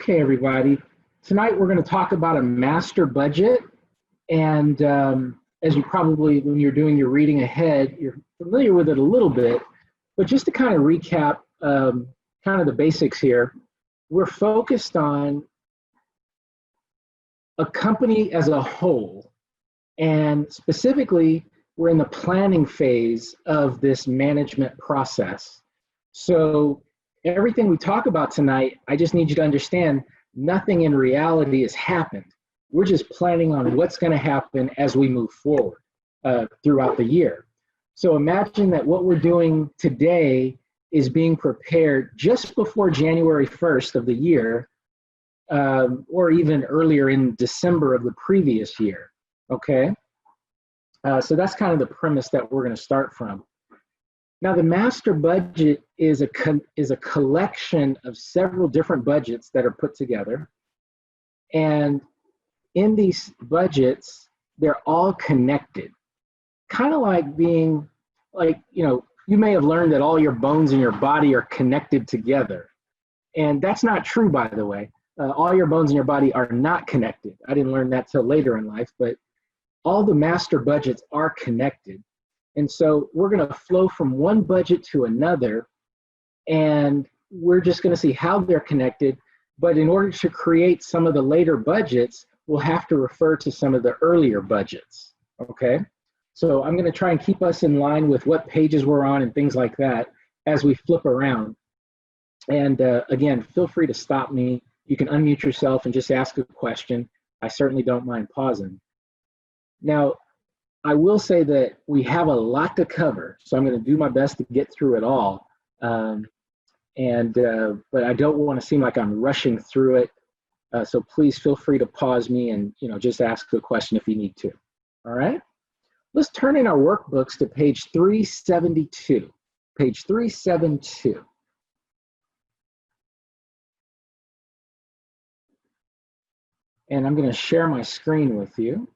Okay, everybody. Tonight we're going to talk about a master budget. And as you probably, when you're doing your reading ahead, you're familiar with it a little bit. But just to kind of recap kind of the basics here, we're focused on a company as a whole. And specifically, we're in the planning phase of this management process. So everything we talk about tonight, I just need you to understand, nothing in reality has happened. We're just planning on what's going to happen as we move forward throughout the year. So imagine that what we're doing today is being prepared just before January 1st of the year, or even earlier in December of the previous year, okay? So that's kind of the premise that we're going to start from. Now, the master budget is a collection of several different budgets that are put together. And in these budgets, they're all connected. Kind of like being, like, you may have learned that all your bones in your body are connected together. And that's not true, by the way. All your bones in your body are not connected. I didn't learn that till later in life, but all the master budgets are connected. And so we're going to flow from one budget to another, and we're just going to see how they're connected. But in order to create some of the later budgets, we'll have to refer to some of the earlier budgets, okay? So I'm going to try and keep us in line with what pages we're on and things like that as we flip around. And again, feel free to stop me. You can unmute yourself and just ask a question. I certainly don't mind pausing. Now, I will say that we have a lot to cover, so I'm going to do my best to get through it all. But I don't want to seem like I'm rushing through it. So please feel free to pause me and just ask a question if you need to. All right? Let's turn in our workbooks to page 372. Page 372. And I'm going to share my screen with you.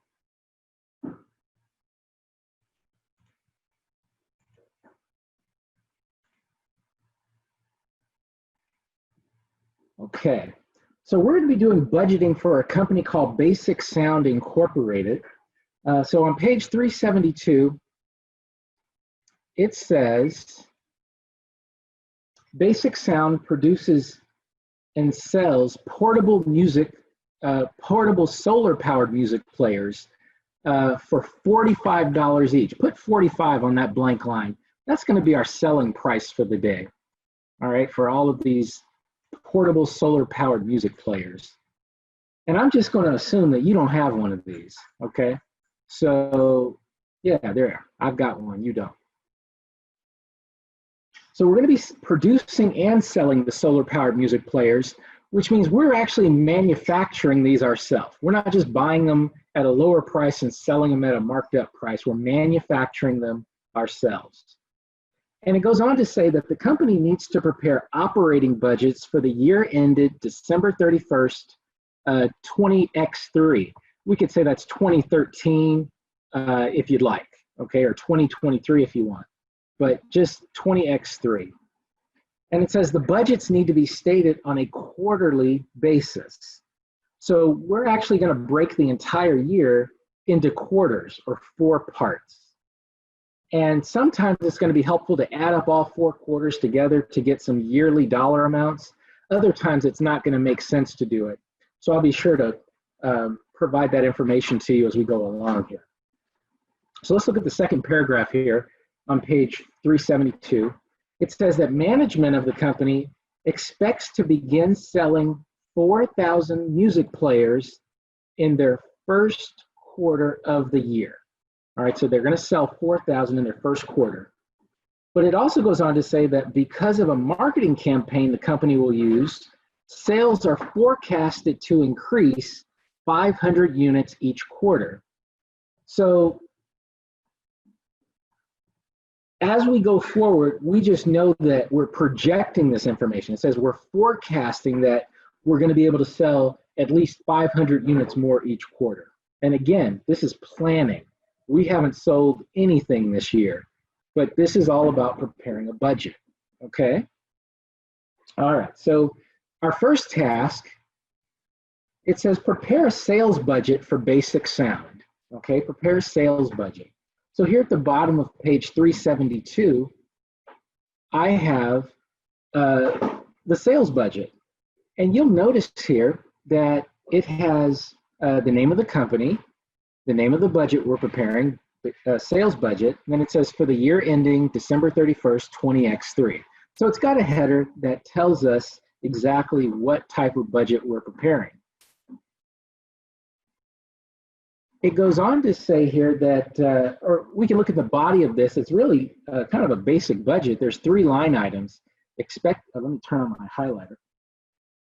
Okay, so we're going to be doing budgeting for a company called Basic Sound Incorporated. So on page 372, it says, Basic Sound produces and sells portable solar-powered music players for $45 each. Put 45 on that blank line. That's going to be our selling price for the day, all right, for all of these portable solar-powered music players. And I'm just going to assume that you don't have one of these, okay? So, yeah, there, I've got one, you don't. So we're going to be producing and selling the solar-powered music players, which means we're actually manufacturing these ourselves. We're not just buying them at a lower price and selling them at a marked up price. We're manufacturing them ourselves. And it goes on to say that the company needs to prepare operating budgets for the year ended December 31st, 20x3. We could say that's 2013 if you'd like, okay, or 2023 if you want, but just 20x3. And it says the budgets need to be stated on a quarterly basis. So we're actually going to break the entire year into quarters or 4 parts. And sometimes it's going to be helpful to add up all 4 quarters together to get some yearly dollar amounts. Other times it's not going to make sense to do it. So I'll be sure to provide that information to you as we go along here. So let's look at the second paragraph here on page 372. It says that management of the company expects to begin selling 4,000 music players in their first quarter of the year. All right, so they're going to sell 4,000 in their first quarter. But it also goes on to say that because of a marketing campaign the company will use, sales are forecasted to increase 500 units each quarter. So as we go forward, we just know that we're projecting this information. It says we're forecasting that we're going to be able to sell at least 500 units more each quarter. And again, this is planning. We haven't sold anything this year, but this is all about preparing a budget, okay? All right, so our first task it says prepare a sales budget for basic sound. Okay, prepare a sales budget. So here at the bottom of page 372, I have the sales budget. And you'll notice here that it has the name of the company, the name of the budget we're preparing, the sales budget, and then it says for the year ending December 31st, 20x3. So it's got a header that tells us exactly what type of budget we're preparing. It goes on to say here that, or we can look at the body of this, it's really kind of a basic budget. There's 3 line items. Let me turn on my highlighter,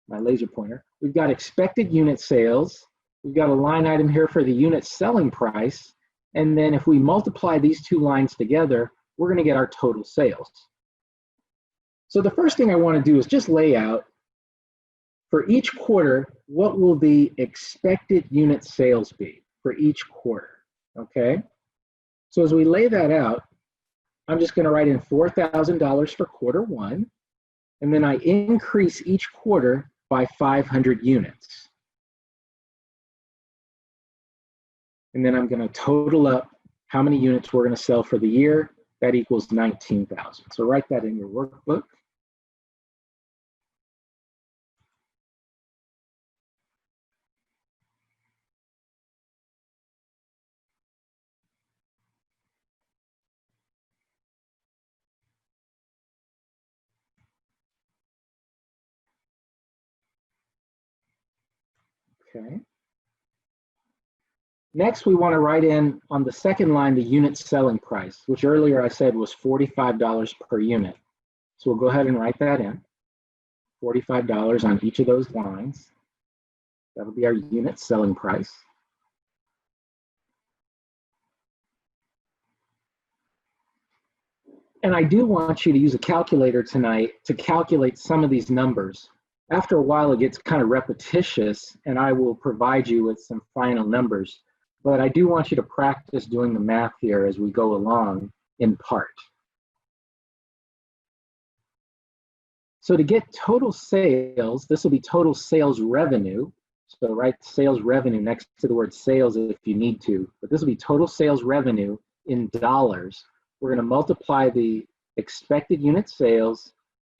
my laser pointer. We've got expected unit sales. We've got a line item here for the unit selling price. And then if we multiply these 2 lines together, we're gonna get our total sales. So the first thing I wanna do is just lay out for each quarter, what will the expected unit sales be for each quarter, okay? So as we lay that out, I'm just gonna write in $4,000 for quarter 1, and then I increase each quarter by 500 units. And then I'm gonna total up how many units we're gonna sell for the year. That equals 19,000. So write that in your workbook. Okay. Next, we want to write in on the second line the unit selling price, which earlier I said was $45 per unit. So we'll go ahead and write that in, $45 on each of those lines. That'll be our unit selling price. And I do want you to use a calculator tonight to calculate some of these numbers. After a while, it gets kind of repetitious, and I will provide you with some final numbers. But I do want you to practice doing the math here as we go along in part. So to get total sales, this will be total sales revenue. So write sales revenue next to the word sales if you need to, but this will be total sales revenue in dollars. We're going to multiply the expected unit sales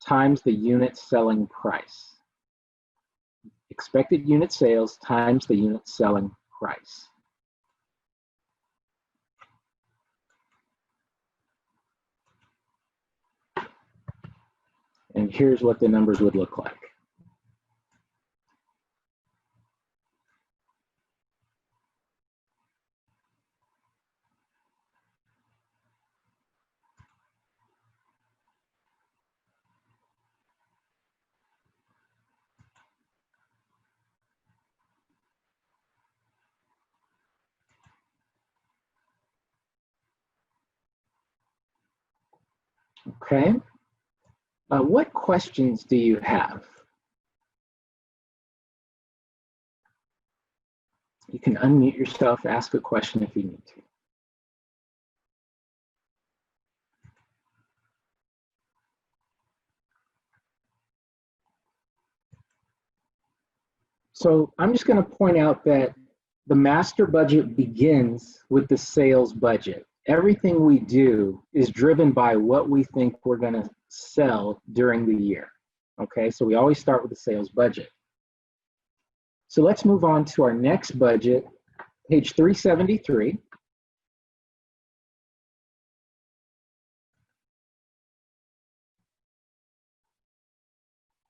times the unit selling price. Expected unit sales times the unit selling price. And here's what the numbers would look like. Okay. What questions do you have? You can unmute yourself, ask a question if you need to. So I'm just going to point out that the master budget begins with the sales budget. Everything we do is driven by what we think we're going to sell during the year. Okay, so we always start with the sales budget. So let's move on to our next budget, page 373.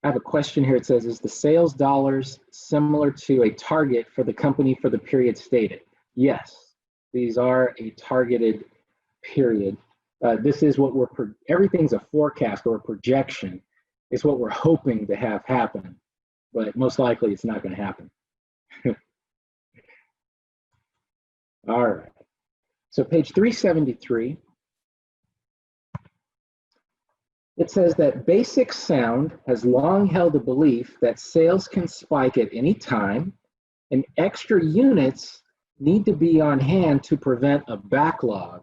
I have a question here. It says, is the sales dollars similar to a target for the company for the period stated? Yes, these are a targeted period. This is what everything's a forecast or a projection. It's what we're hoping to have happen, but most likely it's not going to happen. All right. So page 373. It says that Basic Sound has long held a belief that sales can spike at any time and extra units need to be on hand to prevent a backlog.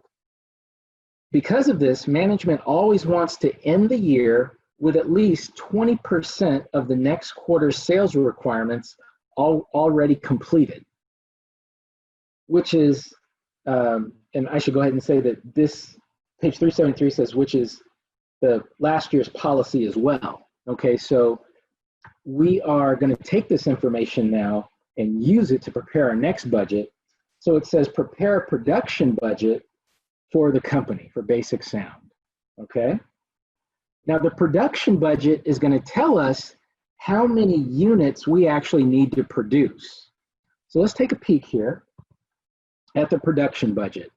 Because of this, management always wants to end the year with at least 20% of the next quarter's sales requirements already completed, which is, and I should go ahead and say that this page 373 says, which is the last year's policy as well. Okay, so we are going to take this information now and use it to prepare our next budget. So it says prepare a production budget for the company for Basic Sound. Okay, now the production budget is going to tell us how many units we actually need to produce. So let's take a peek here at the production budget.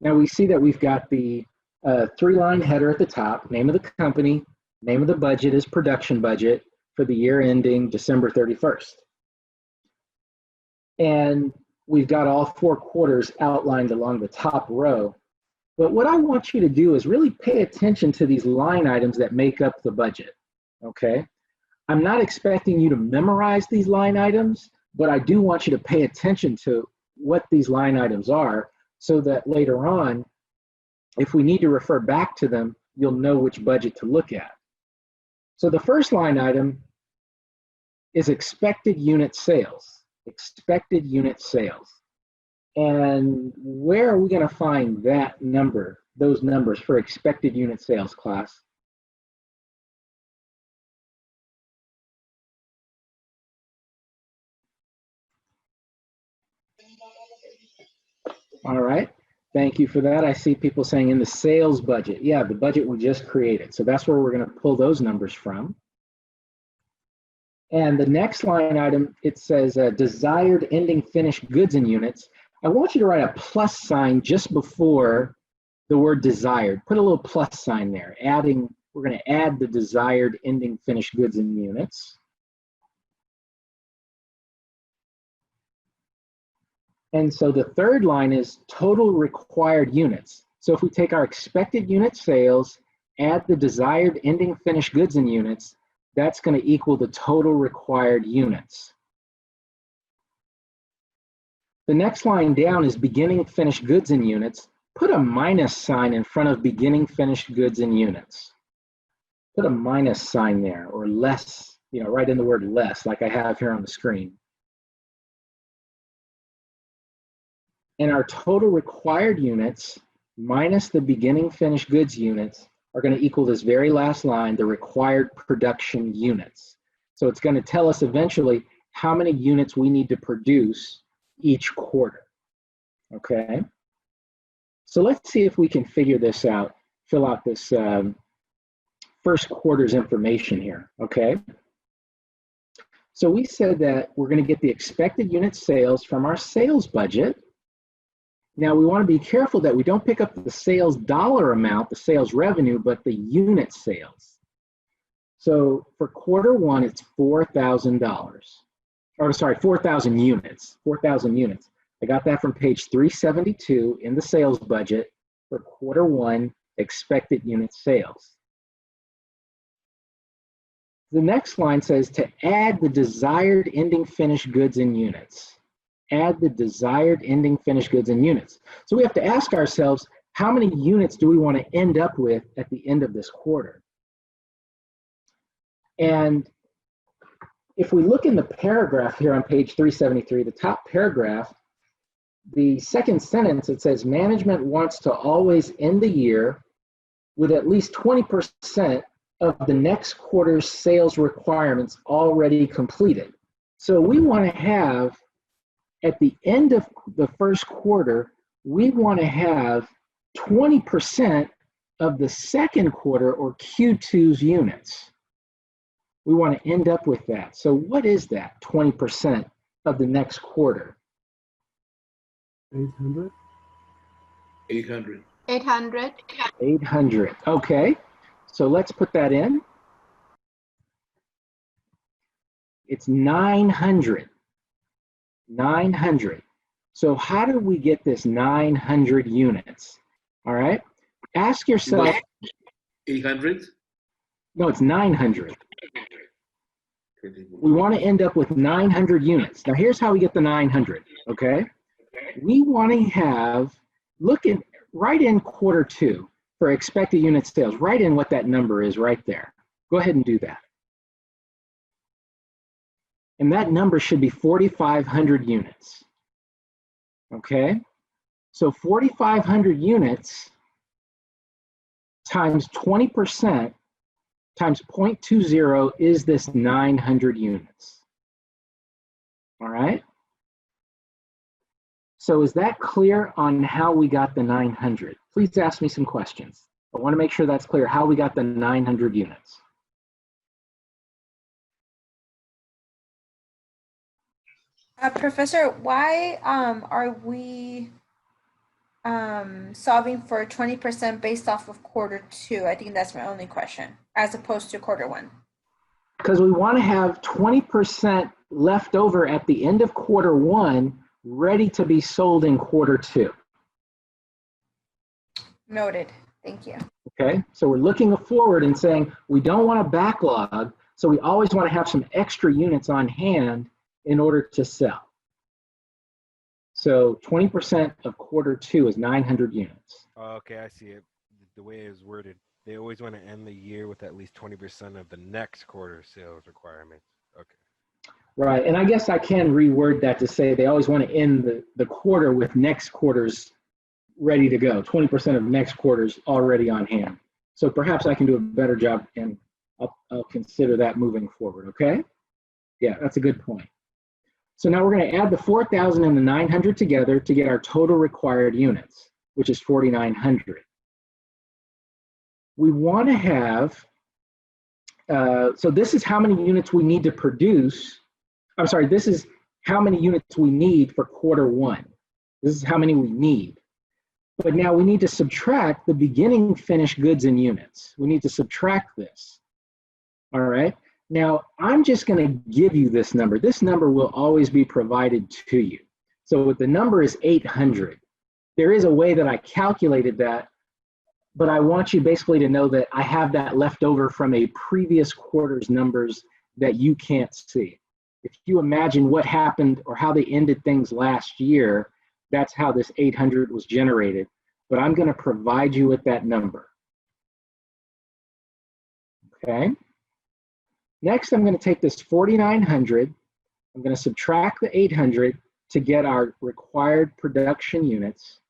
Now we see that we've got the 3-line header at the top, name of the company, name of the budget is production budget for the year ending December 31st. And we've got all 4 quarters outlined along the top row. But what I want you to do is really pay attention to these line items that make up the budget, okay? I'm not expecting you to memorize these line items, but I do want you to pay attention to what these line items are so that later on, if we need to refer back to them, you'll know which budget to look at. So the first line item is expected unit sales, expected unit sales. And where are we going to find that number, those numbers for expected unit sales, class? All right, thank you for that. I see people saying in the sales budget. Yeah, the budget we just created. So that's where we're going to pull those numbers from. And the next line item, it says desired ending finished goods in units. I want you to write a plus sign just before the word desired. Put a little plus sign there, we're going to add the desired ending finished goods in units. And so the third line is total required units. So if we take our expected unit sales, add the desired ending finished goods in units, that's going to equal the total required units. The next line down is beginning finished goods in units. Put a minus sign in front of beginning finished goods in units. Put a minus sign there, or less, write in the word less, like I have here on the screen. And our total required units minus the beginning finished goods units are going to equal this very last line, the required production units. So it's going to tell us eventually how many units we need to produce each quarter, okay? So let's see if we can figure this out, fill out this first quarter's information here, okay? So we said that we're going to get the expected unit sales from our sales budget. Now we want to be careful that we don't pick up the sales dollar amount, the sales revenue, but the unit sales. So for quarter one, it's $4,000. Or sorry, 4,000 units, 4,000 units. I got that from page 372 in the sales budget for quarter one expected unit sales. The next line says to add the desired ending finished goods in units. Add the desired ending finished goods in units. So we have to ask ourselves, how many units do we want to end up with at the end of this quarter? And if we look in the paragraph here on page 373, the top paragraph, the second sentence, it says management wants to always end the year with at least 20% of the next quarter's sales requirements already completed. So we want to have, at the end of the first quarter, we want to have 20% of the second quarter or Q2's units. We want to end up with that. So what is that 20% of the next quarter? 800. 800. 800. 800. Okay. So let's put that in. It's 900. 900. So how do we get this 900 units? All right. Ask yourself. 800? No, it's 900. We want to end up with 900 units. Now here's how we get the 900, okay? We want to have, right in quarter two for expected unit sales, write in what that number is right there. Go ahead and do that. And that number should be 4,500 units. Okay? So 4,500 units times 20% times 0.20 is this 900 units. All right? So is that clear on how we got the 900? Please ask me some questions. I want to make sure that's clear how we got the 900 units. Professor, why are we solving for 20% based off of Q2? I think that's my only question, as opposed to Q1. Because we want to have 20% left over at the end of Q1, ready to be sold in Q2. Noted. Thank you. Okay, so we're looking forward and saying we don't want a backlog, so we always want to have some extra units on hand in order to sell. So 20% of Q2 is 900 units. Okay, I see it. The way it is worded, they always want to end the year with at least 20% of the next quarter sales requirements. Okay. Right, and I guess I can reword that to say they always want to end the quarter with next quarter's ready to go, 20% of next quarter's already on hand. So perhaps I can do a better job, and I'll consider that moving forward, okay? Yeah, that's a good point. So now we're going to add the 4,000 and the 900 together to get our total required units, which is 4,900. We want to have, so this is how many units we need to produce. I'm sorry, this is how many units we need for Q1. This is how many we need. But now we need to subtract the beginning finished goods in units. We need to subtract this. All right. Now, I'm just going to give you this number. This number will always be provided to you. So the number is 800. There is a way that I calculated that, but I want you basically to know that I have that left over from a previous quarter's numbers that you can't see. If you imagine what happened or how they ended things last year, that's how this 800 was generated. But I'm going to provide you with that number. Okay. Next, I'm going to take this 4,900. I'm going to subtract the 800 to get our required production units,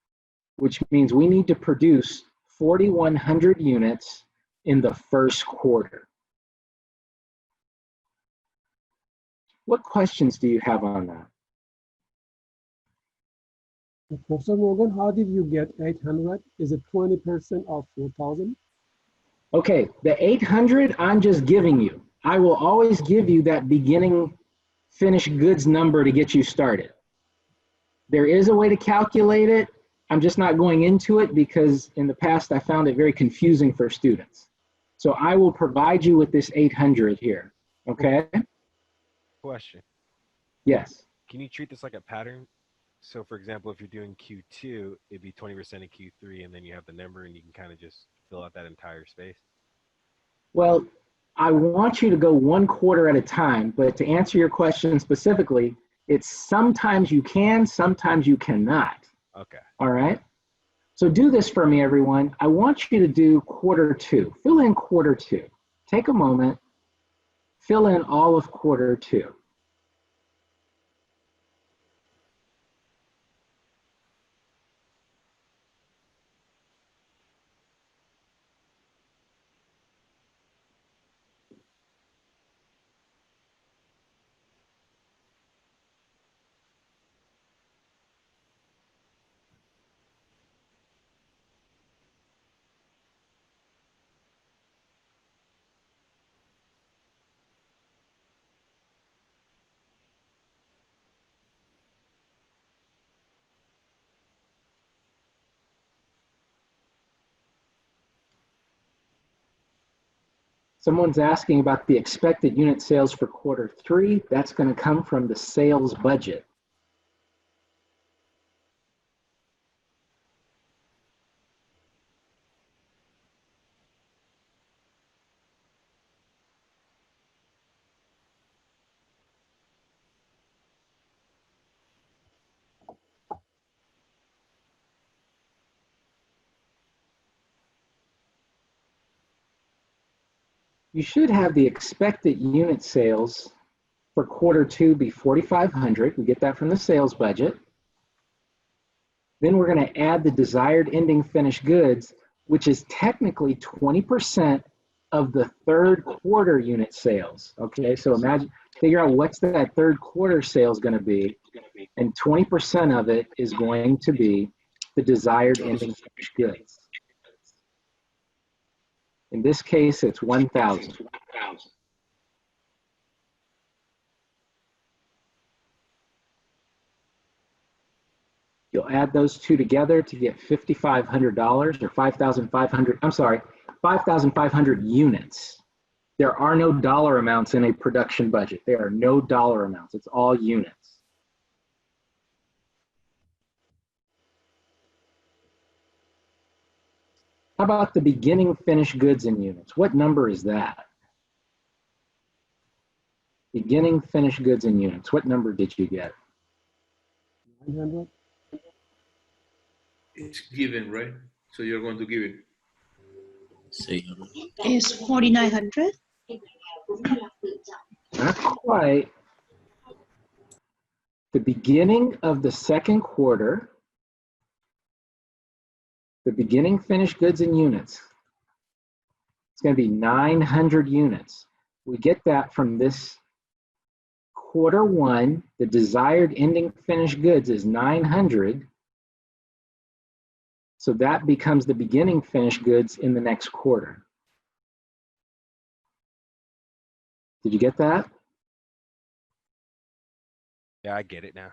which means we need to produce 4,100 units in the first quarter. What questions do you have on that? Professor Morgan, how did you get 800? Is it 20% of 4,000? Okay, the 800 I'm just giving you. I will always give you that beginning finished goods number to get you started. There is a way to calculate it. I'm just not going into it because in the past I found it very confusing for students. So I will provide you with this 800 here, okay? Question. Yes. Can you treat this like a pattern? So for example, if you're doing Q2, it'd be 20% in Q3, and then you have the number and you can kind of just fill out that entire space. Well, I want you to go one quarter at a time, but to answer your question specifically, it's sometimes you can, sometimes you cannot. Okay. All right. So do this for me, everyone. I want you to do Q2. Fill in Q2. Take a moment. Fill in all of Q2. Someone's asking about the expected unit sales for Q3. That's going to come from the sales budget. You should have the expected unit sales for quarter two be 4,500. We get that from the sales budget. Then we're going to add the desired ending finished goods, which is technically 20% of the third quarter unit sales. Okay, so imagine, figure out what's that third quarter sales going to be, and 20% of it is going to be the desired ending finished goods. In this case, it's 1,000. You'll add those two together to get $5,500 or 5,500, I'm sorry, 5,500 units. There are no dollar amounts in a production budget. There are no dollar amounts. It's all units. How about the beginning finished goods in units? What number is that? Beginning finished goods in units. What number did you get? 900. It's given, right? So you're going to give it. Is 4,900? Not quite. The beginning of the second quarter, the beginning finished goods in units, it's going to be 900 units. We get that from this quarter one. The desired ending finished goods is 900. So that becomes the beginning finished goods in the next quarter. Did you get that? Yeah, I get it now.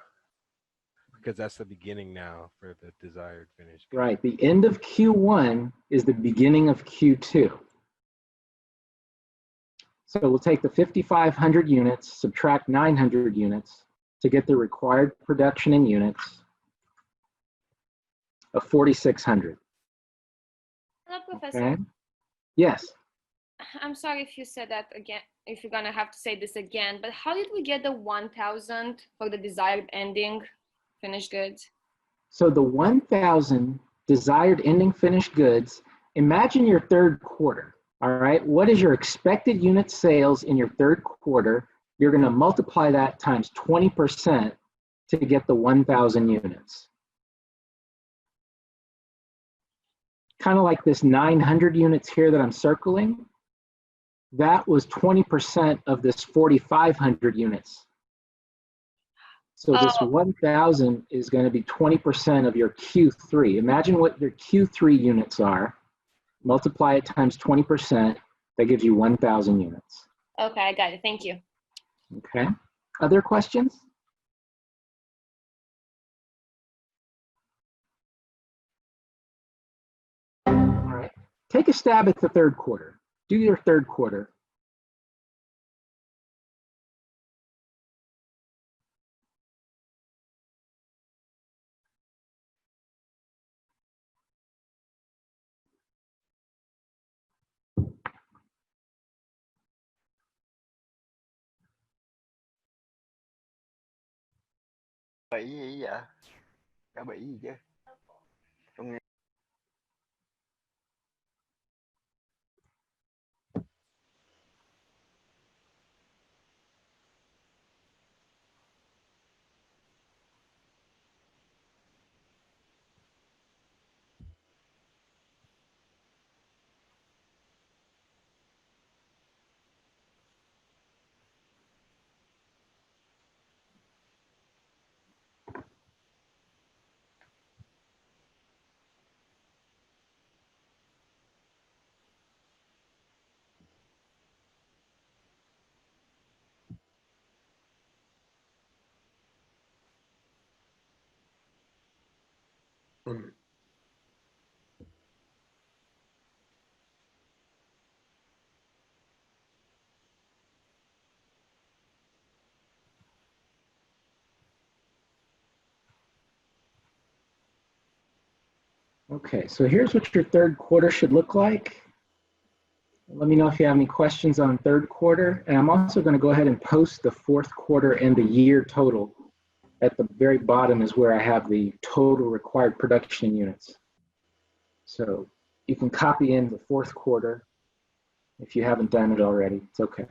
Because that's the beginning now for the desired finish. Right. The end of Q1 is the beginning of Q2. So we'll take the 5,500 units, subtract 900 units to get the required production in units of 4,600. Hello, Professor. Okay. Yes. I'm sorry if you said that again, if you're gonna have to say this again, but how did we get the 1,000 for the desired ending finished goods? So the 1,000 desired ending finished goods, imagine your third quarter, all right? What is your expected unit sales in your third quarter? You're gonna multiply that times 20% to get the 1,000 units. Kind of like this 900 units here that I'm circling, that was 20% of this 4,500 units. So this 1,000 is going to be 20% of your Q3. Imagine what your Q3 units are. Multiply it times 20%. That gives you 1,000 units. Okay, I got it. Thank you. Okay. Other questions? All right. Take a stab at the third quarter. Do your third quarter. Bị gì vậy? Đã bị gì chứ? Trong nghe. Okay, so here's what your third quarter should look like. Let me know if you have any questions on third quarter. And I'm also going to go ahead and post the fourth quarter and the year total. At the very bottom is where I have the total required production units. So you can copy in the fourth quarter if you haven't done it already. It's okay.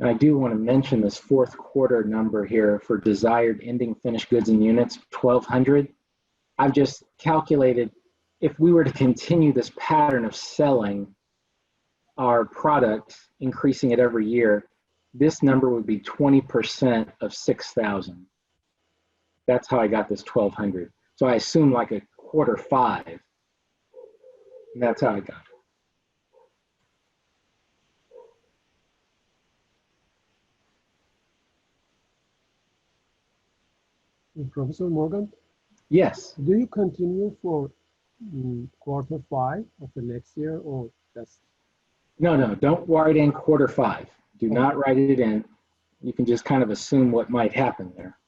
And I do want to mention this fourth quarter number here for desired ending finished goods and units, 1,200. I've just calculated if we were to continue this pattern of selling our product, increasing it every year, this number would be 20% of 6,000. That's how I got this 1,200. So I assume like a quarter 5. And that's how I got it. Professor Morgan, Yes. do you continue for quarter 5 of the next year, or just? No, don't write in quarter 5. Do not write it in. You can just kind of assume what might happen there.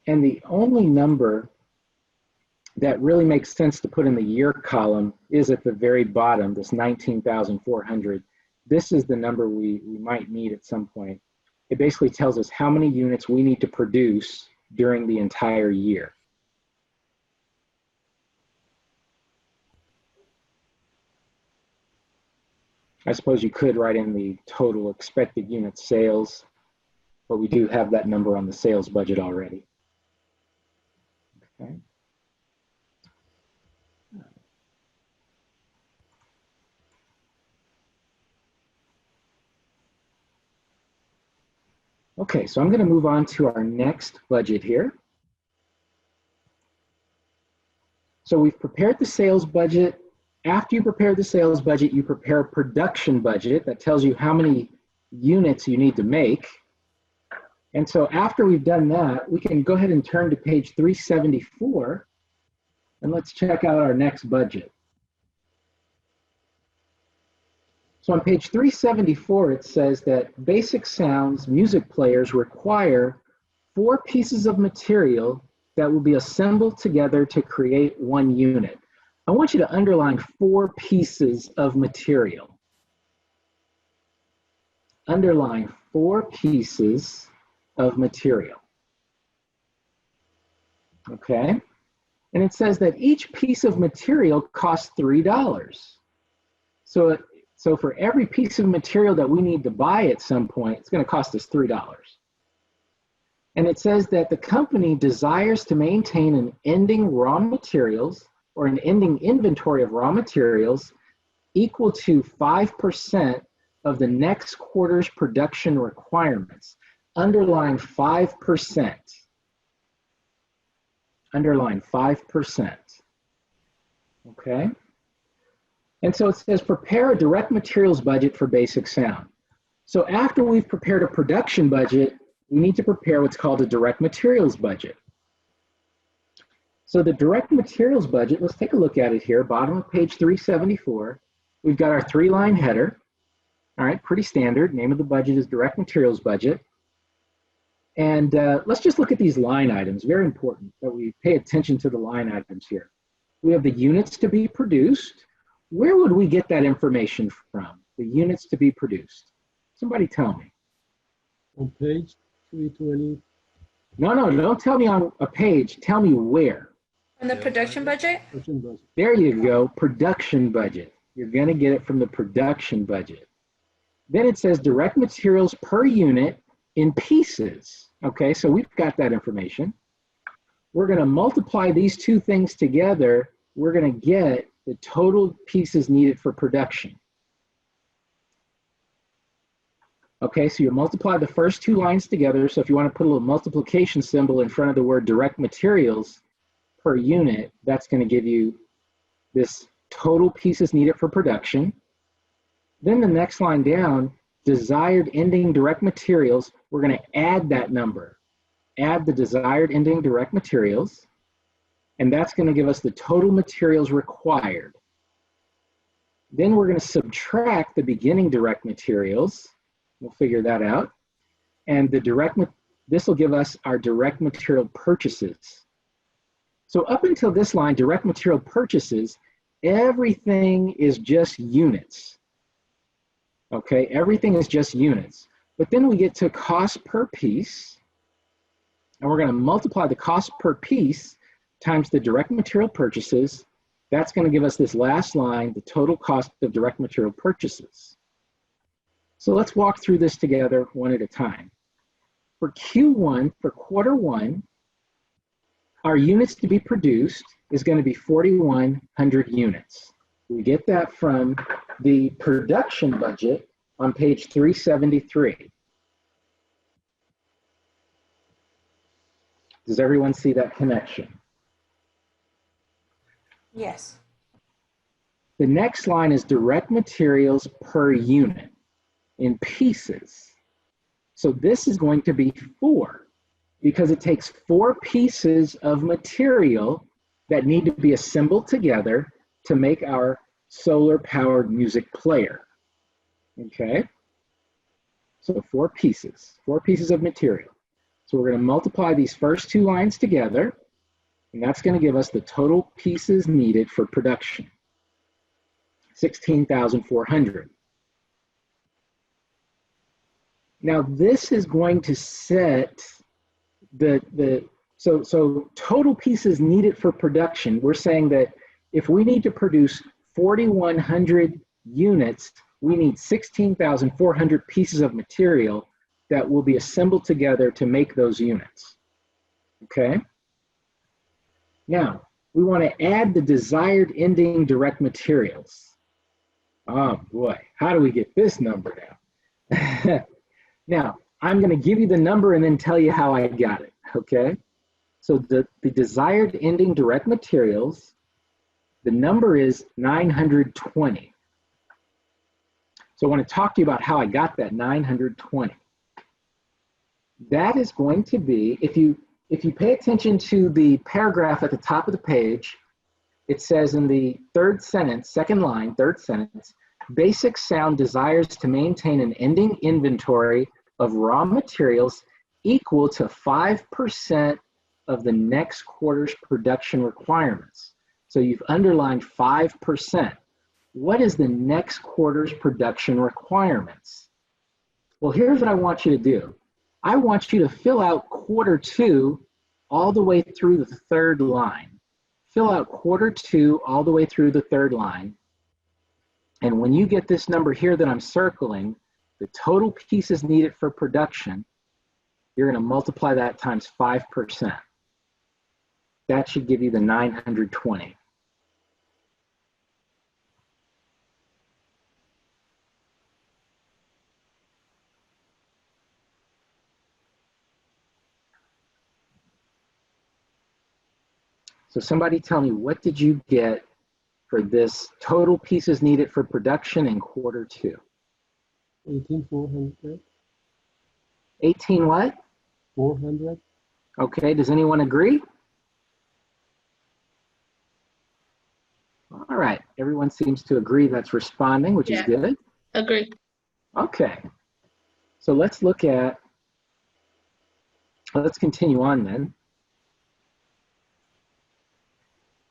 And the only number that really makes sense to put in the year column is at the very bottom, this 19,400. This is the number we might need at some point. It basically tells us how many units we need to produce during the entire year. I suppose you could write in the total expected unit sales, but we do have that number on the sales budget already. Okay. Okay, so I'm going to move on to our next budget here. So we've prepared the sales budget. After you prepare the sales budget, you prepare a production budget that tells you how many units you need to make. And so after we've done that, we can go ahead and turn to page 374, and let's check out our next budget. So on page 374, it says that Basic Sound's music players require 4 pieces of material that will be assembled together to create 1 unit. I want you to underline 4 pieces of material. Underline 4 pieces of material. Okay? And it says that each piece of material costs $3. So for every piece of material that we need to buy at some point, it's going to cost us $3. And it says that the company desires to maintain an ending raw materials or an ending inventory of raw materials equal to 5% of the next quarter's production requirements. Underline 5%. Underline 5%. Okay? And so it says prepare a direct materials budget for Basic Sound. So after we've prepared a production budget, we need to prepare what's called a direct materials budget. So the direct materials budget, let's take a look at it here, bottom of page 374. We've got our 3-line header. All right, pretty standard. Name of the budget is direct materials budget. And let's just look at these line items. Very important that we pay attention to the line items here. We have the units to be produced. Where would we get that information from? The units to be produced. Somebody tell me. On page 320. No, don't tell me on a page. Tell me where. On the production budget? Production budget. There you go, production budget. You're going to get it from the production budget. Then it says direct materials per unit in pieces. Okay, so we've got that information. We're going to multiply these two things together. We're going to get the total pieces needed for production. Okay, so you multiply the first 2 lines together. So if you want to put a little multiplication symbol in front of the word direct materials per unit, that's going to give you this total pieces needed for production. Then the next line down, desired ending direct materials, we're going to add that number. Add the desired ending direct materials. And that's going to give us the total materials required. Then we're going to subtract the beginning direct materials. We'll figure that out. And this will give us our direct material purchases. So up until this line, direct material purchases, everything is just units. Okay, everything is just units. But then we get to cost per piece, and we're going to multiply the cost per piece times the direct material purchases, That's going to give us this last line, the total cost of direct material purchases. So let's walk through this together one at a time. For Q1, for quarter one, our units to be produced is going to be 4,100 units. We get that from the production budget on page 373. Does everyone see that connection? Yes. The next line is direct materials per unit in pieces. So this is going to be 4 because it takes 4 pieces of material that need to be assembled together to make our solar powered music player. Okay? So 4 pieces of material. So we're going to multiply these first 2 lines together, and that's going to give us the total pieces needed for production, 16,400. Now this is going to set so total pieces needed for production. We're saying that if we need to produce 4,100 units, we need 16,400 pieces of material that will be assembled together to make those units. Okay? Now, we want to add the desired ending direct materials. Oh boy, how do we get this number now? Now, I'm going to give you the number and then tell you how I got it, okay? So the desired ending direct materials, the number is 920. So I want to talk to you about how I got that 920. That is going to be, if you pay attention to the paragraph at the top of the page, it says in the third sentence, second line, third sentence, Basic Sound desires to maintain an ending inventory of raw materials equal to 5% of the next quarter's production requirements. So you've underlined 5%. What is the next quarter's production requirements? Well, here's what I want you to do. I want you to fill out quarter 2 all the way through the third line. Fill out quarter 2 all the way through the third line. And when you get this number here that I'm circling, the total pieces needed for production, you're going to multiply that times 5%. That should give you the 920. So somebody tell me, what did you get for this total pieces needed for production in quarter 2? 18,400. 18 what? 400. Okay, does anyone agree? All right, everyone seems to agree that's responding, which is good. Agree. Okay, so let's continue on then.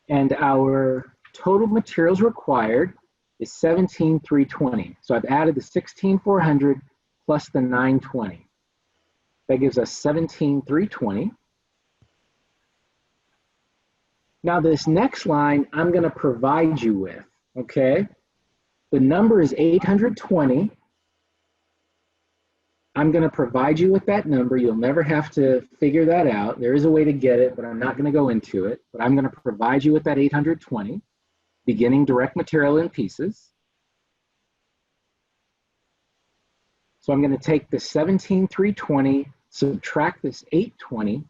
And our total materials required is 17,320. So I've added the 16,400 plus the 920. That gives us 17,320. Now this next line I'm going to provide you with, okay? The number is 820. I'm going to provide you with that number. You'll never have to figure that out. There is a way to get it, but I'm not going to go into it. But I'm going to provide you with that 820, beginning direct material in pieces. So I'm going to take the 17,320, subtract this 820,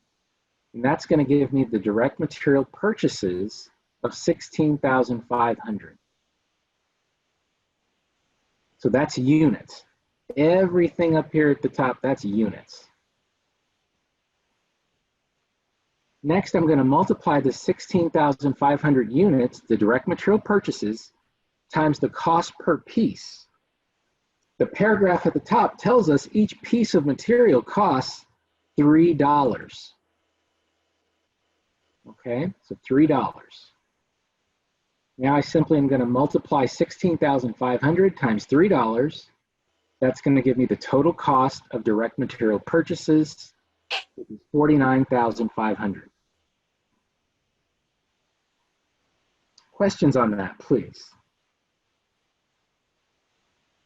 and that's going to give me the direct material purchases of 16,500. So that's units. Everything up here at the top, that's units. Next, I'm going to multiply the 16,500 units, the direct material purchases, times the cost per piece. The paragraph at the top tells us each piece of material costs $3. Okay, so $3. Now I simply am going to multiply 16,500 times $3. That's going to give me the total cost of direct material purchases, which is 49,500. Questions on that, please?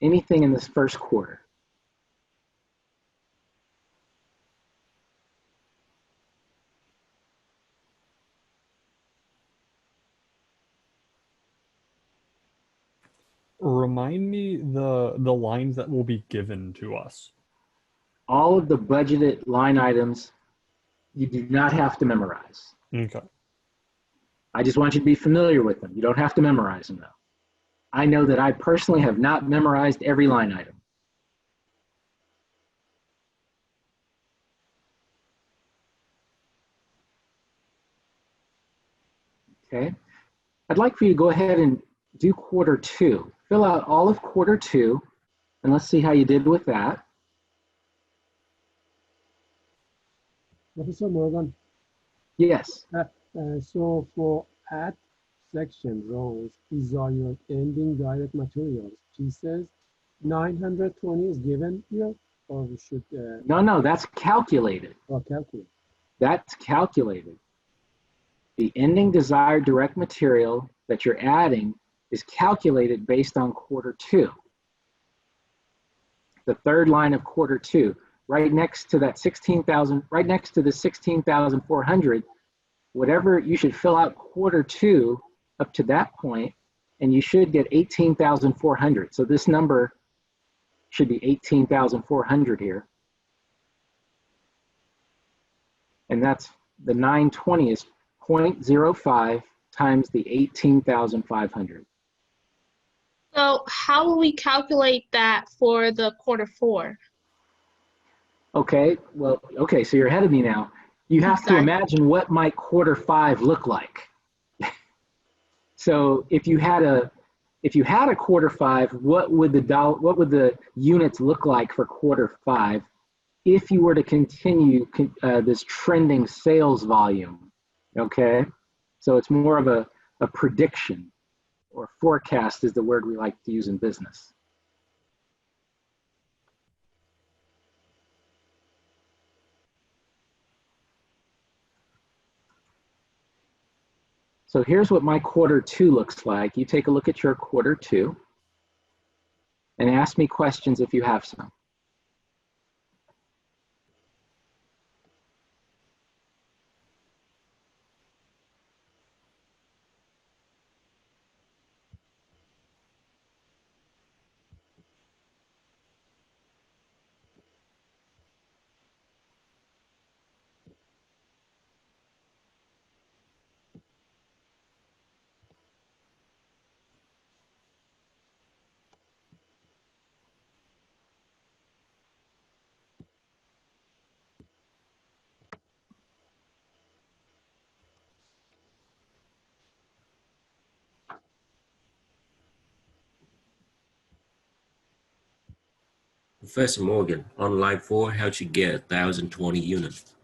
Anything in this first quarter? Remind me the lines that will be given to us. All of the budgeted line items you do not have to memorize. Okay. I just want you to be familiar with them. You don't have to memorize them, though. I know that I personally have not memorized every line item. Okay. I'd like for you to go ahead and do quarter two. Fill out all of quarter two, and let's see how you did with that. Professor Morgan, Yes. so for add section rows, these are your ending direct materials. She says 920 is given here, or we should No, that's calculated. calculate. That's calculated. The ending desired direct material that you're adding is calculated based on quarter two. The third line of quarter two, right next to that 16,000, right next to the 16,400, whatever, you should fill out quarter two up to that point, and you should get 18,400. So this number should be 18,400 here. And that's the 920 is 0.05 times the 18,500. So how will we calculate that for the quarter four? Okay, well, okay, so you're ahead of me now. You have to Sorry. imagine what might quarter five look like. So if you had a quarter five, what would the units look like for quarter five if you were to continue this trending sales volume? Okay, so it's more of a prediction, or forecast is the word we like to use in business. So here's what my quarter two looks like. You take a look at your quarter two and ask me questions if you have some. Professor Morgan, on line 4, how'd you get 1,020 units?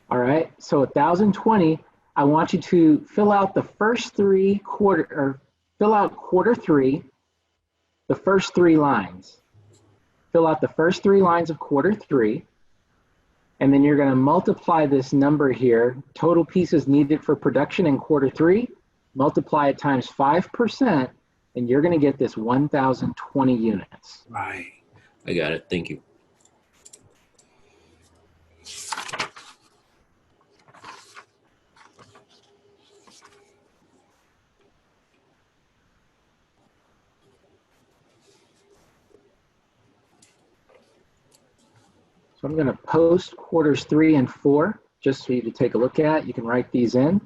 All right, so 1,020, I want you to fill out the first fill out quarter three, the first three lines. Fill out the first three lines of quarter three, and then you're gonna multiply this number here, total pieces needed for production in quarter three, multiply it times 5%, and you're gonna get this 1,020 units. Right. I got it. Thank you. So I'm gonna post quarters 3 and 4, just for you to take a look at. You can write these in.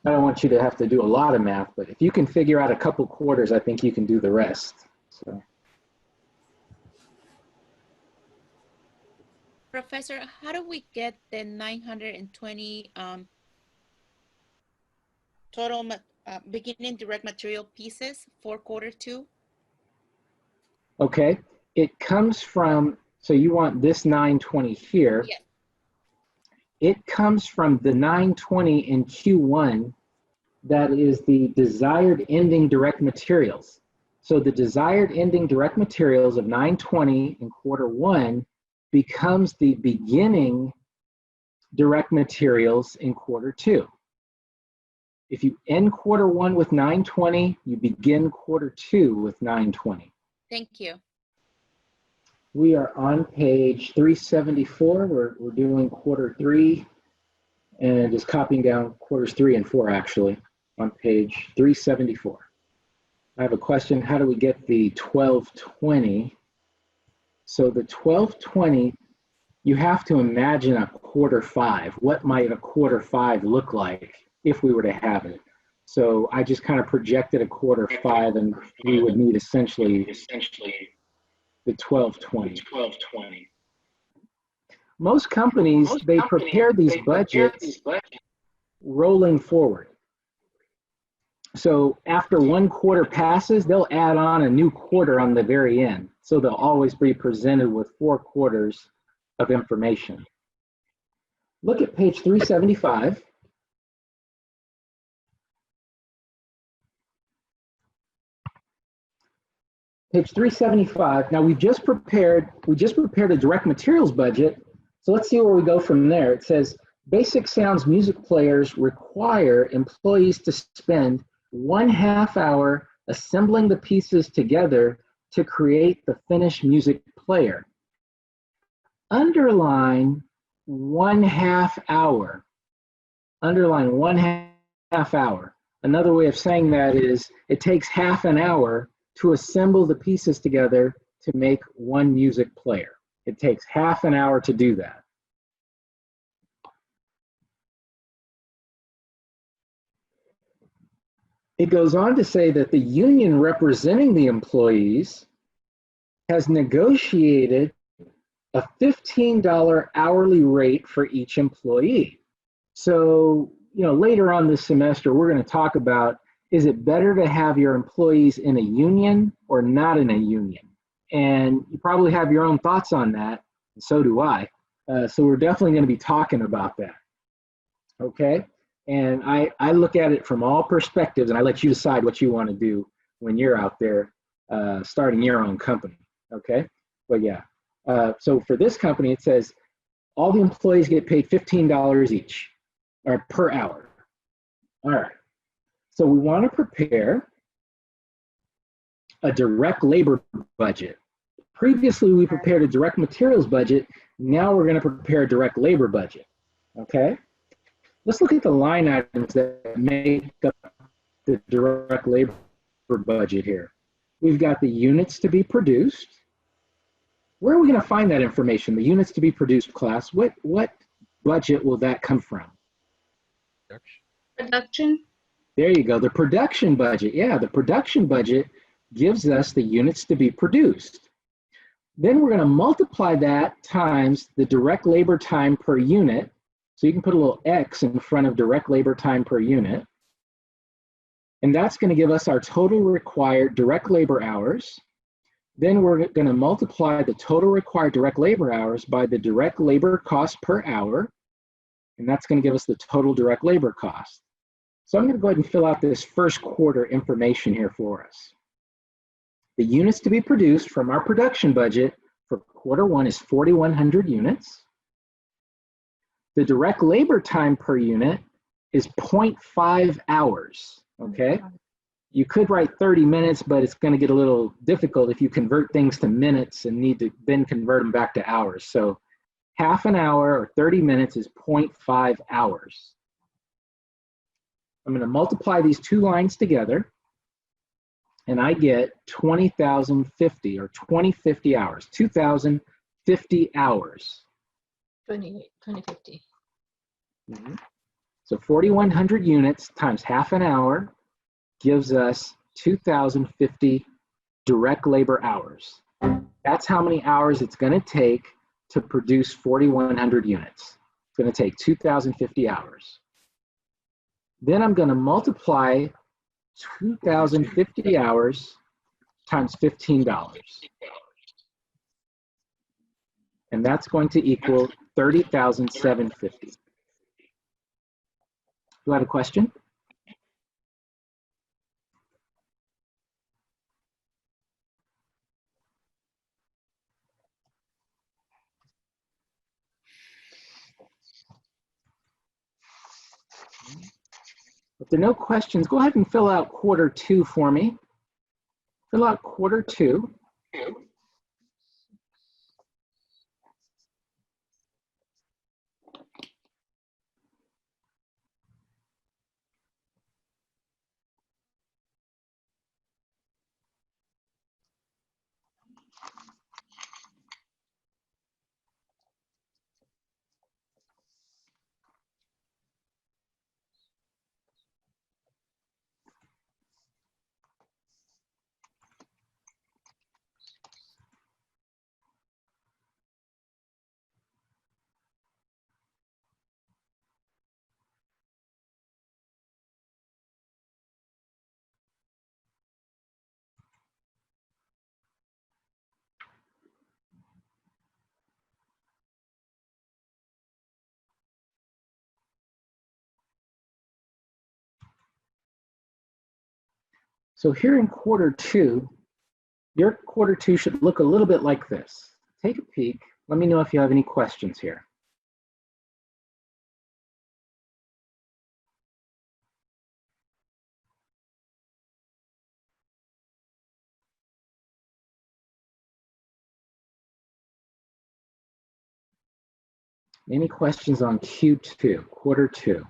I don't want you to have to do a lot of math, but if you can figure out a couple quarters, I think you can do the rest. So. Professor, how do we get the 920 total beginning direct material pieces for quarter two? Okay, it comes from, so you want this 920 here. Yes. It comes from the 920 in Q1 that is the desired ending direct materials. So the desired ending direct materials of 920 in quarter one becomes the beginning direct materials in quarter two. If you end quarter one with 920, you begin quarter two with 920. Thank you. We are on page 374. We're doing quarter three and just copying down quarters 3 and 4 actually on page 374. I have a question. How do we get the 1220? So the 1220, you have to imagine a quarter 5. What might a quarter 5 look like if we were to have it? So I just kind of projected a quarter 5, and we would need essentially the 1220. Most companies, they prepare these budgets rolling forward. So after one quarter passes, they'll add on a new quarter on the very end. So they'll always be presented with 4 quarters of information. Look at page 375. Page 375. Now we just prepared a direct materials budget. So let's see where we go from there. It says basic sounds music players require employees to spend 1/2 hour assembling the pieces together to create the finished music player. Underline 1/2 hour. Underline 1/2 hour. Another way of saying that is it takes half an hour to assemble the pieces together to make one music player. It takes half an hour to do that. It goes on to say that the union representing the employees has negotiated a $15 hourly rate for each employee. So, later on this semester, we're going to talk about, is it better to have your employees in a union or not in a union? And you probably have your own thoughts on that, and so do I. So we're definitely going to be talking about that, okay? And I look at it from all perspectives, and I let you decide what you want to do when you're out there starting your own company, okay? But yeah, so for this company, it says all the employees get paid $15 each, or per hour. All right. So we want to prepare a direct labor budget. Previously, we prepared a direct materials budget. Now we're going to prepare a direct labor budget, okay? Let's look at the line items that make up the direct labor budget here. We've got the units to be produced. Where are we going to find that information? The units to be produced class, what budget will that come from? Production. There you go, the production budget. Yeah, the production budget gives us the units to be produced. Then we're going to multiply that times the direct labor time per unit. So you can put a little X in front of direct labor time per unit. And that's going to give us our total required direct labor hours. Then we're going to multiply the total required direct labor hours by the direct labor cost per hour. And that's going to give us the total direct labor cost. So I'm going to go ahead and fill out this first quarter information here for us. The units to be produced from our production budget for quarter one is 4,100 units. The direct labor time per unit is 0.5 hours, okay? You could write 30 minutes, but it's going to get a little difficult if you convert things to minutes and need to then convert them back to hours. So half an hour or 30 minutes is 0.5 hours. I'm going to multiply these two lines together, and I get 20,050 or 2050 hours, 2,050 hours. 2050. Mm-hmm. So 4,100 units times half an hour gives us 2,050 direct labor hours. That's how many hours it's going to take to produce 4,100 units. It's going to take 2,050 hours. Then I'm going to multiply 2,050 hours times $15. And that's going to equal 30,750. Do I have a question? If there are no questions, go ahead and fill out quarter 2 for me. Fill out quarter 2. So here in quarter 2, your quarter 2 should look a little bit like this. Take a peek. Let me know if you have any questions here. Any questions on Q2, quarter 2?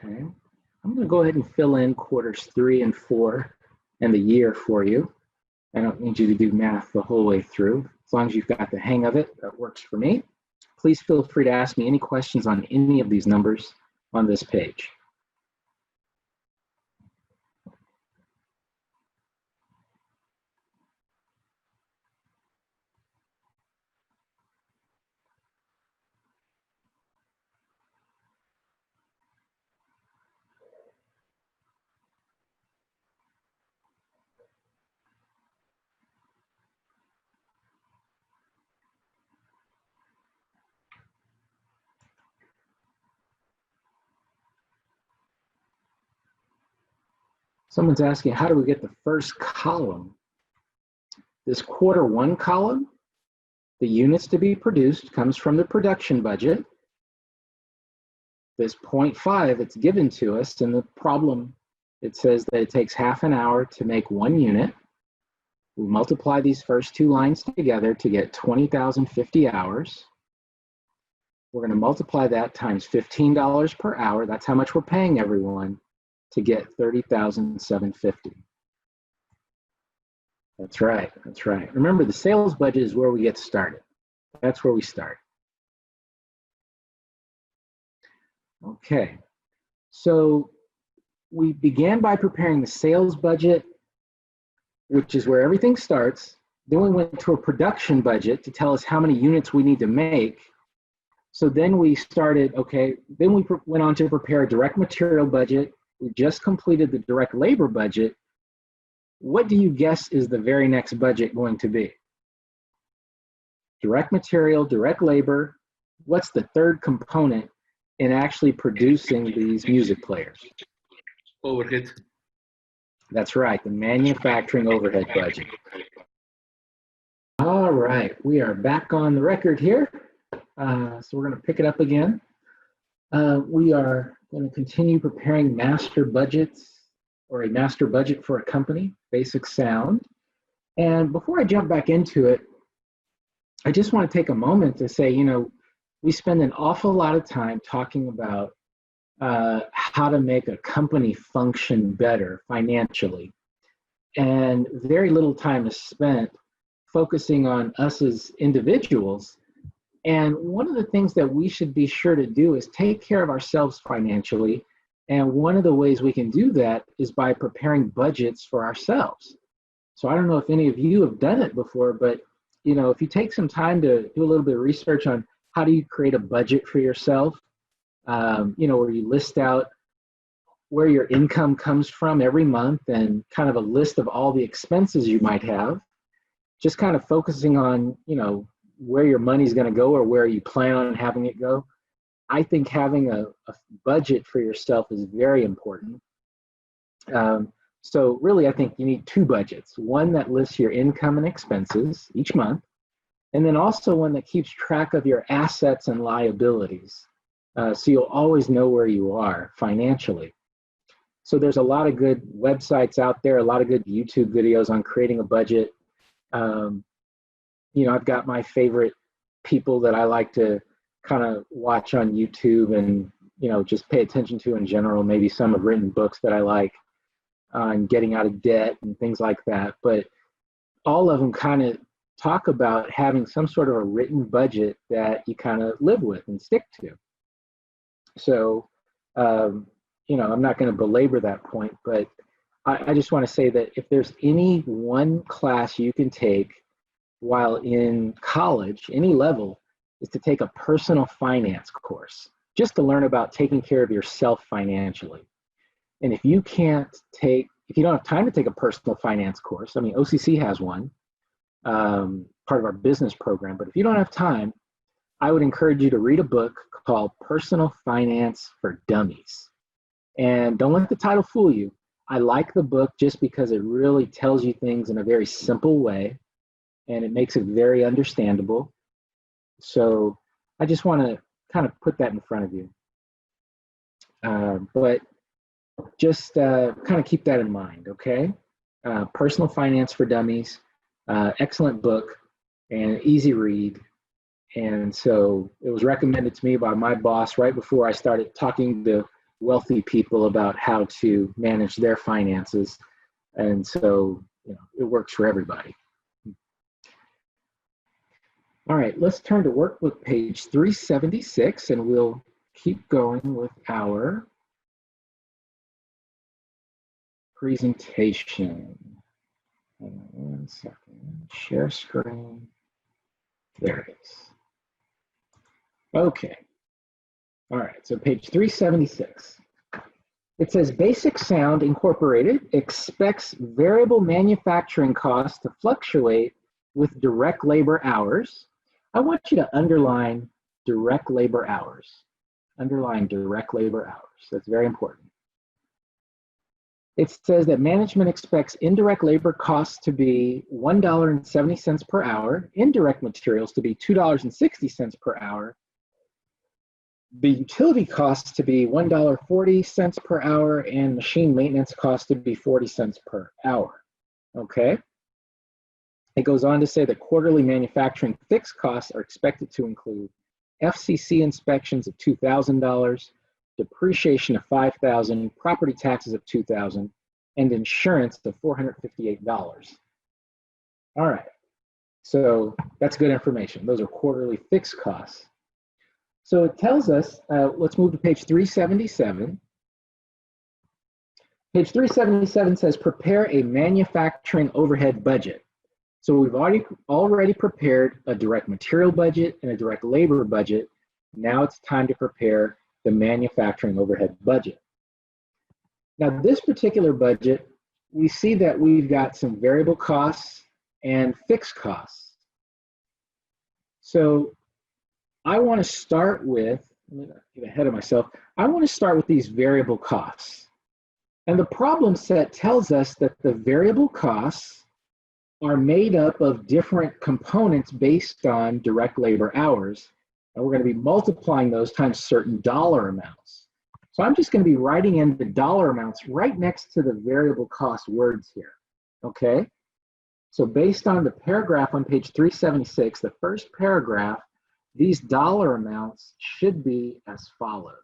Okay, I'm going to go ahead and fill in quarters 3 and 4 and the year for you. I don't need you to do math the whole way through. As long as you've got the hang of it, that works for me. Please feel free to ask me any questions on any of these numbers on this page. Someone's asking, how do we get the first column? This quarter 1 column, the units to be produced, comes from the production budget. This 0.5, it's given to us in the problem. It says that it takes half an hour to make 1 unit. We multiply these first 2 lines together to get 20,050 hours. We're going to multiply that times $15 per hour. That's how much we're paying everyone to get 30,750. That's right, that's right. Remember, the sales budget is where we get started. That's where we start. Okay, so we began by preparing the sales budget, which is where everything starts. Then we went to a production budget to tell us how many units we need to make. So then we started, okay, then we went on to prepare a direct material budget. We just completed the direct labor budget. What do you guess is the very next budget going to be? Direct material, direct labor. What's the third component in actually producing these music players? Overhead. That's right, the manufacturing overhead budget. All right, we are back on the record here. So we're going to pick it up again. We are going to continue preparing master budgets, or a master budget for a company, basic sound. And before I jump back into it, I just want to take a moment to say, you know, we spend an awful lot of time talking about how to make a company function better financially. And very little time is spent focusing on us as individuals. And one of the things that we should be sure to do is take care of ourselves financially. And one of the ways we can do that is by preparing budgets for ourselves. So I don't know if any of you have done it before, but you know, if you take some time to do a little bit of research on how do you create a budget for yourself, you know, where you list out where your income comes from every month and kind of a list of all the expenses you might have, just kind of focusing on, you know, where your money's going to go or where you plan on having it go. I think having a budget for yourself is very important. So really, I think you need two budgets. One that lists your income and expenses each month, and then also one that keeps track of your assets and liabilities. So you'll always know where you are financially. So there's a lot of good websites out there, a lot of good YouTube videos on creating a budget. You know, I've got my favorite people that I like to kind of watch on YouTube and, you know, just pay attention to in general. Maybe some have written books that I like on getting out of debt and things like that. But all of them kind of talk about having some sort of a written budget that you kind of live with and stick to. So, you know, I'm not going to belabor that point, but I just want to say that if there's any one class you can take while in college, any level, is to take a personal finance course, just to learn about taking care of yourself financially. And if you don't have time to take a personal finance course, I mean, OCC has one, part of our business program, but if you don't have time, I would encourage you to read a book called Personal Finance for Dummies. And don't let the title fool you. I like the book just because it really tells you things in a very simple way, and it makes it very understandable. So I just want to kind of put that in front of you. But just kind of keep that in mind, okay? Personal Finance for Dummies, excellent book and easy read. And so it was recommended to me by my boss right before I started talking to wealthy people about how to manage their finances. And so, you know, it works for everybody. All right, let's turn to workbook page 376, and we'll keep going with our presentation. Hang on 1 second, share screen. There it is. Okay. All right, so page 376. It says Basic Sound Incorporated expects variable manufacturing costs to fluctuate with direct labor hours. I want you to underline direct labor hours. Underline direct labor hours. That's very important. It says that management expects indirect labor costs to be $1.70 per hour, indirect materials to be $2.60 per hour, the utility costs to be $1.40 per hour, and machine maintenance costs to be 40 cents per hour. Okay? It goes on to say that quarterly manufacturing fixed costs are expected to include FCC inspections of $2,000, depreciation of $5,000, property taxes of $2,000, and insurance of $458. All right, so that's good information. Those are quarterly fixed costs. So it tells us, let's move to page 377. Page 377 says prepare a manufacturing overhead budget. So we've already prepared a direct material budget and a direct labor budget. Now it's time to prepare the manufacturing overhead budget. Now this particular budget, we see that we've got some variable costs and fixed costs. So I want to start with, let me not get ahead of myself, I want to start with these variable costs. And the problem set tells us that the variable costs are made up of different components based on direct labor hours. And we're going to be multiplying those times certain dollar amounts. So I'm just going to be writing in the dollar amounts right next to the variable cost words here, okay? So based on the paragraph on page 376, the first paragraph, these dollar amounts should be as follows.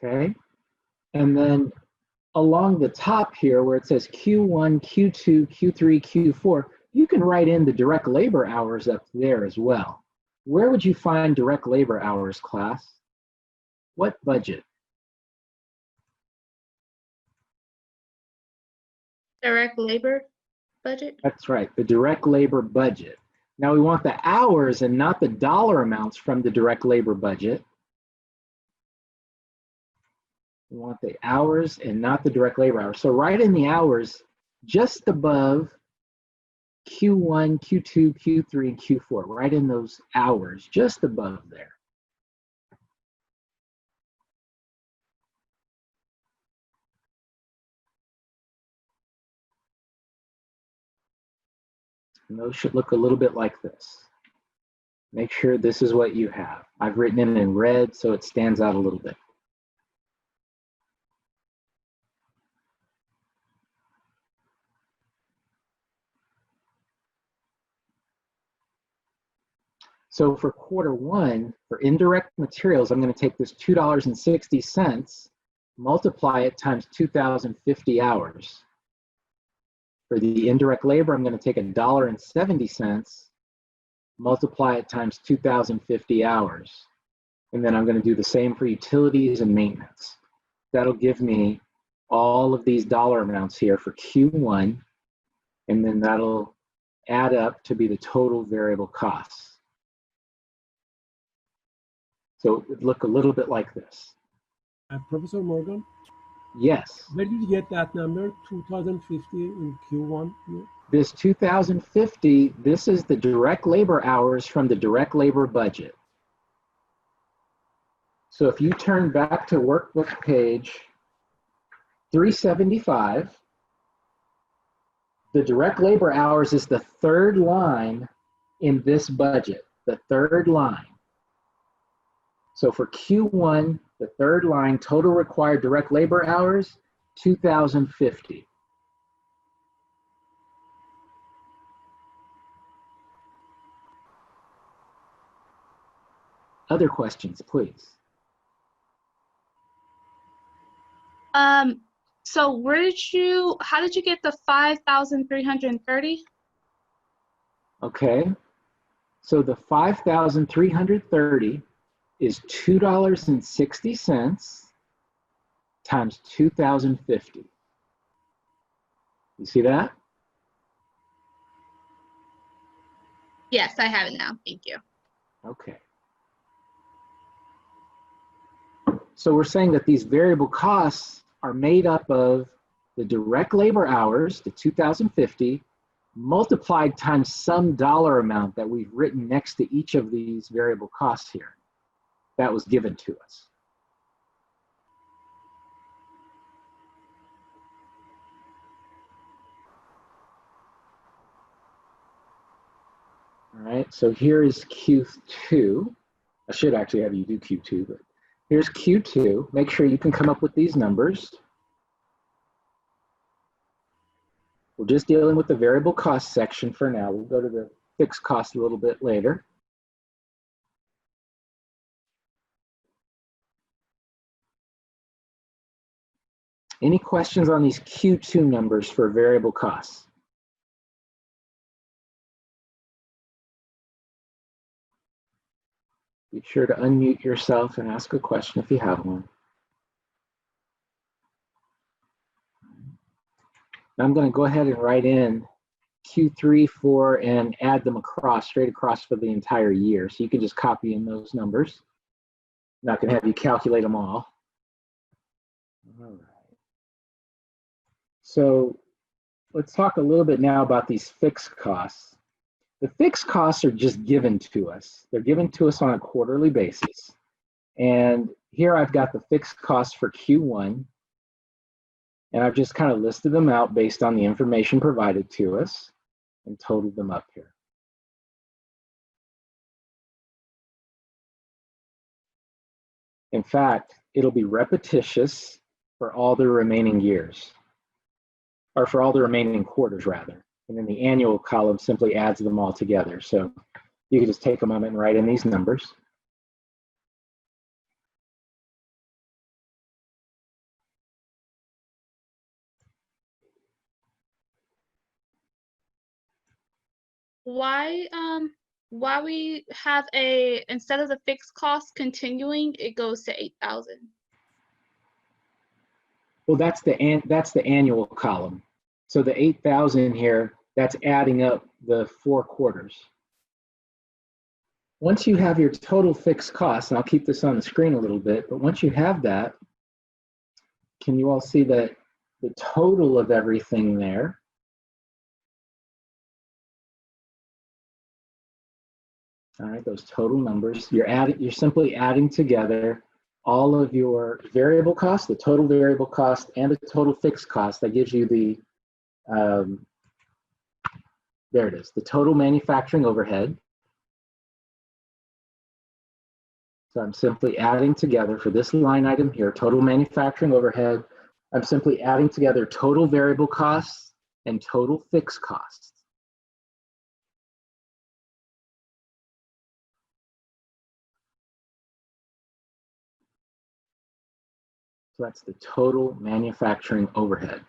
Okay, and then along the top here where it says Q1, Q2, Q3, Q4, you can write in the direct labor hours up there as well. Where would you find direct labor hours, class? What budget? Direct labor budget? That's right, the direct labor budget. Now we want the hours and not the dollar amounts from the direct labor budget. We want the hours and not the direct labor hours. So write in the hours just above Q1, Q2, Q3, and Q4, right in those hours, just above there. And those should look a little bit like this. Make sure this is what you have. I've written it in red so it stands out a little bit. So for Q1, for indirect materials, I'm going to take this $2.60, multiply it times 2,050 hours. For the indirect labor, I'm going to take $1.70, multiply it times 2,050 hours. And then I'm going to do the same for utilities and maintenance. That'll give me all of these dollar amounts here for Q1, and then that'll add up to be the total variable costs. So it would look a little bit like this. Professor Morgan, Yes. where did you get that number, 2050 in Q1? This 2050, this is the direct labor hours from the direct labor budget. So if you turn back to workbook page 375, the direct labor hours is the third line in this budget, the third line. So for Q1, the third line, total required direct labor hours, 2,050. Other questions, please. So how did you get the 5,330? Okay, so the 5,330 is $2.60 times 2,050. You see that? Yes, I have it now. Thank you. Okay. So we're saying that these variable costs are made up of the direct labor hours, the 2,050, multiplied times some dollar amount that we've written next to each of these variable costs here. That was given to us. All right, so here is Q2. I should actually have you do Q2, but here's Q2. Make sure you can come up with these numbers. We're just dealing with the variable cost section for now. We'll go to the fixed cost a little bit later. Any questions on these Q2 numbers for variable costs? Be sure to unmute yourself and ask a question if you have one. I'm going to go ahead and write in Q3, 4, and add them across, straight across for the entire year. So you can just copy in those numbers. I'm not going to have you calculate them all. All right. So let's talk a little bit now about these fixed costs. The fixed costs are just given to us. They're given to us on a quarterly basis. And here I've got the fixed costs for Q1. And I've just kind of listed them out based on the information provided to us and totaled them up here. In fact, it'll be repetitious for all the remaining years, or for all the remaining quarters rather. And then the annual column simply adds them all together. So you can just take a moment and write in these numbers. Why we have instead of the fixed cost continuing, it goes to 8,000? Well, that's the annual column. So the 8,000 here, that's adding up the 4 quarters. Once you have your total fixed costs, and I'll keep this on the screen a little bit, but once you have that, can you all see that the total of everything there All right, those total numbers. You're simply adding together all of your variable costs, the total variable cost and the total fixed cost. That gives you the, there it is, the total manufacturing overhead. So I'm simply adding together for this line item here, total manufacturing overhead. I'm simply adding together total variable costs and total fixed costs. So that's the total manufacturing overhead.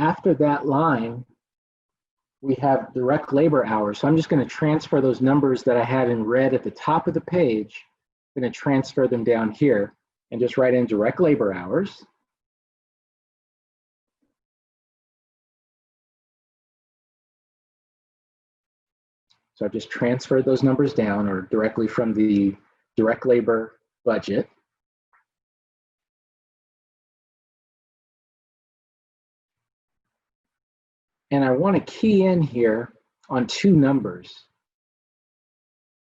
After that line, we have direct labor hours. So I'm just going to transfer those numbers that I had in red at the top of the page. I'm going to transfer them down here and just write in direct labor hours. So I've just transferred those numbers down or directly from the direct labor budget. And I want to key in here on two numbers.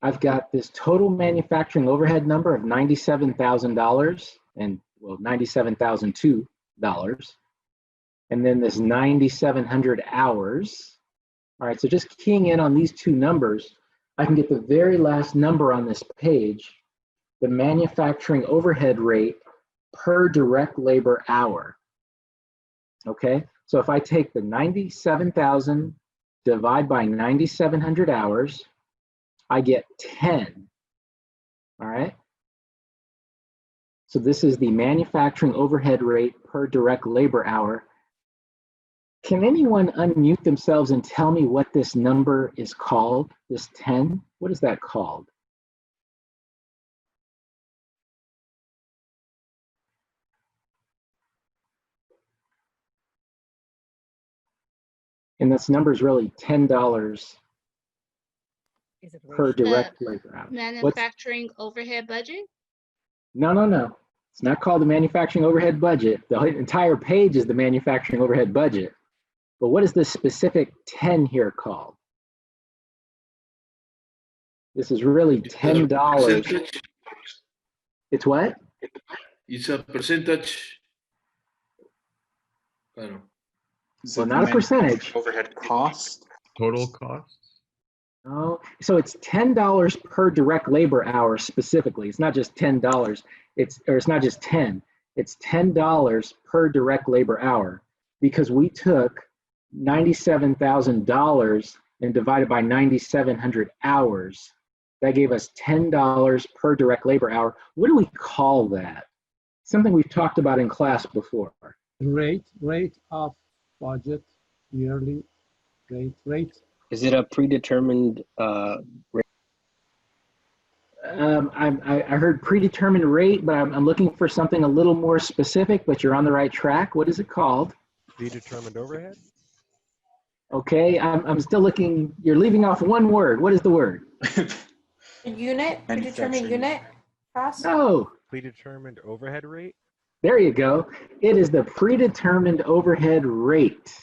I've got this total manufacturing overhead number of $97,000 and, well, $97,002. And then this 9,700 hours. All right, so just keying in on these two numbers, I can get the very last number on this page, the manufacturing overhead rate per direct labor hour. Okay, so if I take the 97,000 divide by 9,700 hours, I get 10. All right, so this is the manufacturing overhead rate per direct labor hour. Can anyone unmute themselves and tell me what this number is called, this 10? What is that called? And this number is really $10 per direct labor hour. Manufacturing overhead budget? No, no, no. It's not called the manufacturing overhead budget. The entire page is the manufacturing overhead budget. But what is this specific 10 here called? This is really $10. It's what? It's a percentage. I don't know. Well, not a percentage. Overhead cost. Total cost. Oh, so it's $10 per direct labor hour specifically. It's not just $10. It's not just 10. It's $10 per direct labor hour because we took $97,000 and divided by 9,700 hours. That gave us $10 per direct labor hour. What do we call that? Something we've talked about in class before. Rate of budget, yearly rate. Is it a predetermined rate? I heard predetermined rate, but I'm looking for something a little more specific, but you're on the right track. What is it called? Predetermined overhead? Okay, I'm still looking. You're leaving off one word. What is the word? Unit, predetermined unit cost? No. Predetermined overhead rate? There you go. It is the predetermined overhead rate.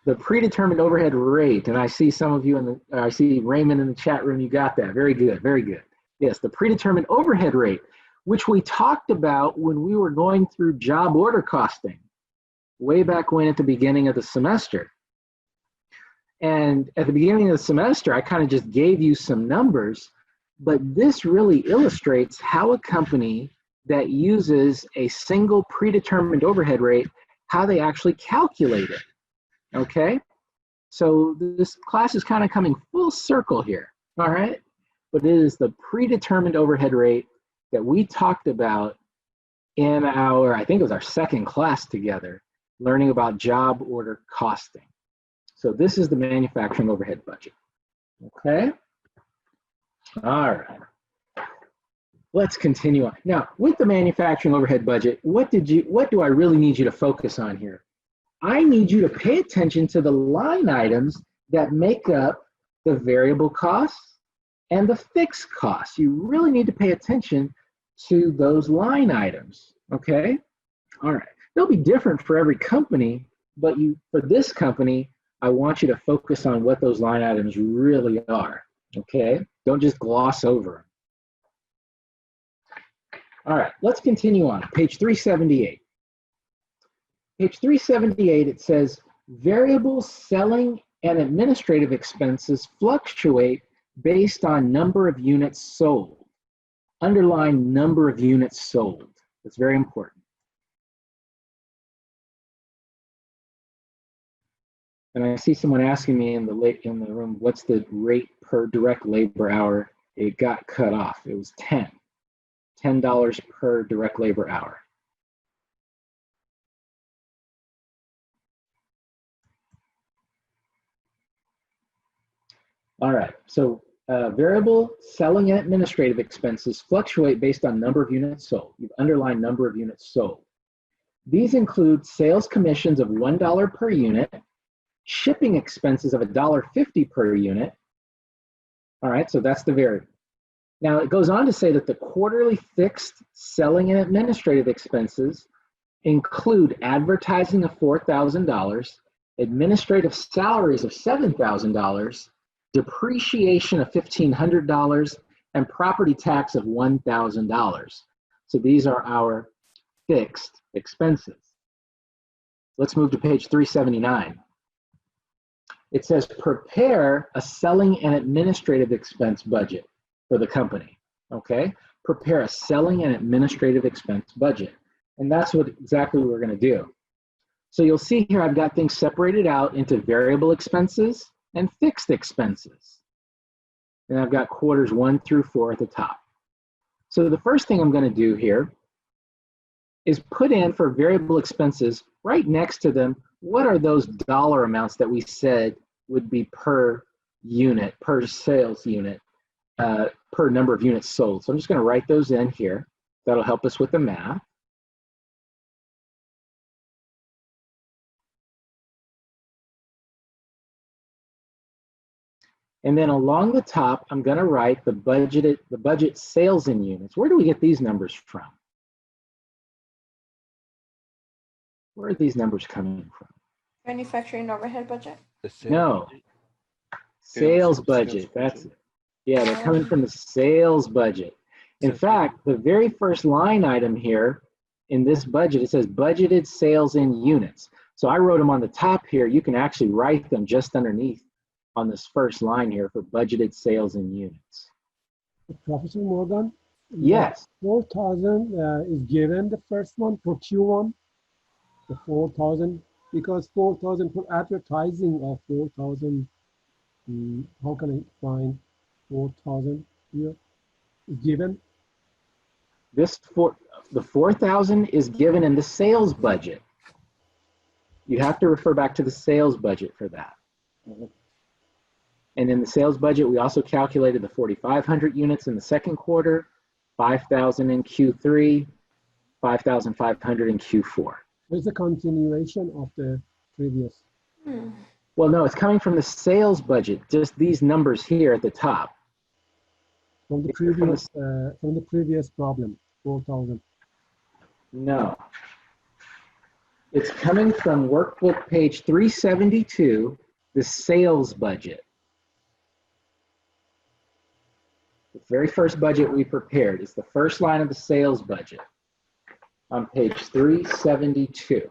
The predetermined overhead rate. And I see some of you I see Raymond in the chat room. You got that. Very good. Very good. Yes, the predetermined overhead rate, which we talked about when we were going through job order costing way back when at the beginning of the semester. And at the beginning of the semester, I kind of just gave you some numbers, but this really illustrates how a company that uses a single predetermined overhead rate, how they actually calculate it, okay? So this class is kind of coming full circle here, all right? But it is the predetermined overhead rate that we talked about in our, I think it was our second class together, learning about job order costing. So this is the manufacturing overhead budget, okay? All right. Let's continue on. Now, with the manufacturing overhead budget, what do I really need you to focus on here? I need you to pay attention to the line items that make up the variable costs and the fixed costs. You really need to pay attention to those line items, okay? All right, they'll be different for every company, but for this company, I want you to focus on what those line items really are, okay? Don't just gloss over them. All right, let's continue on. Page 378. Page 378, it says, variable selling and administrative expenses fluctuate based on number of units sold. Underline number of units sold. That's very important. And I see someone asking me in the room, what's the rate per direct labor hour? It got cut off. It was $10 per direct labor hour. All right, so variable selling and administrative expenses fluctuate based on number of units sold. You've underlined number of units sold. These include sales commissions of $1 per unit, shipping expenses of $1.50 per unit. All right, so that's the variable. Now it goes on to say that the quarterly fixed selling and administrative expenses include advertising of $4,000, administrative salaries of $7,000, depreciation of $1,500, and property tax of $1,000. So these are our fixed expenses. Let's move to page 379. It says prepare a selling and administrative expense budget for the company, okay? Prepare a selling and administrative expense budget. And that's exactly what we're gonna do. So you'll see here I've got things separated out into variable expenses and fixed expenses. And I've got quarters 1 through 4 at the top. So the first thing I'm gonna do here is put in for variable expenses right next to them, what are those dollar amounts that we said would be per unit, per sales unit, per number of units sold. So I'm just gonna write those in here. That'll help us with the math. And then along the top, I'm gonna write the budget sales in units. Where do we get these numbers from? Where are these numbers coming from? Manufacturing overhead budget? No. Sales budget, that's it. Yeah, they're coming from the sales budget. In fact, the very first line item here in this budget, it says budgeted sales in units. So I wrote them on the top here. You can actually write them just underneath on this first line here for budgeted sales in units. Professor Morgan? Yes. 4,000 is given the first one for Q1, the 4,000, because 4,000 for advertising of 4,000. How can I find 4,000 here? Is given? The 4,000 is given in the sales budget. You have to refer back to the sales budget for that. And in the sales budget, we also calculated the 4,500 units in the second quarter, 5,000 in Q3, 5,500 in Q4. There's a continuation of the previous. Well, no, it's coming from the sales budget, just these numbers here at the top. From the previous problem, 4,000. No. It's coming from workbook page 372, the sales budget. The very first budget we prepared is the first line of the sales budget on page 372.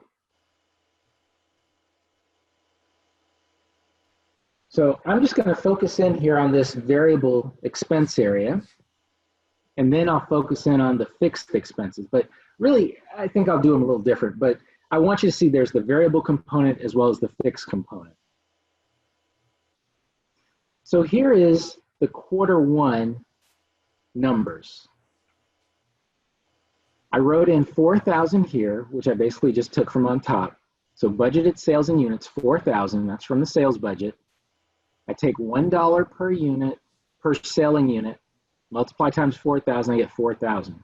So I'm just going to focus in here on this variable expense area, and then I'll focus in on the fixed expenses. But really, I think I'll do them a little different. But I want you to see there's the variable component as well as the fixed component. So here is the quarter 1 numbers. I wrote in 4,000 here, which I basically just took from on top. So budgeted sales in units, 4,000, that's from the sales budget. I take $1 per unit, per selling unit, multiply times 4,000, I get 4,000.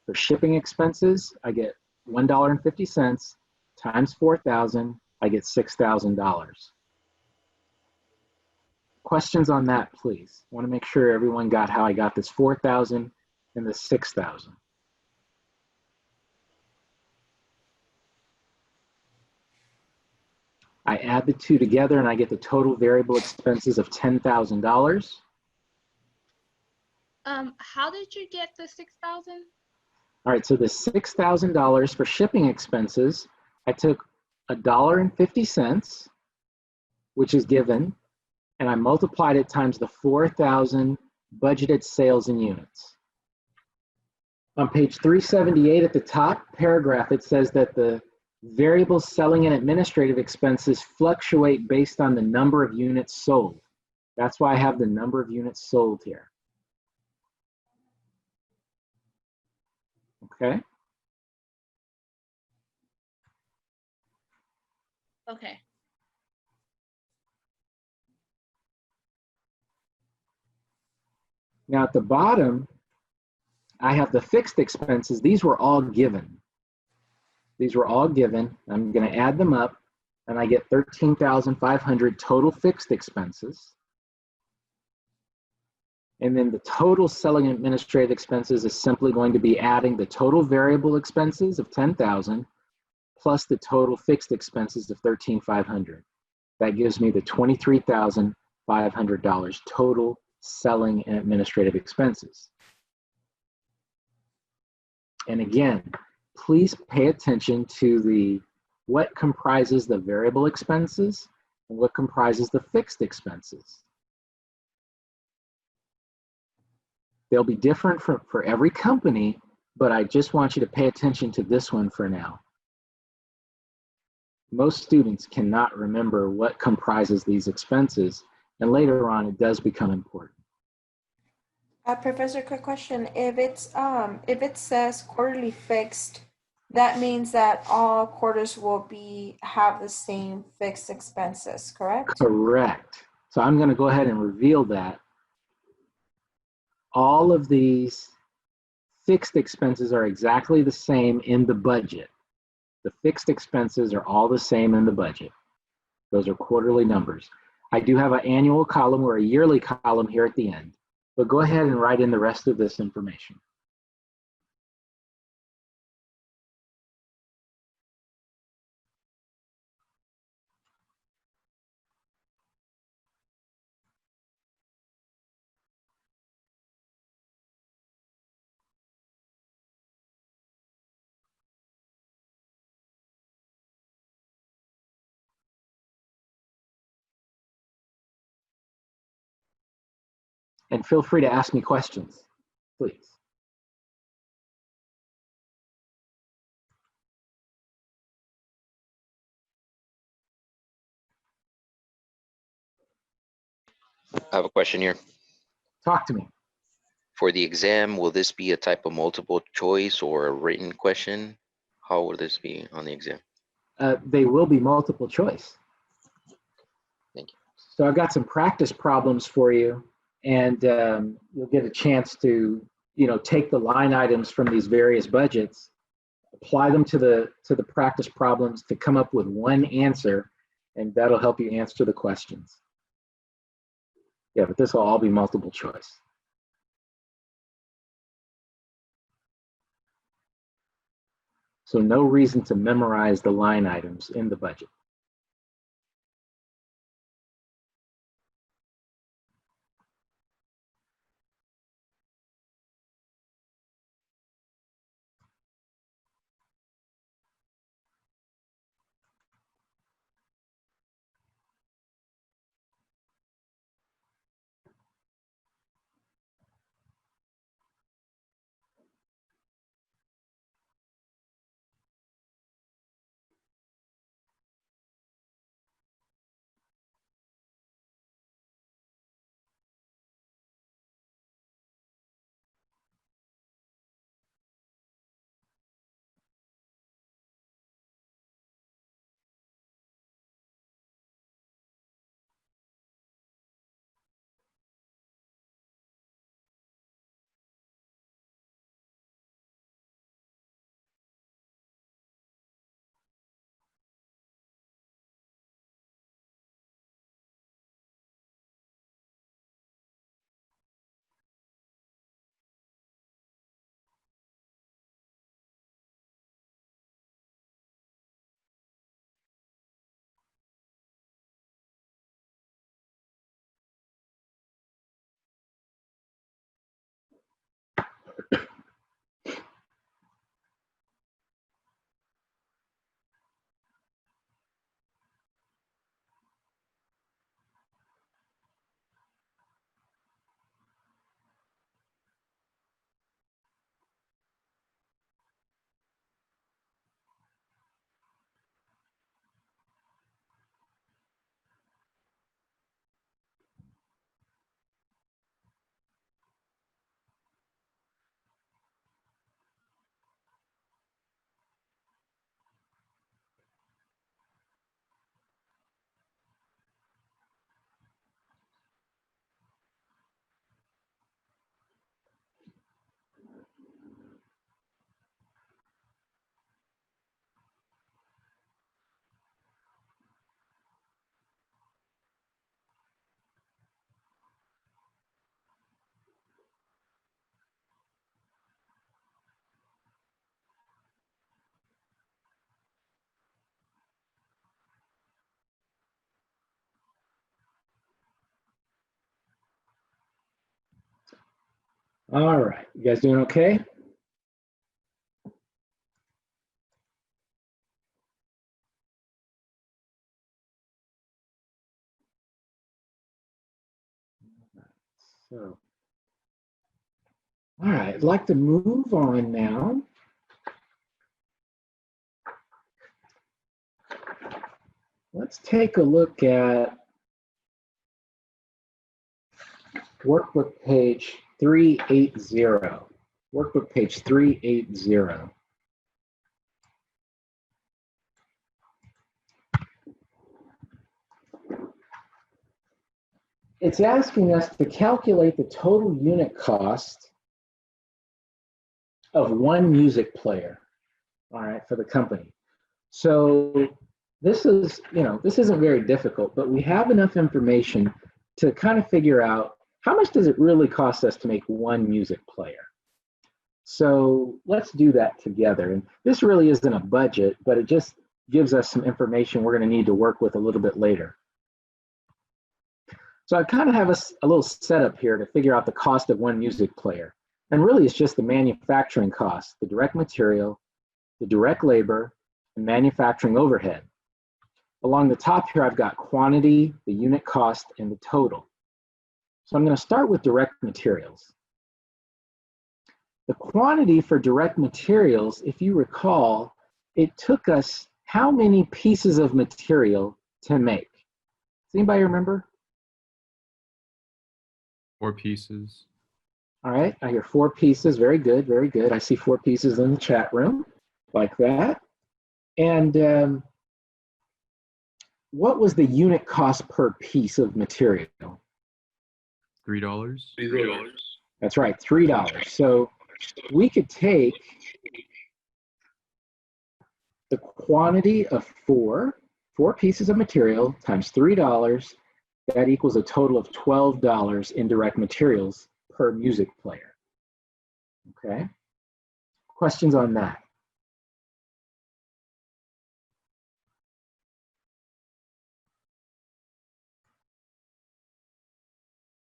For shipping expenses, I get $1.50 times 4,000 I get $6,000. Questions on that, please? I want to make sure everyone got how I got this 4,000 and the 6,000. I add the two together and I get the total variable expenses of $10,000. How did you get the 6,000? All right, so the $6,000 for shipping expenses, I took $1.50, which is given, and I multiplied it times the 4,000 budgeted sales in units. On page 378 at the top paragraph, it says that the variable selling and administrative expenses fluctuate based on the number of units sold. That's why I have the number of units sold here. Okay. Okay. Now at the bottom, I have the fixed expenses. These were all given. These were all given. I'm going to add them up, and I get 13,500 total fixed expenses. And then the total selling and administrative expenses is simply going to be adding the total variable expenses of 10,000 plus the total fixed expenses of 13,500. That gives me the $23,500 total selling and administrative expenses. And again, please pay attention to what comprises the variable expenses and what comprises the fixed expenses. They'll be different for every company, but I just want you to pay attention to this one for now. Most students cannot remember what comprises these expenses, and later on it does become important. Professor, quick question. If it says quarterly fixed, that means that all quarters will have the same fixed expenses, correct? Correct. So I'm going to go ahead and reveal that. All of these fixed expenses are exactly the same in the budget. The fixed expenses are all the same in the budget. Those are quarterly numbers. I do have an annual column or a yearly column here at the end, but go ahead and write in the rest of this information. And feel free to ask me questions, please. I have a question here. Talk to me. For the exam, will this be a type of multiple choice or a written question? How will this be on the exam? They will be multiple choice. Thank you. So I've got some practice problems for you, and you'll get a chance to, take the line items from these various budgets, apply them to the practice problems to come up with one answer, and that'll help you answer the questions. Yeah, but this will all be multiple choice. So no reason to memorize the line items in the budget. All right, you guys doing okay? So, all right, I'd like to move on now. Let's take a look at workbook page 380. Workbook page 380. It's asking us to calculate the total unit cost of one music player, all right, for the company. So this is, this isn't very difficult, but we have enough information to kind of figure out how much does it really cost us to make one music player. So let's do that together. And this really isn't a budget, but it just gives us some information we're going to need to work with a little bit later. So I kind of have a little setup here to figure out the cost of one music player. And really it's just the manufacturing cost, the direct material, the direct labor, and manufacturing overhead. Along the top here, I've got quantity, the unit cost, and the total. So I'm going to start with direct materials. The quantity for direct materials, if you recall, it took us how many pieces of material to make? Does anybody remember? 4 pieces. All right, I hear 4 pieces. Very good, very good. I see 4 pieces in the chat room, like that. And what was the unit cost per piece of material? $3. $3. That's right, $3. So we could take the quantity of 4 pieces of material times $3. That equals a total of $12 in direct materials per music player. Okay? Questions on that?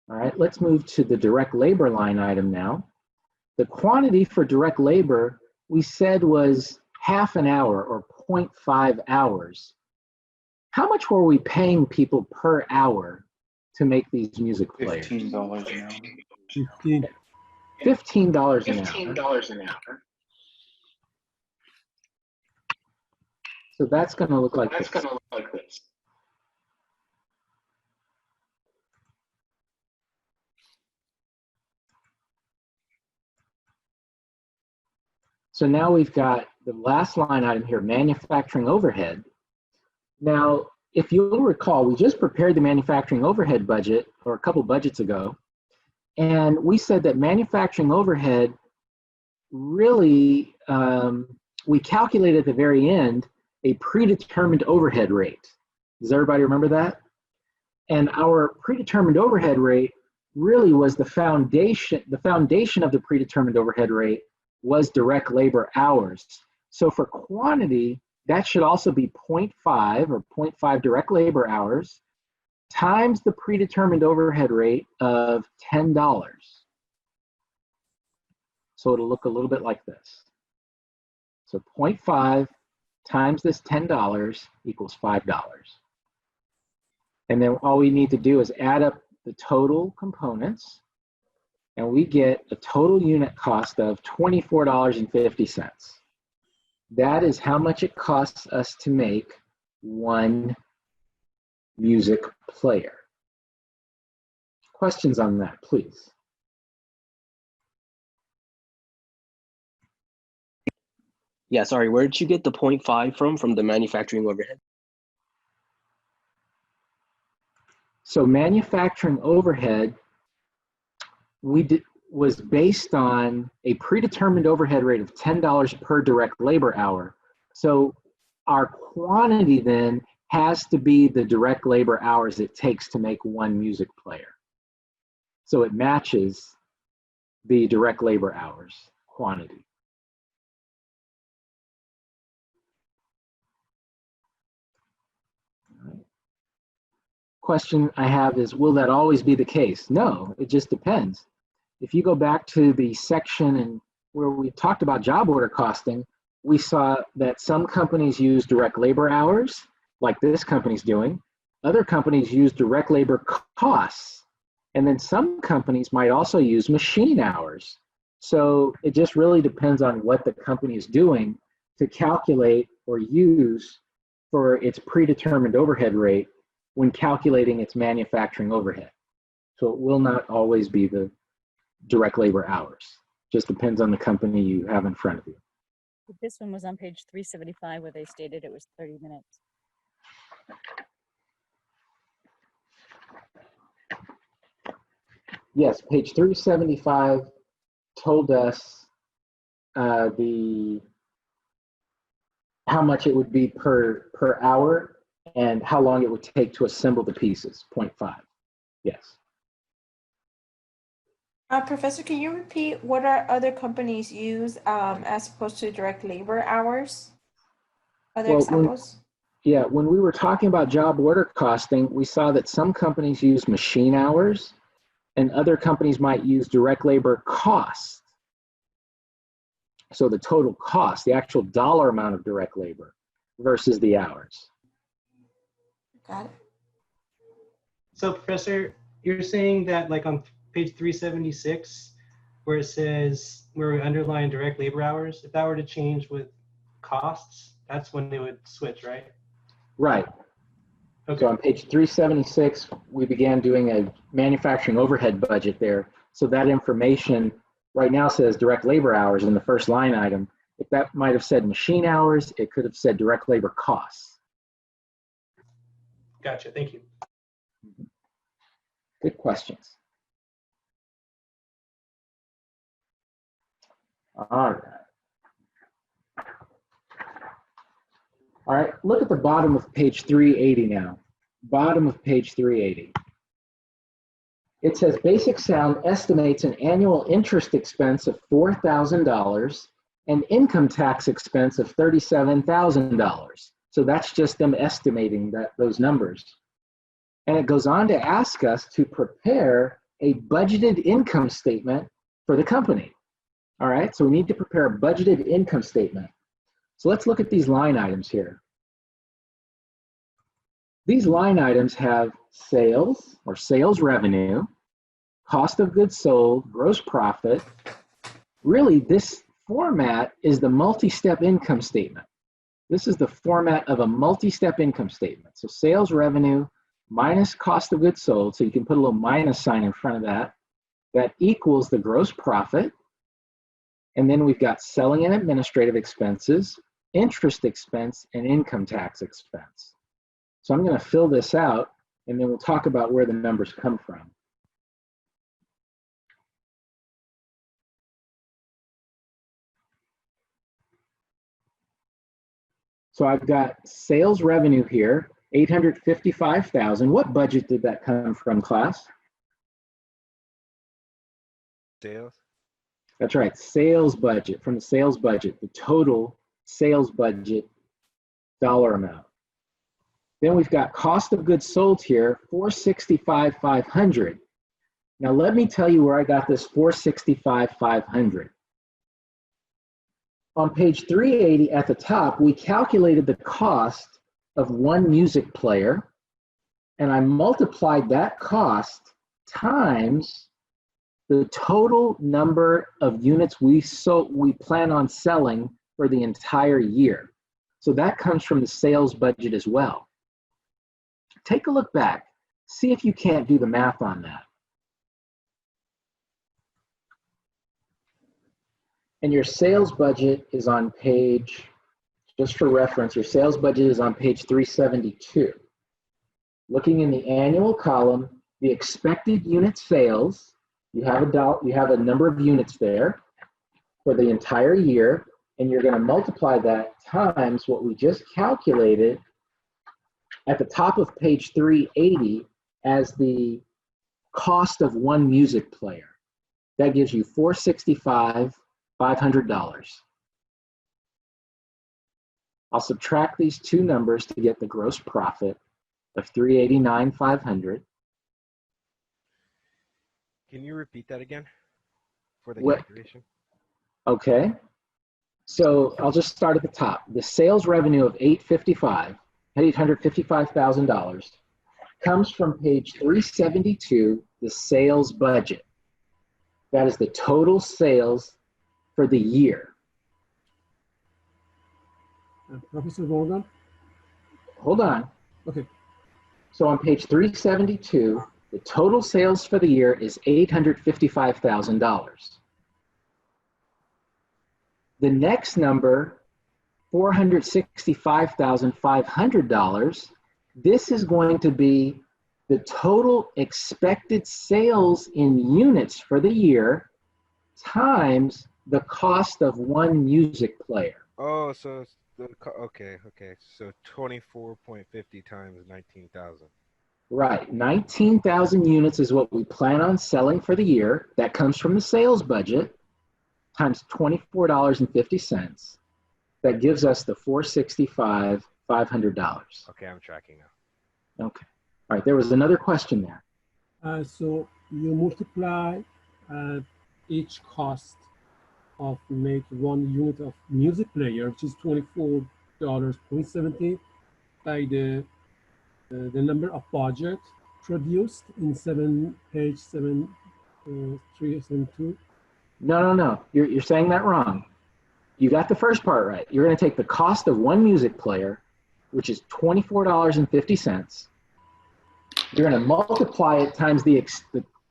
All right, let's move to the direct labor line item now. The quantity for direct labor we said was half an hour or 0.5 hours. How much were we paying people per hour to make these music players? $15 an hour. 15. $15 an hour. $15 an hour. So that's going to look like That's this. going to look like this. So now we've got the last line item here, manufacturing overhead. Now, if you'll recall, we just prepared the manufacturing overhead budget, or a couple budgets ago, and we said that manufacturing overhead really, we calculated at the very end a predetermined overhead rate. Does everybody remember that? And our predetermined overhead rate really was the foundation of the predetermined overhead rate was direct labor hours. So for quantity, that should also be 0.5 or 0.5 direct labor hours times the predetermined overhead rate of $10. So it'll look a little bit like this. So 0.5 times this $10 equals $5. And then all we need to do is add up the total components, and we get a total unit cost of $24.50. That is how much it costs us to make one music player. Questions on that, please? Yeah, sorry, where did you get the 0.5 from the manufacturing overhead? So manufacturing overhead was based on a predetermined overhead rate of $10 per direct labor hour. So our quantity then has to be the direct labor hours it takes to make one music player. So it matches the direct labor hours quantity. Question I have is, will that always be the case? No, it just depends. if you go back to the section and where we talked about job order costing, we saw that some companies use direct labor hours, like this company's doing. Other companies use direct labor costs. And then some companies might also use machine hours. So it just really depends on what the company is doing to calculate or use for its predetermined overhead rate when calculating its manufacturing overhead. So it will not always be the direct labor hours. Just depends on the company you have in front of you. This one was on page 375 where they stated it was 30 minutes. Yes, page 375 told us how much it would be per hour and how long it would take to assemble the pieces, 0.5. Yes. Professor, can you repeat what are other companies use as opposed to direct labor hours? Other examples? When we were talking about job order costing, we saw that some companies use machine hours and other companies might use direct labor costs. So the total cost, the actual dollar amount of direct labor versus the hours. Got it. So Professor, you're saying that like on page 376, where it says, where we underline direct labor hours, if that were to change with costs, that's when they would switch, right? Right. Okay. So on page 376, we began doing a manufacturing overhead budget there. So that information right now says direct labor hours in the first line item. If that might have said machine hours, it could have said direct labor costs. Gotcha, thank you. Good questions. All right. All right, look at the bottom of page 380 now. Bottom of page 380. It says Basic Sound estimates an annual interest expense of $4,000 and income tax expense of $37,000. So that's just them estimating those numbers. And it goes on to ask us to prepare a budgeted income statement for the company. All right, so we need to prepare a budgeted income statement. So let's look at these line items here. These line items have sales or sales revenue, cost of goods sold, gross profit. Really, this format is the multi-step income statement. This is the format of a multi-step income statement. So sales revenue minus cost of goods sold, so you can put a little minus sign in front of that. That equals the gross profit. And then we've got selling and administrative expenses, interest expense, and income tax expense. So I'm going to fill this out, and then we'll talk about where the numbers come from. So I've got sales revenue here, $855,000. What budget did that come from, class? Sales? That's right, sales budget, from the sales budget, the total sales budget dollar amount. Then we've got cost of goods sold here, $465,500. Now let me tell you where I got this $465,500. On page 380 at the top, we calculated the cost of one music player, and I multiplied that cost times the total number of units we plan on selling for the entire year. So that comes from the sales budget as well. Take a look back. See if you can't do the math on that. And your sales budget is on page, just for reference, your sales budget is on page 372. Looking in the annual column, the expected unit sales, you have a number of units there for the entire year, and you're going to multiply that times what we just calculated at the top of page 380 as the cost of one music player. That gives you $465,500. I'll subtract these two numbers to get the gross profit of $389,500. Can you repeat that again? for the What- calculation. Okay. So I'll just start at the top. The sales revenue of $855,000 comes from page 372, the sales budget. That is the total sales for the year. Professor Morgan? Hold on. Okay. So on page 372, the total sales for the year is $855,000. The next number, $465,500, this is going to be the total expected sales in units for the year times the cost of one music player. Oh, so it's okay. So 24.50 times 19,000. Right, 19,000 units is what we plan on selling for the year. That comes from the sales budget times $24.50. That gives us the $465,500. Okay, I'm tracking now. Okay. All right, there was another question there. So you multiply each cost of make one unit of music player, which is $24.70, by the number of budget produced in page 372. No. You're saying that wrong. You got the first part right. You're going to take the cost of one music player, which is $24.50. You're going to multiply it times the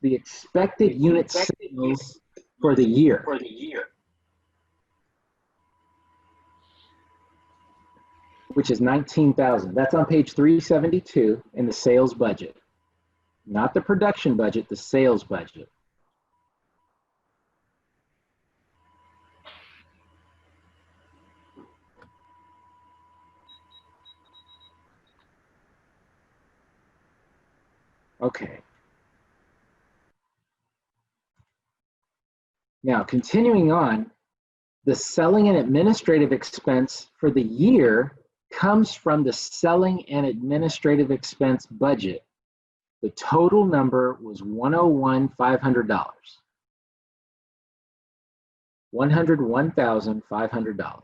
expected unit sales for the year. Which is 19,000. That's on page 372 in the sales budget. Not the production budget, the sales budget. Okay. Now, continuing on, the selling and administrative expense for the year comes from the selling and administrative expense budget. The total number was $101,500. $101,500.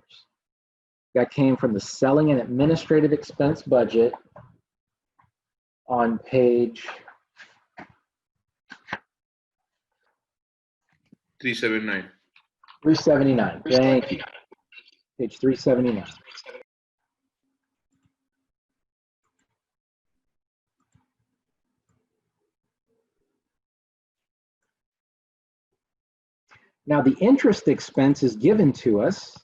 That came from the selling and administrative expense budget on page 379. 379. Thank you. Page 379. Now, the interest expense is given to us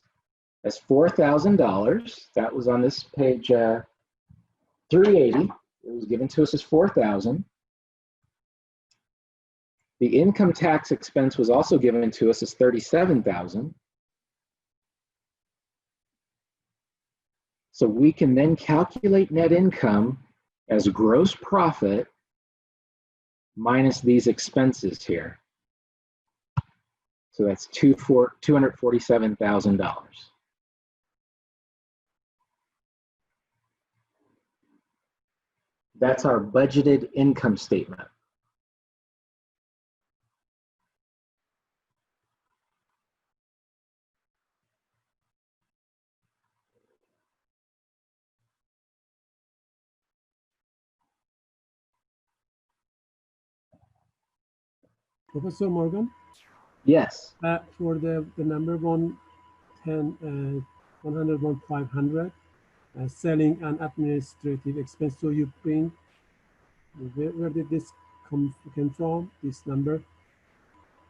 as $4,000. That was on this page 380. It was given to us as $4,000. The income tax expense was also given to us as $37,000. So we can then calculate net income as gross profit minus these expenses here. So that's $247,000. That's our budgeted income statement. Professor Morgan? Yes. For the number 101,500, selling and administrative expense. So you bring, where did this come from, this number?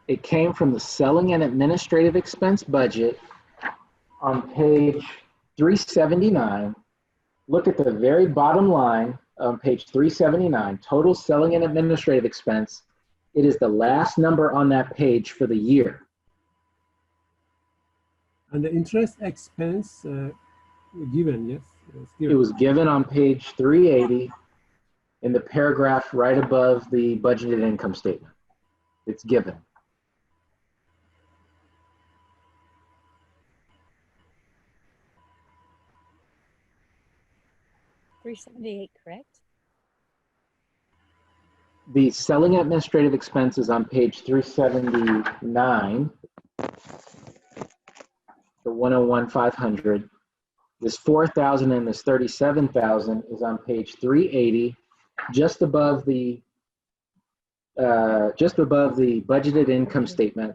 It came from the selling and administrative expense budget on page 379. Look at the very bottom line on page 379, total selling and administrative expense. It is the last number on that page for the year. And the interest expense given, yes? It was given on page 380 in the paragraph right above the budgeted income statement. It's given. $378, correct? the selling administrative expenses on page 379, the 101,500. This 4,000 and this 37,000 is on page 380, just above the budgeted income statement.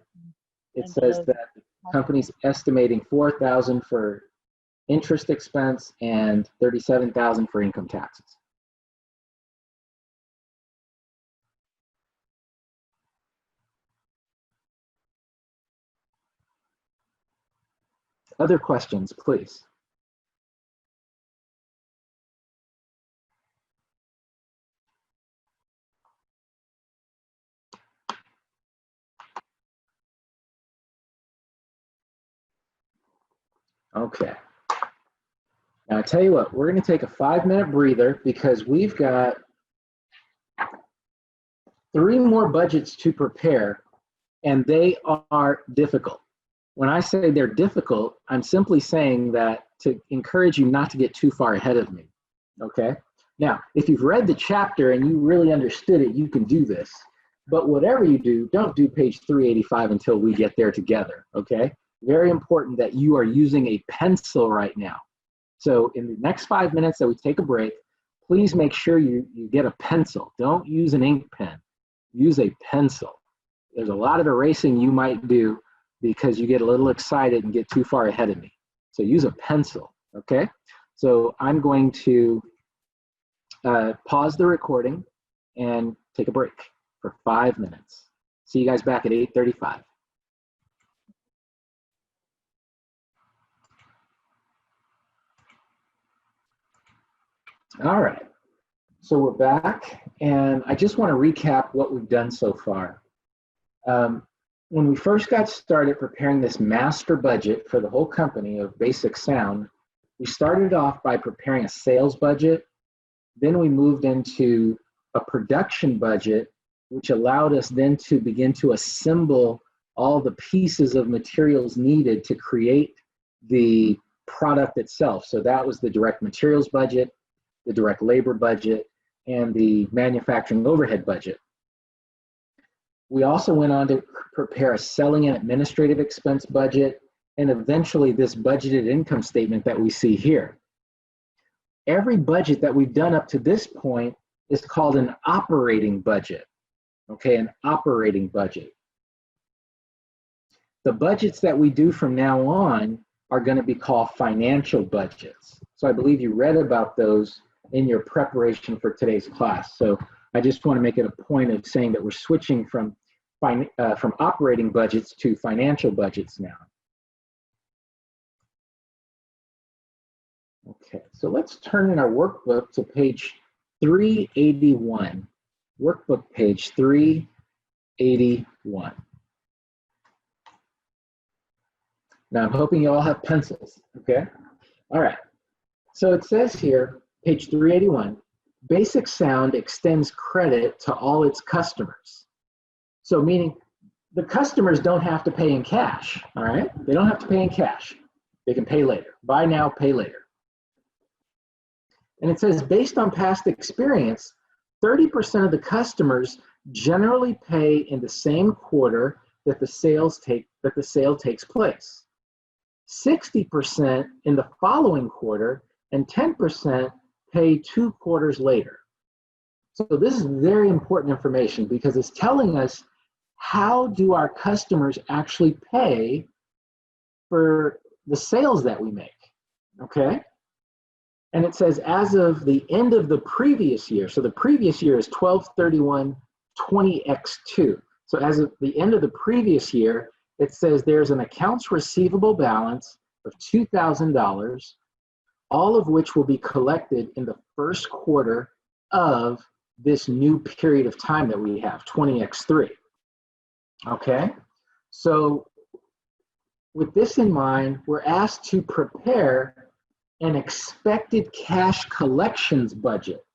It says that the company's estimating 4,000 for interest expense and 37,000 for income taxes. Other questions, please. Okay. Now I tell you what, we're going to take a 5-minute breather because we've got 3 more budgets to prepare, and they are difficult. When I say they're difficult, I'm simply saying that to encourage you not to get too far ahead of me, okay? Now, if you've read the chapter and you really understood it, you can do this. But whatever you do, don't do page 385 until we get there together, okay? Very important that you are using a pencil right now. So in the next 5 minutes that we take a break, please make sure you get a pencil. Don't use an ink pen. Use a pencil. There's a lot of erasing you might do because you get a little excited and get too far ahead of me. So use a pencil, okay? So I'm going to pause the recording and take a break for 5 minutes. See you guys back at 8:35. All right, so we're back, and I just want to recap what we've done so far. When we first got started preparing this master budget for the whole company of Basic Sound, we started off by preparing a sales budget. Then we moved into a production budget, which allowed us then to begin to assemble all the pieces of materials needed to create the product itself. So that was the direct materials budget, the direct labor budget, and the manufacturing overhead budget. We also went on to prepare a selling and administrative expense budget, and eventually this budgeted income statement that we see here. Every budget that we've done up to this point is called an operating budget, okay, an operating budget. The budgets that we do from now on are going to be called financial budgets. So I believe you read about those in your preparation for today's class. So I just want to make it a point of saying that we're switching from operating budgets to financial budgets now. Okay, so let's turn in our workbook to page 381. Workbook page 381. Now I'm hoping you all have pencils, okay? All right, so it says here, page 381, Basic Sound extends credit to all its customers. So meaning the customers don't have to pay in cash, all right? They don't have to pay in cash. They can pay later. Buy now, pay later. And it says, based on past experience, 30% of the customers generally pay in the same quarter that the sale takes place. 60% in the following quarter, and 10% pay 2 quarters later. So this is very important information because it's telling us how do our customers actually pay for the sales that we make, okay? And it says as of the end of the previous year, so the previous year is 12/31/20x2. So as of the end of the previous year, it says there's an accounts receivable balance of $2,000, all of which will be collected in the first quarter of this new period of time that we have, 20x3. Okay, so with this in mind, we're asked to prepare an expected cash collections budget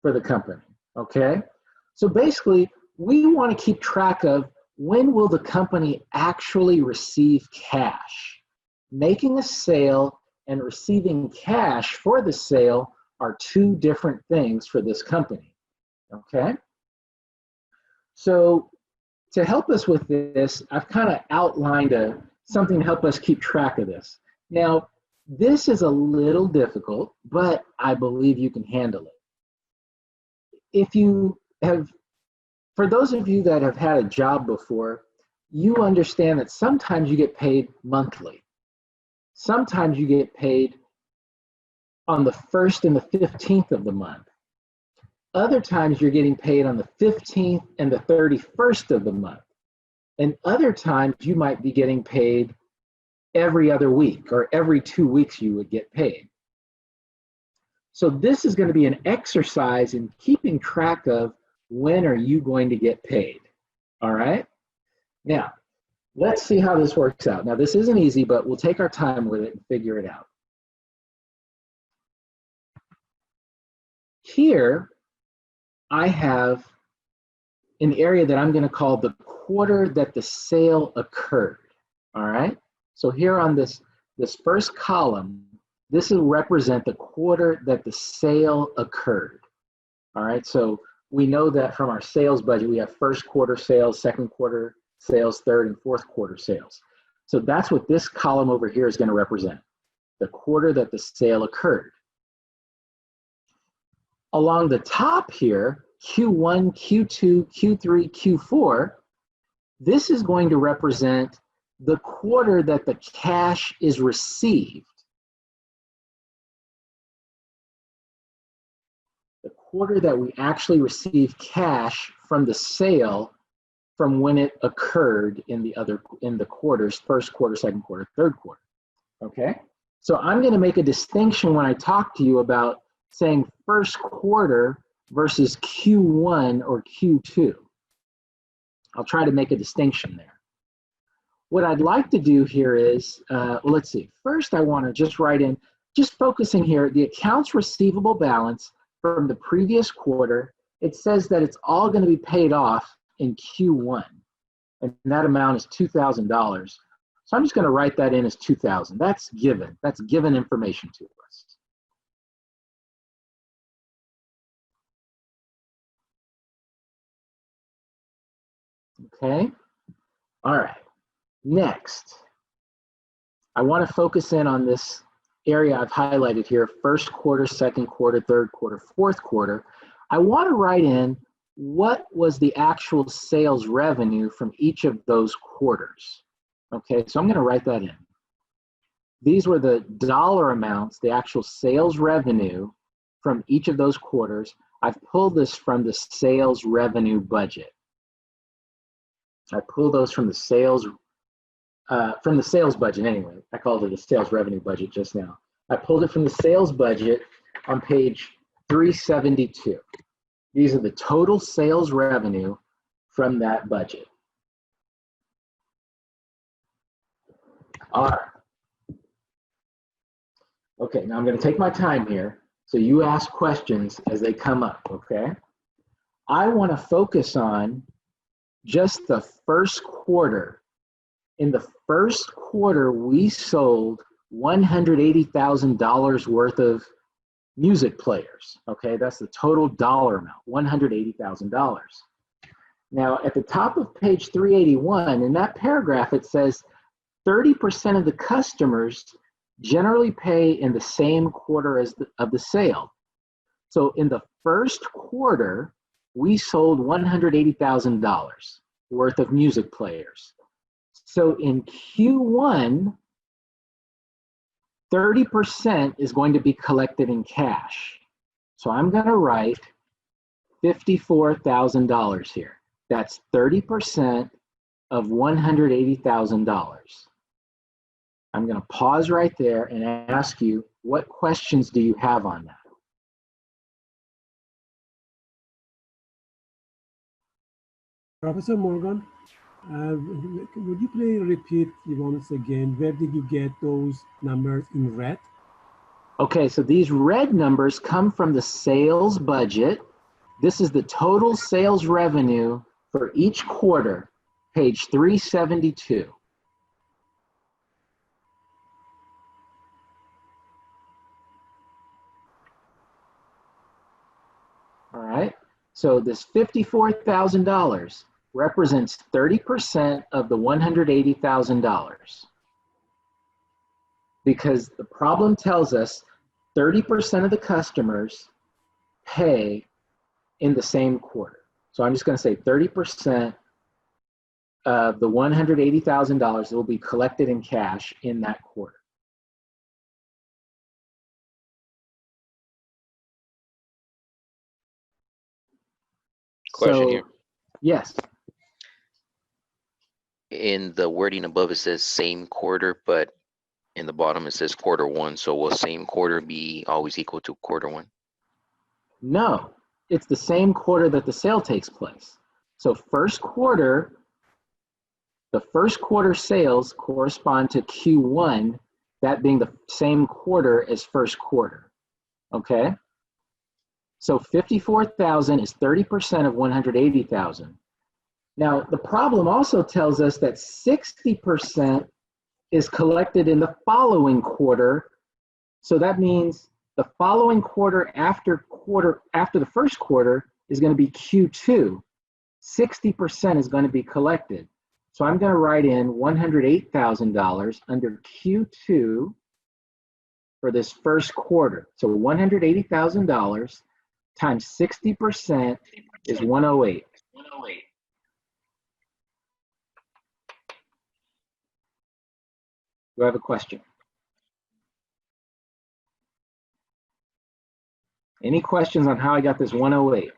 for the company, okay? So basically, we want to keep track of when will the company actually receive cash. Making a sale and receiving cash for the sale are 2 different things for this company, okay? So to help us with this, I've kind of outlined something to help us keep track of this. Now, this is a little difficult, but I believe you can handle it. If you have, for those of you that have had a job before, you understand that sometimes you get paid monthly. Sometimes you get paid on the 1st and the 15th of the month. Other times you're getting paid on the 15th and the 31st of the month. And other times you might be getting paid every other week, or every 2 weeks you would get paid. So this is going to be an exercise in keeping track of when are you going to get paid. All right? Now, let's see how this works out. Now, this isn't easy, but we'll take our time with it and figure it out. Here, I have an area that I'm going to call the quarter that the sale occurred. All right? So here on this first column, this will represent the quarter that the sale occurred. All right? So we know that from our sales budget, we have first quarter sales, second quarter sales, third and fourth quarter sales. So that's what this column over here is going to represent, the quarter that the sale occurred. Along the top here, Q1, Q2, Q3, Q4, this is going to represent the quarter that the cash is received. The quarter that we actually receive cash from the sale from when it occurred in the quarters, first quarter, second quarter, third quarter. Okay? So I'm going to make a distinction when I talk to you about saying first quarter versus Q1 or Q2. I'll try to make a distinction there. What I'd like to do here is, let's see, first I want to just write in, just focusing here, the accounts receivable balance from the previous quarter. It says that it's all going to be paid off in Q1, and that amount is $2,000. So I'm just going to write that in as 2,000. That's given information to us. Okay, all right. Next, I want to focus in on this area I've highlighted here, first quarter, second quarter, third quarter, fourth quarter. I want to write in what was the actual sales revenue from each of those quarters. Okay, so I'm going to write that in. These were the dollar amounts, the actual sales revenue from each of those quarters. I've pulled this from the sales revenue budget. I pulled those from the sales budget anyway. I called it a sales revenue budget just now. I pulled it from the sales budget on page 372. These are the total sales revenue from that budget. All right. Okay, now I'm going to take my time here. So you ask questions as they come up, okay? I want to focus on just the first quarter. In the first quarter, we sold $180,000 worth of music players. Okay, that's the total dollar amount, $180,000. Now, at the top of page 381, in that paragraph, it says 30% of the customers generally pay in the same quarter as of the sale. So in the first quarter, we sold $180,000 worth of music players. So in Q1, 30% is going to be collected in cash. So I'm going to write $54,000 here. That's 30% of $180,000. I'm going to pause right there and ask you, what questions do you have on that? Professor Morgan, would you please repeat once again, where did you get those numbers in red? Okay, so these red numbers come from the sales budget. This is the total sales revenue for each quarter, page 372. All right, So this $54,000 represents 30% of the $180,000. Because the problem tells us 30% of the customers pay in the same quarter. So I'm just going to say 30% of the $180,000 that will be collected in cash in that quarter. Question So, here. yes. In the wording above, it says same quarter, but in the bottom it says quarter one. So will same quarter be always equal to quarter one? No, it's the same quarter that the sale takes place. So first quarter, the first quarter sales correspond to Q1, that being the same quarter as first quarter, okay? So 54,000 is 30% of 180,000. Now, the problem also tells us that 60% is collected in the following quarter. So that means the following quarter after the first quarter is going to be Q2. 60% is going to be collected. So I'm going to write in $108,000 under Q2 for this first quarter. So $180,000 times 60% is 108. Do I have a question? Any questions on how I got this 108?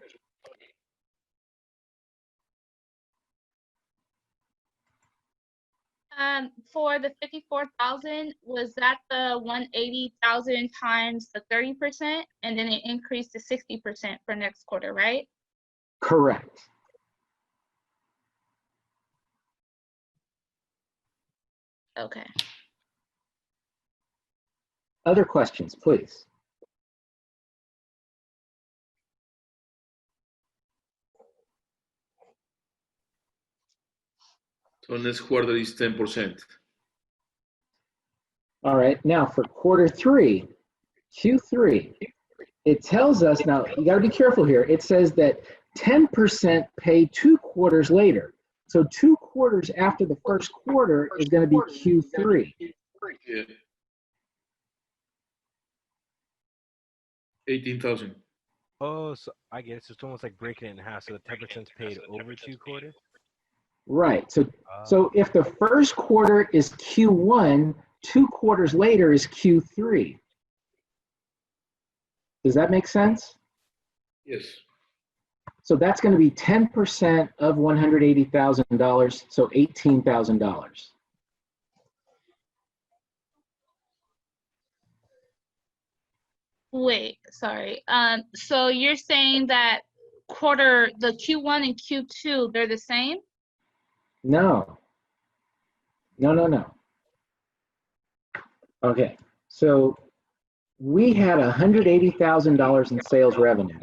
For the 54,000, was that the 180,000 times the 30%, and then it increased to 60% for next quarter, right? Correct. Okay. Other questions, please. So next quarter is 10%. All right, now for quarter three, Q3, it tells us, now you gotta be careful here, it says that 10% pay 2 quarters later. So 2 quarters after the first quarter is gonna be Q3. Yeah. 18,000. Oh, so I get it. So it's almost like breaking it in half. So the 10% is paid over 2 quarters? Right, so if the first quarter is Q1, 2 quarters later is Q3. Does that make sense? Yes. So that's going to be 10% of $180,000, so $18,000. Wait, sorry. So you're saying that the Q1 and Q2, they're the same? No. Okay, so we had $180,000 in sales revenue.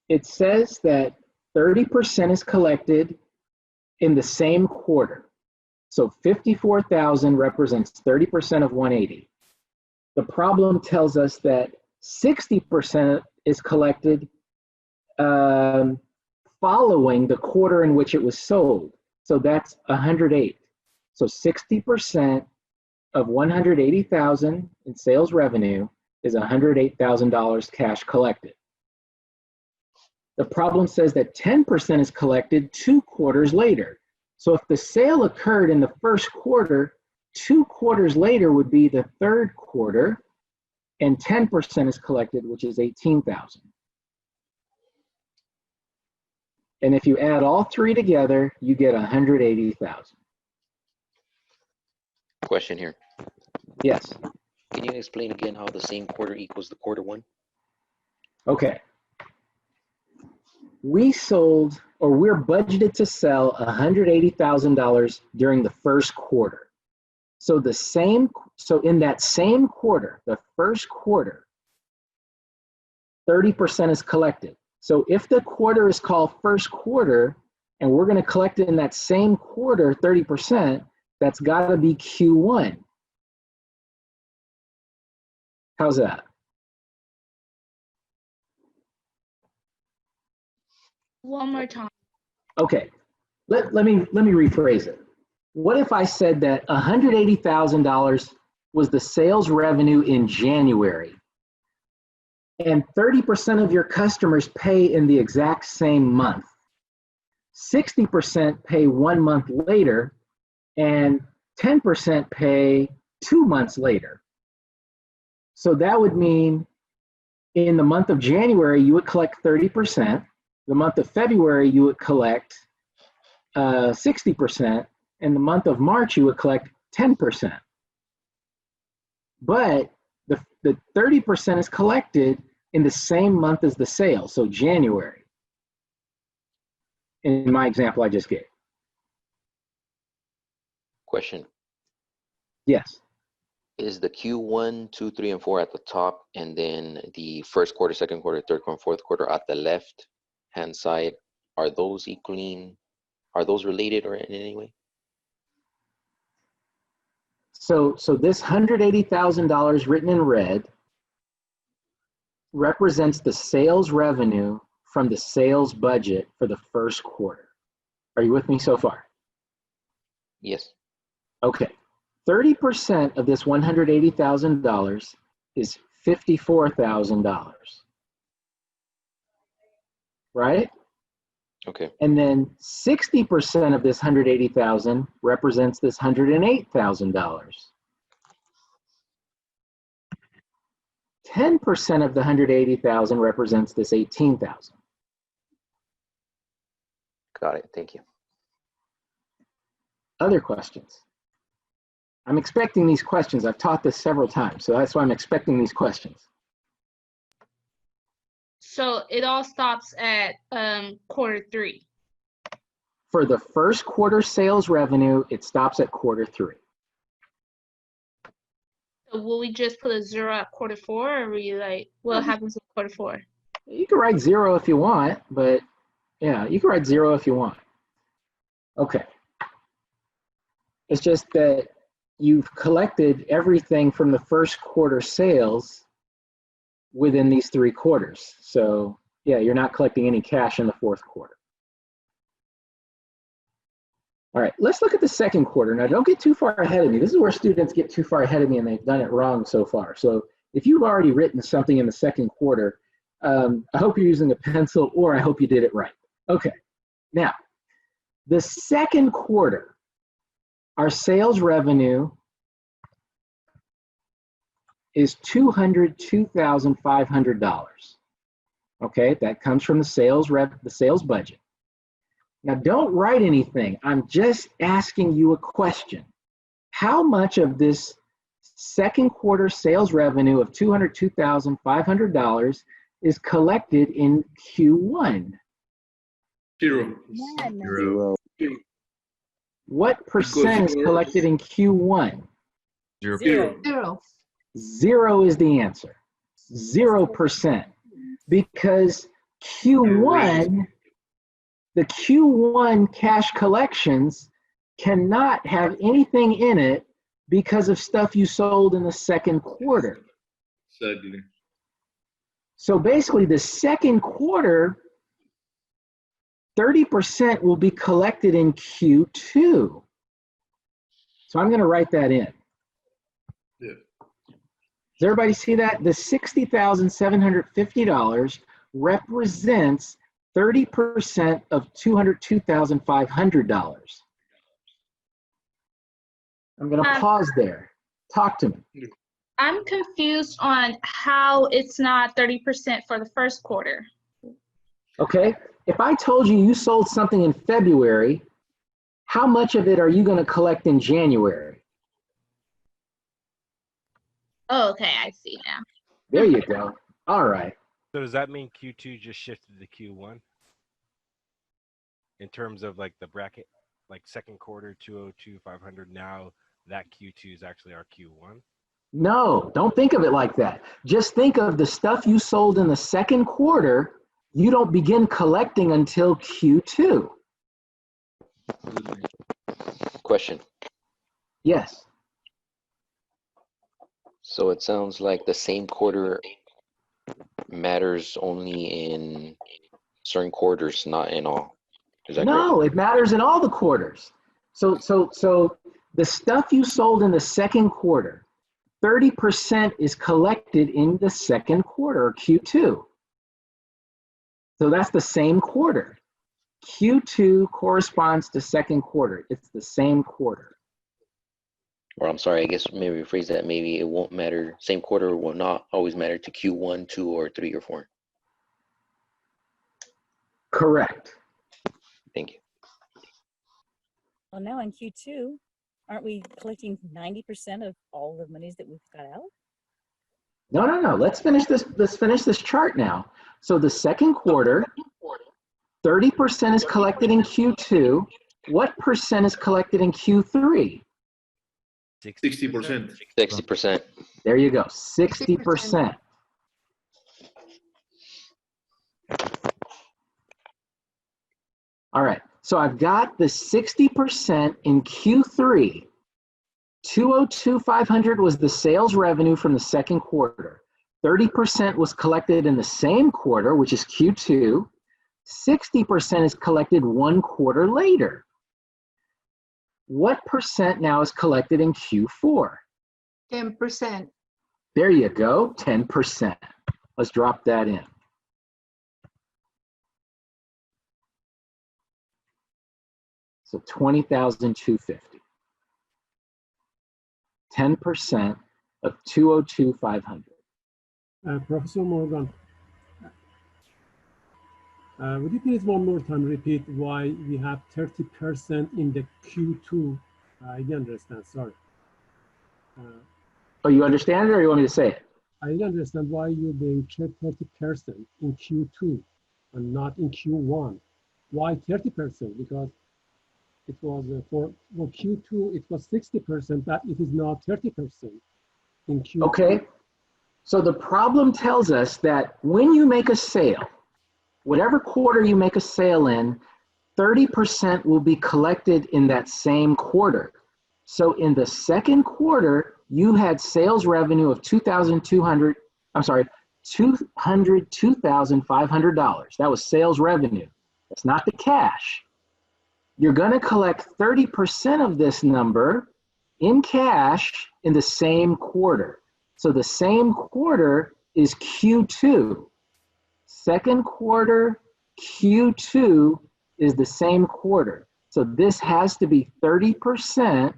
It says that 30% is collected in the same quarter. So 54,000 represents 30% of 180. The problem tells us that 60% is collected following the quarter in which it was sold. So that's 108. So 60% of 180,000 in sales revenue is $108,000 cash collected. The problem says that 10% is collected 2 quarters later. So if the sale occurred in the first quarter, 2 quarters later would be the third quarter, and 10% is collected, which is 18,000. And if you add all 3 together, you get 180,000. Question here. Yes. Can you explain again how the same quarter equals the quarter one? Okay. We sold, or we're budgeted to sell $180,000 during the first quarter. So in that same quarter, the first quarter, 30% is collected. So if the quarter is called first quarter, and we're going to collect it in that same quarter, 30%, that's got to be Q1. How's that? One more time. Okay, let me rephrase it. What if I said that $180,000 was the sales revenue in January, and 30% of your customers pay in the exact same month? 60% pay 1 month later, and 10% pay 2 months later. So that would mean in the month of January, you would collect 30%. The month of February, you would collect 60%. In the month of March, you would collect 10%. But the 30% is collected in the same month as the sale, so January, in my example I just gave. Question. Yes. Is the Q1, 2, 3, and 4 at the top, and then the first quarter, second quarter, third quarter, fourth quarter at the left hand side, are those equaling, are those related or in any way? So this $180,000 written in red represents the sales revenue from the sales budget for the first quarter. Are you with me so far? Yes. Okay. 30% of this $180,000 is $54,000. Right? Okay. And then 60% of this 180,000 represents this $108,000. 10% of the 180,000 represents this 18,000. Got it. Thank you. Other questions? I'm expecting these questions. I've taught this several times, so that's why I'm expecting these questions. So it all stops at quarter 3. For the first quarter sales revenue, it stops at quarter 3. So will we just put a 0 at quarter 4, or will you like, what happens at quarter 4? You can write 0 if you want, but yeah, you can write 0 if you want. Okay. It's just that you've collected everything from the first quarter sales within these 3 quarters. So yeah, you're not collecting any cash in the fourth quarter. All right, let's look at the second quarter. Now, don't get too far ahead of me. This is where students get too far ahead of me and they've done it wrong so far. So if you've already written something in the second quarter, I hope you're using a pencil, or I hope you did it right. Okay, now, the second quarter, our sales revenue is $202,500. Okay, that comes from the sales budget. Now, don't write anything. I'm just asking you a question. How much of this second quarter sales revenue of $202,500 is collected in Q1? 0. 0. What percent is collected in Q1? 0. 0 is the answer. 0%. Because Q1, the Q1 cash collections cannot have anything in it because of stuff you sold in the second quarter. Exactly. So basically the second quarter, 30% will be collected in Q2. So I'm going to write that in. Yeah. Does everybody see that? The $60,750 represents 30% of $202,500. I'm going to pause there. Talk to me. I'm confused on how it's not 30% for the first quarter. Okay, if I told you you sold something in February, how much of it are you going to collect in January? Oh, okay, I see now. There you go. All right. So does that mean Q2 just shifted to Q1? In terms of like the bracket, like second quarter 202,500, now that Q2 is actually our Q1? No, don't think of it like that. Just think of the stuff you sold in the second quarter, you don't begin collecting until Q2. Question. Yes. So it sounds like the same quarter matters only in certain quarters, not in all. Is that correct? No, it matters in all the quarters. So the stuff you sold in the second quarter, 30% is collected in the second quarter, or Q2. So that's the same quarter. Q2 corresponds to second quarter. It's the same quarter. Or I'm sorry, I guess maybe rephrase that. Maybe it won't matter. Same quarter will not always matter to Q1, 2, or 3, or 4. Correct. Thank you. Well, now in Q2, aren't we collecting 90% of all the monies that we've got out? No. Let's finish this chart now. So the second quarter, 30% is collected in Q2. What percent is collected in Q3? 60%. 60%. There you go, 60%. All right, so I've got the 60% in Q3. 202,500 was the sales revenue from the second quarter. 30% was collected in the same quarter, which is Q2. 60% is collected 1 quarter later. What percent now is collected in Q4? 10%. There you go, 10%. Let's drop that in. So 20,250. 10% of 202,500. Professor Morgan, would you please one more time repeat why we have 30% in the Q2? I didn't understand, sorry. Oh, you understand it, or you want me to say it? I didn't understand why you bring 30% in Q2 and not in Q1. Why 30%? Because it was for Q2, it was 60%, but it is now 30% in Q2. Okay, so the problem tells us that when you make a sale, whatever quarter you make a sale in, 30% will be collected in that same quarter. So in the second quarter, you had sales revenue of $202,500. That was sales revenue. That's not the cash. You're going to collect 30% of this number in cash in the same quarter. So the same quarter is Q2. Second quarter, Q2 is the same quarter. So this has to be 30%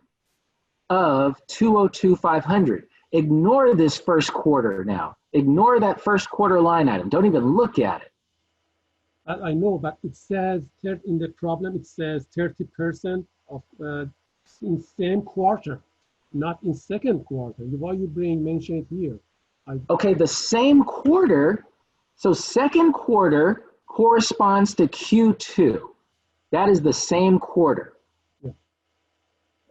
of 202,500. Ignore this first quarter now. Ignore that first quarter line item. Don't even look at it. I know, but it says in the problem, it says 30% of in same quarter, not in second quarter. Why you mention it here? Okay, the same quarter. So second quarter corresponds to Q2. That is the same quarter. Yeah.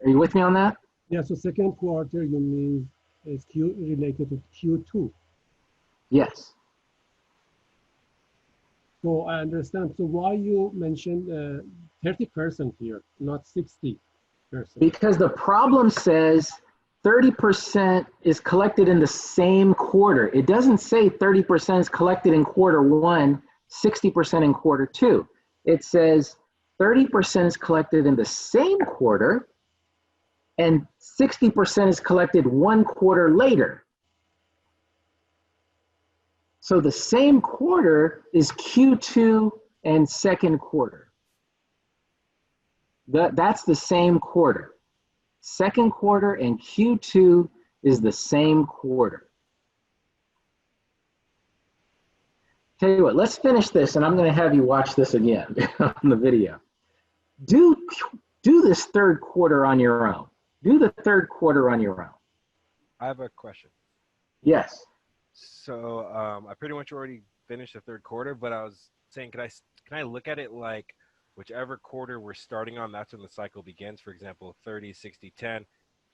Are you with me on that? Yeah, so second quarter, you mean is related to Q2. Yes. So I understand. So why you mentioned 30% here, not 60%? Because the problem says 30% is collected in the same quarter. It doesn't say 30% is collected in quarter 1, 60% in quarter 2. It says 30% is collected in the same quarter and 60% is collected 1 quarter later. So the same quarter is Q2 and second quarter. That's the same quarter. Second quarter and Q2 is the same quarter. Tell you what, let's finish this and I'm going to have you watch this again on the video. Do this third quarter on your own. Do the third quarter on your own. I have a question. Yes. So I pretty much already finished the third quarter, but I was saying, can I look at it like whichever quarter we're starting on, that's when the cycle begins? For example, 30, 60, 10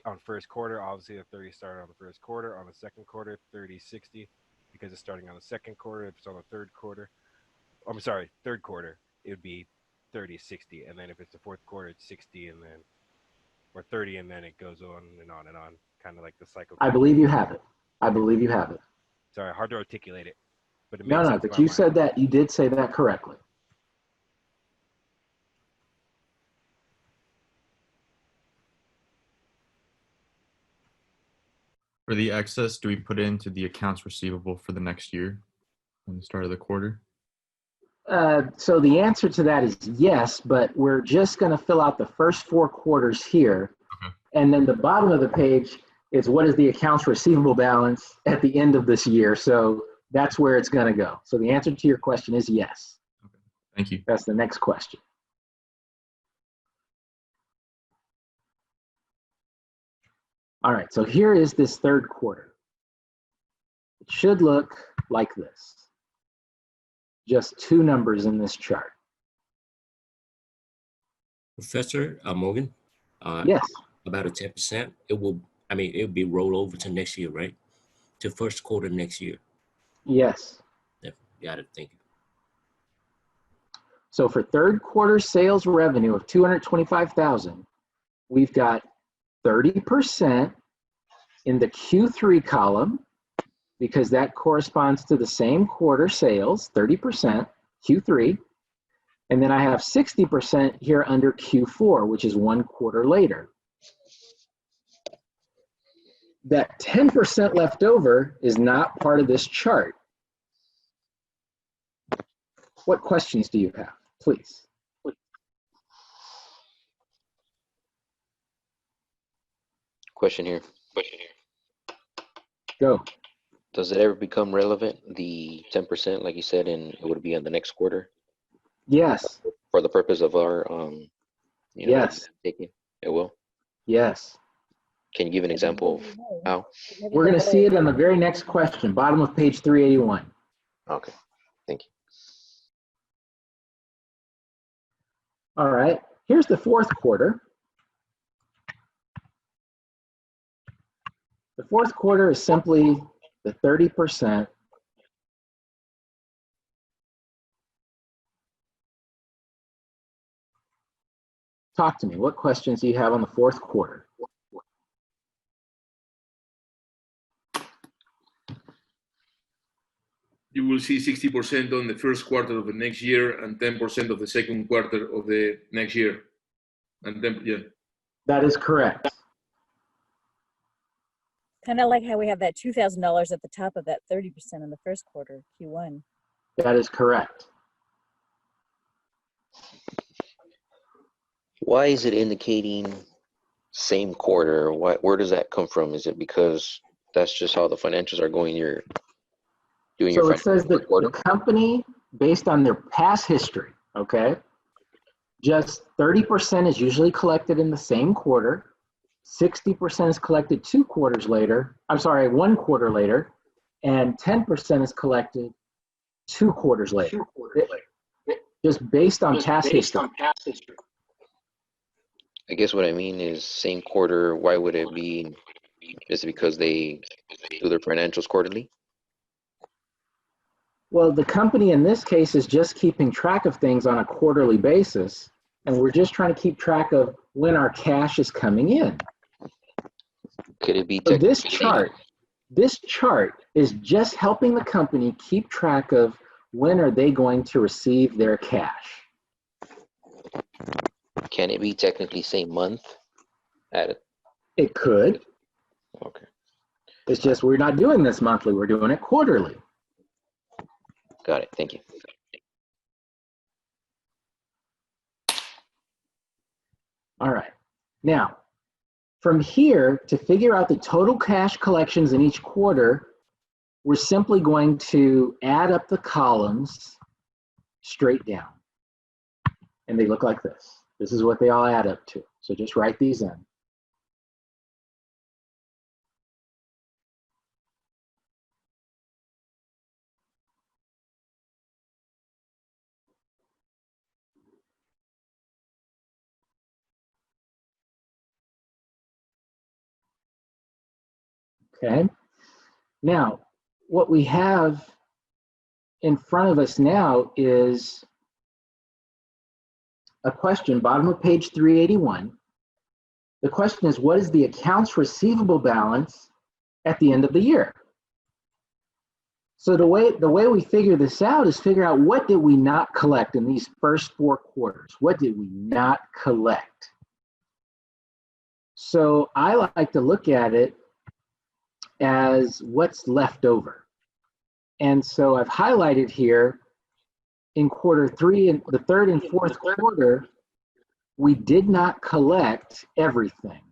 on first quarter. Obviously, the 30 started on the first quarter. On the second quarter, 30, 60, because it's starting on the second quarter. If it's on the third quarter, I'm sorry, third quarter, it would be 30, 60. And then if it's the fourth quarter, it's 60 and then, or 30, and then it goes on and on and on, kind of like the cycle. I believe you have it. I believe you have it. Sorry, hard to articulate it, but it No, makes no, sense in but my you mind. said that, you did say that correctly. For the excess, do we put it into the accounts receivable for the next year on the start of the quarter? So the answer to that is yes, but we're just going to fill out the first 4 quarters here. Okay. And then the bottom of the page is what is the accounts receivable balance at the end of this year. So that's where it's going to go. So the answer to your question is yes. Okay. Thank you. That's the next question. All right, so here is this third quarter. It should look like this. Just 2 numbers in this chart. Professor Morgan? Yes. About a 10%. It'll be rolled over to next year, right? To first quarter next year. Yes. Yeah, got it. Thank you. So for third quarter sales revenue of $225,000, we've got 30% in the Q3 column, because that corresponds to the same quarter sales, 30% Q3. And then I have 60% here under Q4, which is 1 quarter later. That 10% left over is not part of this chart. What questions do you have, please? Question here. Go. Does it ever become relevant, the 10%, like you said, and it would be on the next quarter? Yes. For the purpose of our, yes. taking, it will? Yes. Can you give an example of how? We're going to see it on the very next question, bottom of page 381. Okay, thank you. All right, here's the fourth quarter. The fourth quarter is simply the 30%. Talk to me. What questions do you have on the fourth quarter? You will see 60% on the first quarter of the next year and 10% of the second quarter of the next year. And then, yeah. That is correct. Kind of like how we have that $2,000 at the top of that 30% in the first quarter, Q1. That is correct. Why is it indicating same quarter? Where does that come from? Is it because that's just how the financials are going? You're doing so your it says that the company, based on their past history, okay, just 30% is usually collected in the same quarter. 60% is collected 2 quarters later. I'm sorry, 1 quarter later, and 10% is collected 2 quarters later. Just based on past history. I guess what I mean is same quarter. Why would it be? Is it because they do their financials quarterly? Well, the company in this case is just keeping track of things on a quarterly basis, and we're just trying to keep track of when our cash is coming in. Could it be? So this chart is just helping the company keep track of when are they going to receive their cash. Can it be technically same month? It could. Okay. It's just we're not doing this monthly, we're doing it quarterly. Got it, thank you. All right, now, from here, to figure out the total cash collections in each quarter, we're simply going to add up the columns straight down. And they look like this. This is what they all add up to. So just write these in. Okay. Now, what we have in front of us now is a question, bottom of page 381. The question is, what is the accounts receivable balance at the end of the year? So the way we figure this out is figure out what did we not collect in these first 4 quarters? What did we not collect? So I like to look at it as what's left over. And so I've highlighted here in quarter 3 and the 3rd and 4th quarter, we did not collect everything.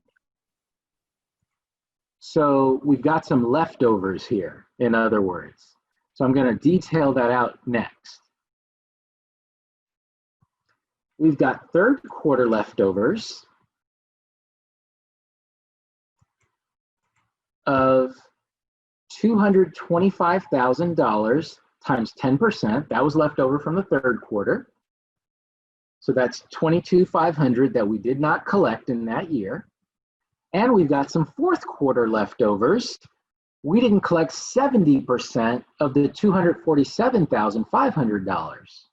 So we've got some leftovers here, in other words. So I'm going to detail that out next. We've got 3rd quarter leftovers of $225,000 times 10%. That was left over from the 3rd quarter. So that's $22,500 that we did not collect in that year. And we've got some 4th quarter leftovers. We didn't collect 70% of the $247,500.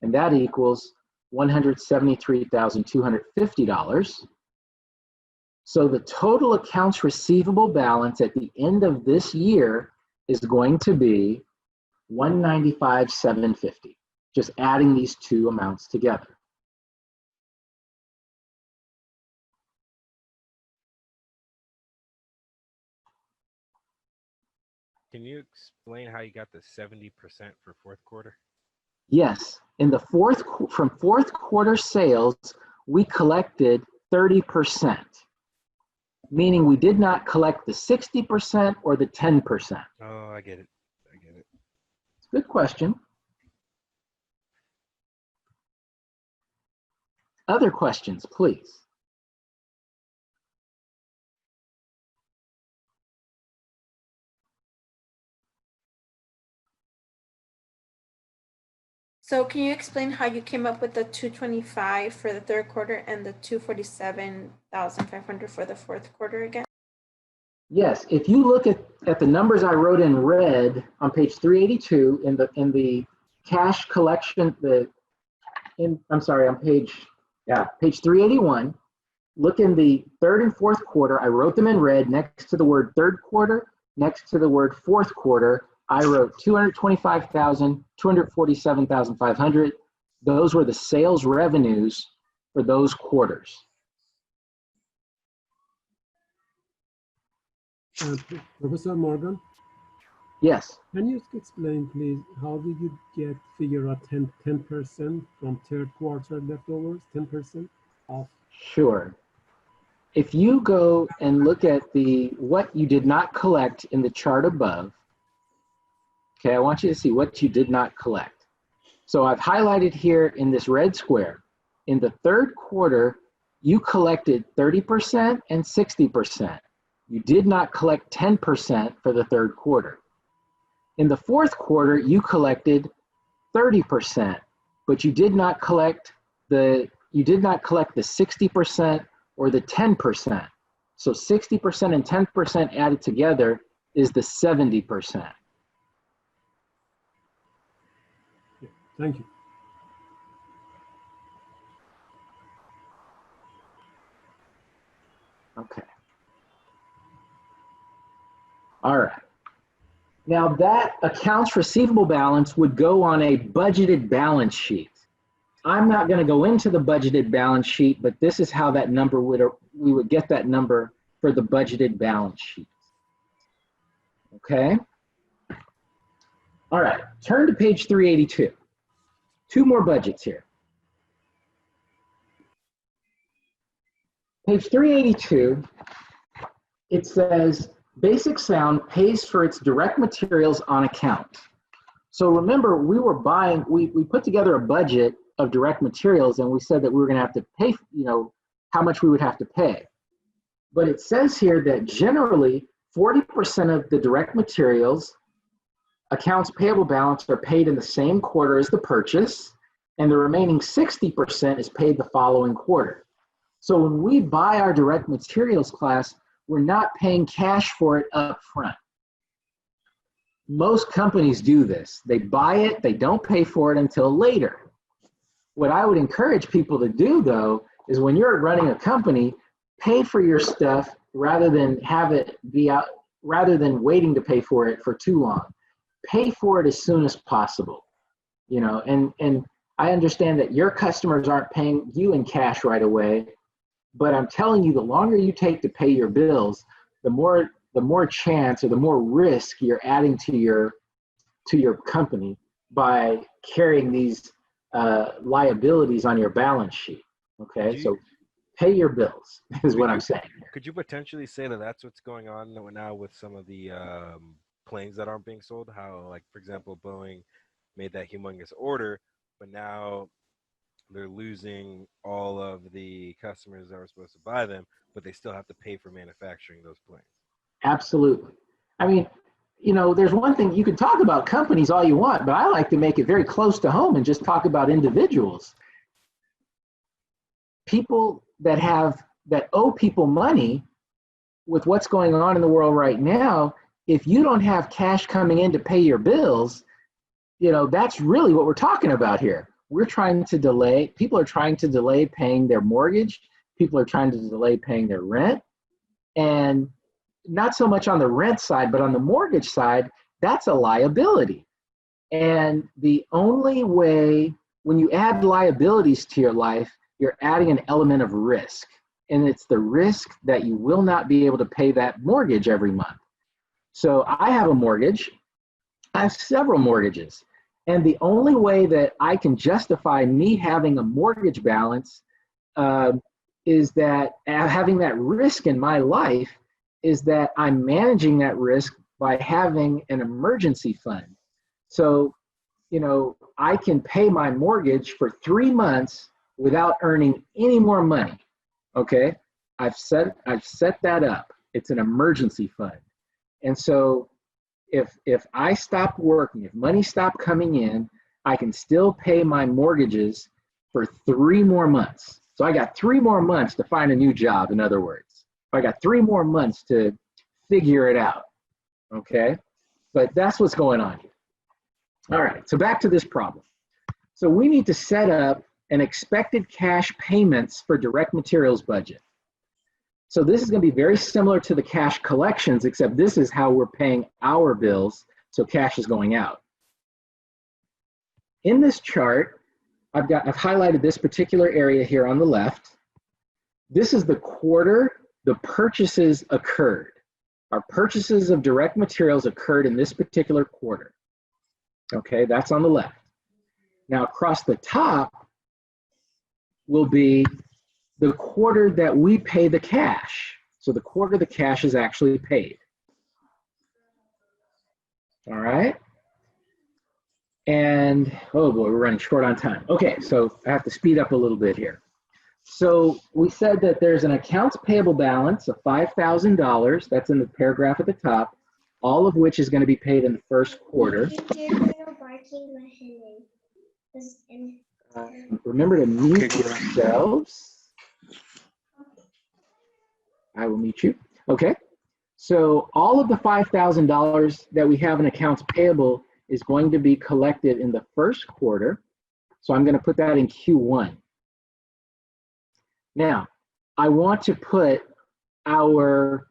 And that equals $173,250. So the total accounts receivable balance at the end of this year is going to be $195,750. Just adding these two amounts together. Can you explain how you got the 70% for 4th quarter? Yes, in the from 4th quarter sales, we collected 30%, meaning we did not collect the 60% or the 10%. Oh, I get it. I get it. It's a good question. Other questions, please. So can you explain how you came up with the 225 for the 3rd quarter and the 247,500 for the 4th quarter again? Yes, if you look at the numbers I wrote in red on page 382 in the cash collection, I'm sorry, on page 381, look in the 3rd and 4th quarter, I wrote them in red next to the word 3rd quarter, next to the word 4th quarter, I wrote 225,000, 247,500. Those were the sales revenues for those quarters. Professor Morgan? Yes. Can you explain, please, how did you figure out 10% from 3rd quarter leftovers, 10% off? Sure. If you go and look at what you did not collect in the chart above, okay, I want you to see what you did not collect. So I've highlighted here in this red square, in the 3rd quarter, you collected 30% and 60%. You did not collect 10% for the 3rd quarter. In the 4th quarter, you collected 30%, but you did not collect the 60% or the 10%. So 60% and 10% added together is the 70%. Thank you. Okay. All right. Now that accounts receivable balance would go on a budgeted balance sheet. I'm not going to go into the budgeted balance sheet, but this is how that number we would get that number for the budgeted balance sheet. Okay. All right. Turn to page 382. 2 more budgets here. Page 382, it says, Basic Sound pays for its direct materials on account. So remember, we put together a budget of direct materials and we said that we were going to have to pay, how much we would have to pay. But it says here that generally 40% of the direct materials accounts payable balance are paid in the same quarter as the purchase, and the remaining 60% is paid the following quarter. So when we buy our direct materials class, we're not paying cash for it up front. Most companies do this. They buy it, they don't pay for it until later. What I would encourage people to do, though, is when you're running a company, pay for your stuff rather than have it be out, rather than waiting to pay for it for too long. pay for it as soon as possible. You know, and I understand that your customers aren't paying you in cash right away, but I'm telling you, the longer you take to pay your bills, the more chance or the more risk you're adding to your company by carrying these liabilities on your balance sheet. Okay, so pay your bills is what I'm saying. Could you potentially say that that's what's going on now with some of the planes that aren't being sold? How, like, for example, Boeing made that humongous order, but now they're losing all of the customers that were supposed to buy them, but they still have to pay for manufacturing those planes. Absolutely. I mean, you know, there's one thing, you can talk about companies all you want, but I like to make it very close to home and just talk about individuals. People that owe people money with what's going on in the world right now, if you don't have cash coming in to pay your bills, you know, that's really what we're talking about here. We're trying to delay, people are trying to delay paying their mortgage, people are trying to delay paying their rent, and not so much on the rent side, but on the mortgage side, that's a liability. And the only way, when you add liabilities to your life, you're adding an element of risk. And it's the risk that you will not be able to pay that mortgage every month. So I have a mortgage. I have several mortgages. And the only way that I can justify me having a mortgage balance is that having that risk in my life is that I'm managing that risk by having an emergency fund. So, you know, I can pay my mortgage for 3 months without earning any more money. Okay, I've set that up. It's an emergency fund. And so if I stop working, if money stopped coming in, I can still pay my mortgages for 3 more months. So I got 3 more months to find a new job, in other words. I got 3 more months to figure it out, okay? But that's what's going on here. All right, so back to this problem. So we need to set up an expected cash payments for direct materials budget. So this is going to be very similar to the cash collections, except this is how we're paying our bills, so cash is going out. In this chart, I've highlighted this particular area here on the left. This is the quarter the purchases occurred. Our purchases of direct materials occurred in this particular quarter. Okay, that's on the left. Now across the top will be the quarter that we pay the cash. So the quarter the cash is actually paid. All right. And, oh boy, we're running short on time. Okay, so I have to speed up a little bit here. So we said that there's an accounts payable balance of $5,000. That's in the paragraph at the top, all of which is going to be paid in the first quarter. Remember to mute yourselves. I will mute you. Okay. So all of the $5,000 that we have in accounts payable is going to be collected in the first quarter. So I'm going to put that in Q1. Now, I want to put our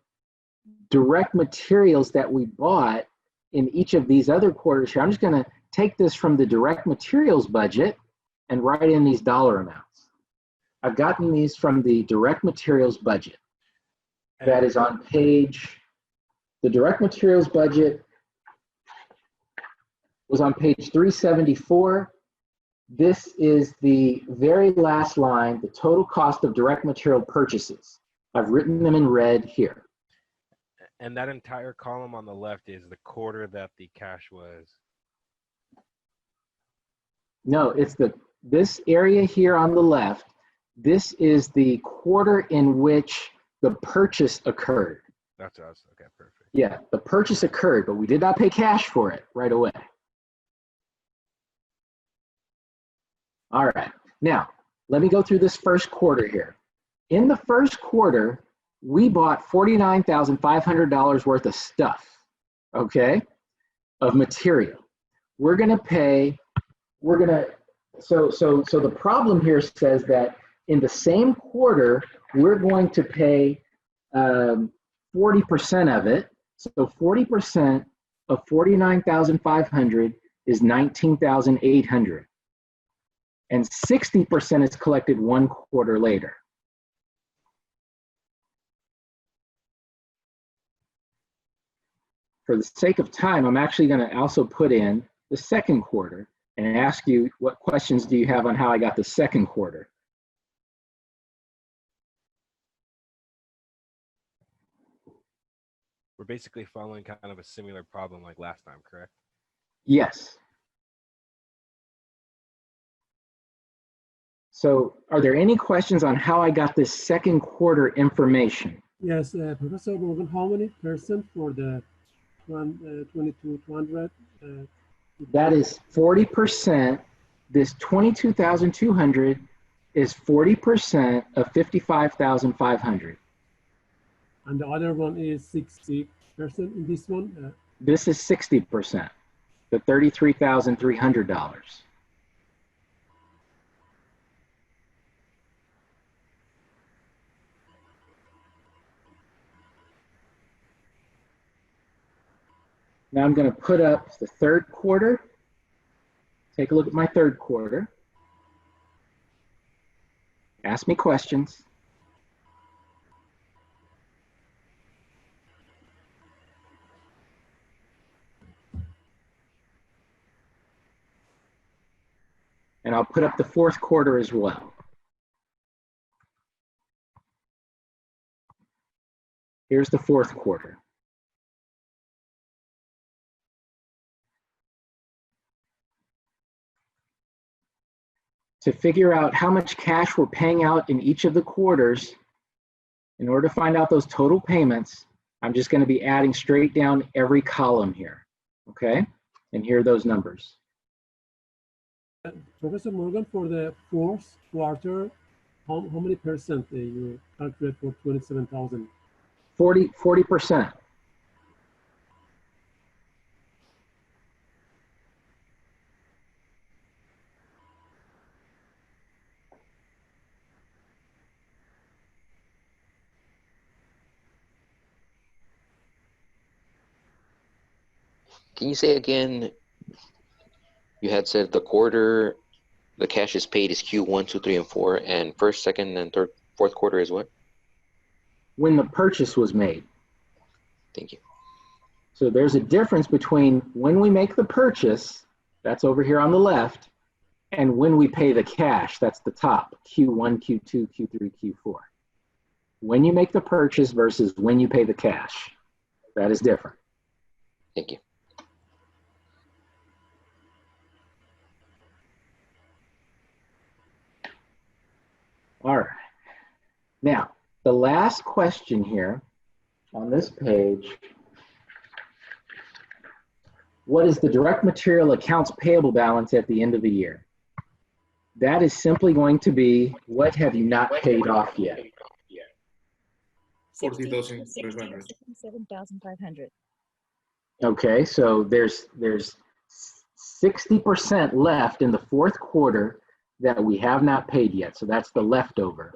direct materials that we bought in each of these other quarters here. I'm just going to take this from the direct materials budget and write in these dollar amounts. I've gotten these from the direct materials budget. That is on page, the direct materials budget was on page 374. This is the very last line, the total cost of direct material purchases. I've written them in red here. And that entire column on the left is the quarter that the cash was. No, it's this area here on the left. This is the quarter in which the purchase occurred. That's us. Okay, perfect. Yeah, the purchase occurred, but we did not pay cash for it right away. All right, now let me go through this first quarter here. In the first quarter, we bought $49,500 worth of stuff, okay, of material. We're gonna pay, so the problem here says that in the same quarter, we're going to pay 40% of it. So 40% of 49,500 is 19,800. And 60% is collected 1 quarter later. For the sake of time, I'm actually going to also put in the second quarter and ask you, what questions do you have on how I got the second quarter? We're basically following kind of a similar problem like last time, correct? Yes. So are there any questions on how I got this second quarter information? Yes, Professor Morgan, how many percent for the 22,200? That is 40%. This 22,200 is 40% of 55,500. And the other one is 60% in this one? This is 60%, the $33,300. Now I'm going to put up the third quarter. Take a look at my third quarter. Ask me questions. And I'll put up the fourth quarter as well. Here's the fourth quarter. To figure out how much cash we're paying out in each of the quarters, in order to find out those total payments, I'm just going to be adding straight down every column here, okay? And here are those numbers. Professor Morgan, for the fourth quarter, how many percent you calculate for 27,000? 40%. Can you say again, you had said the quarter, the cash is paid is Q1, 2, 3, and 4, and first, second, and third, fourth quarter is what? When the purchase was made. Thank you. So there's a difference between when we make the purchase, that's over here on the left, and when we pay the cash, that's the top, Q1, Q2, Q3, Q4. When you make the purchase versus when you pay the cash, that is different. Thank you. All right. Now, the last question here on this page, what is the direct material accounts payable balance at the end of the year? That is simply going to be, what have you not paid off yet? 40,500. 67,500. Okay, so there's 60% left in the fourth quarter that we have not paid yet. So that's the leftover.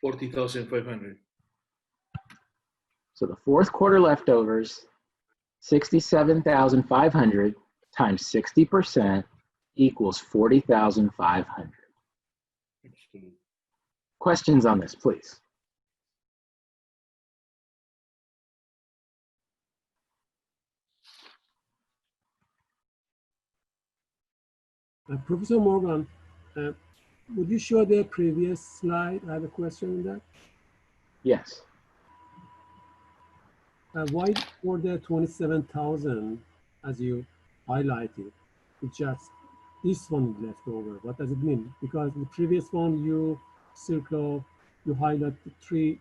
40,500. So the fourth quarter leftovers, 67,500 times 60% equals 40,500. Questions on this, please? Professor Morgan, would you show the previous slide? I have a question on that. Yes. Why for the 27,000, as you highlighted, it's just this one left over? What does it mean? Because the previous one you highlight the three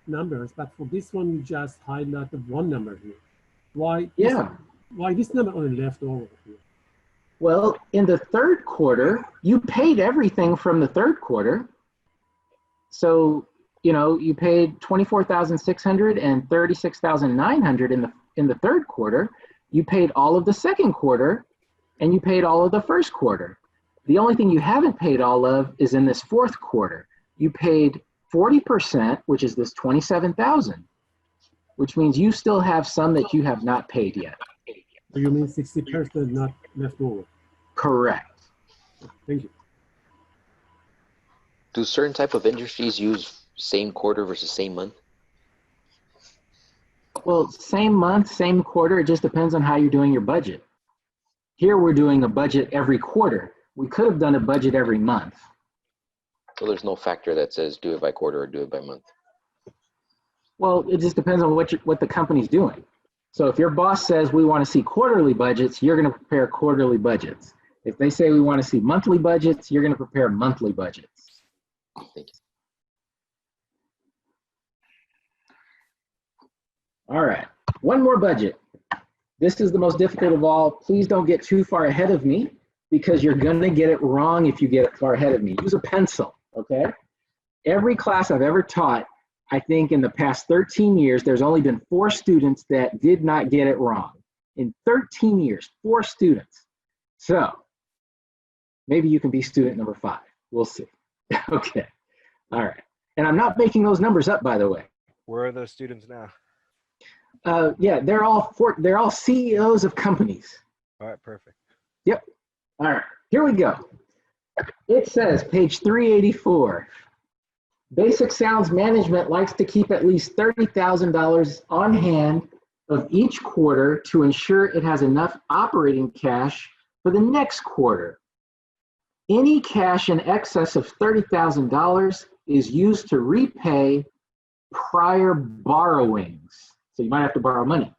numbers, but for this one you just highlight the one number here. Why? Why this number only left over here? Well, in the third quarter, you paid everything from the third quarter. So, you know, you paid 24,600 and 36,900 in the third quarter. You paid all of the second quarter, and you paid all of the first quarter. The only thing you haven't paid all of is in this fourth quarter. You paid 40%, which is this 27,000. which means you still have some that you have not paid yet. So you mean 60% not left over? Correct. Thank you. Do certain type of industries use same quarter versus same month? Well, same month, same quarter, it just depends on how you're doing your budget. Here we're doing a budget every quarter. We could have done a budget every month. So there's no factor that says do it by quarter or do it by month. Well, it just depends on what the company's doing. So if your boss says we want to see quarterly budgets, you're going to prepare quarterly budgets. If they say we want to see monthly budgets, you're going to prepare monthly budgets. Thank you. All right, one more budget. This is the most difficult of all. Please don't get too far ahead of me because you're going to get it wrong if you get far ahead of me. Use a pencil, okay? Every class I've ever taught, I think in the past 13 years, there's only been 4 students that did not get it wrong. In 13 years, 4 students. So maybe you can be student number 5. We'll see. Okay. All right. And I'm not making those numbers up, by the way. Where are those students now? Yeah, they're all CEOs of companies. All right, perfect. Yep. All right, here we go. It says, page 384, Basic Sounds Management likes to keep at least $30,000 on hand of each quarter to ensure it has enough operating cash for the next quarter. Any cash in excess of $30,000 is used to repay prior borrowings. So you might have to borrow money.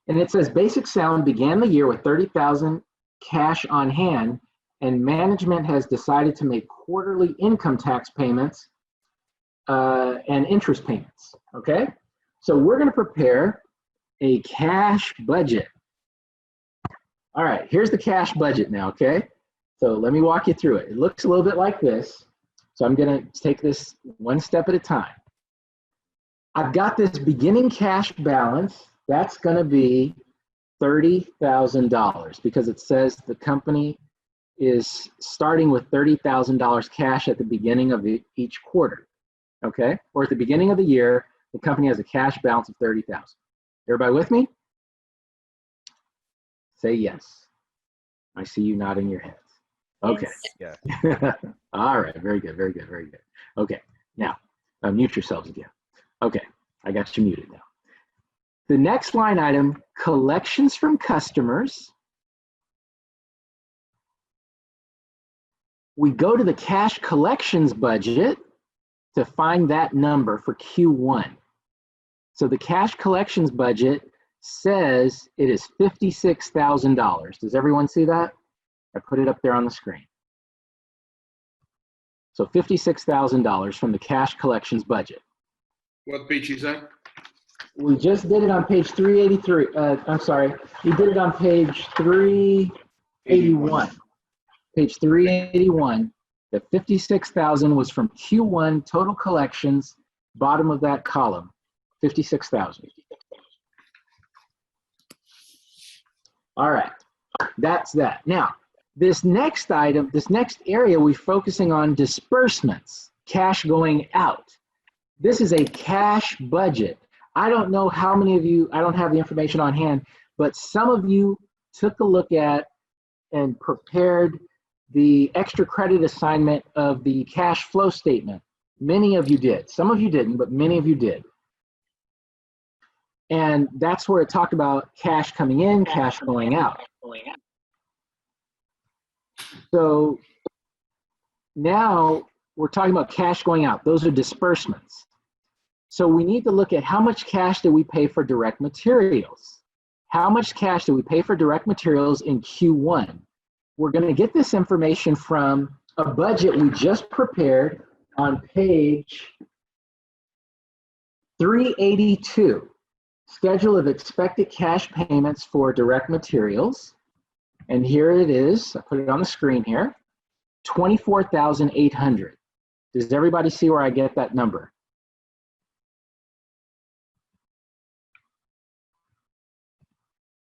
And it says Basic Sound began the year with $30,000 cash on hand, and management has decided to make quarterly income tax payments and interest payments, okay? So we're gonna prepare a cash budget. All right, here's the cash budget now, okay? So let me walk you through it. It looks a little bit like this. So I'm gonna take this one step at a time. I've got this beginning cash balance. That's gonna be $30,000 because it says the company is starting with $30,000 cash at the beginning of each quarter, okay? Or at the beginning of the year, the company has a cash balance of $30,000. Everybody with me? Say yes. I see you nodding your heads. Okay. Yeah. All right, very good, very good, very good. Okay, now mute yourselves again. Okay, I got you muted now. The next line item, collections from customers. We go to the cash collections budget to find that number for Q1. So the cash collections budget says it is $56,000. Does everyone see that? I put it up there on the screen. So $56,000 from the cash collections budget. What page is that? We just did it on page 383. I'm sorry, we did it on page 381. Page 381, the 56,000 was from Q1 total collections, bottom of that column, 56,000. All right, that's that. Now, this next item, this next area, we're focusing on disbursements, cash going out. This is a cash budget. I don't know how many of you, I don't have the information on hand, but some of you took a look at and prepared the extra credit assignment of the cash flow statement. Many of you did. Some of you didn't, but many of you did. And that's where it talked about cash coming in, cash going out. So now we're talking about cash going out. Those are disbursements. So we need to look at how much cash do we pay for direct materials? How much cash do we pay for direct materials in Q1? We're going to get this information from a budget we just prepared on page 382. Schedule of expected cash payments for direct materials. And here it is. I put it on the screen here. 24,800. Does everybody see where I get that number?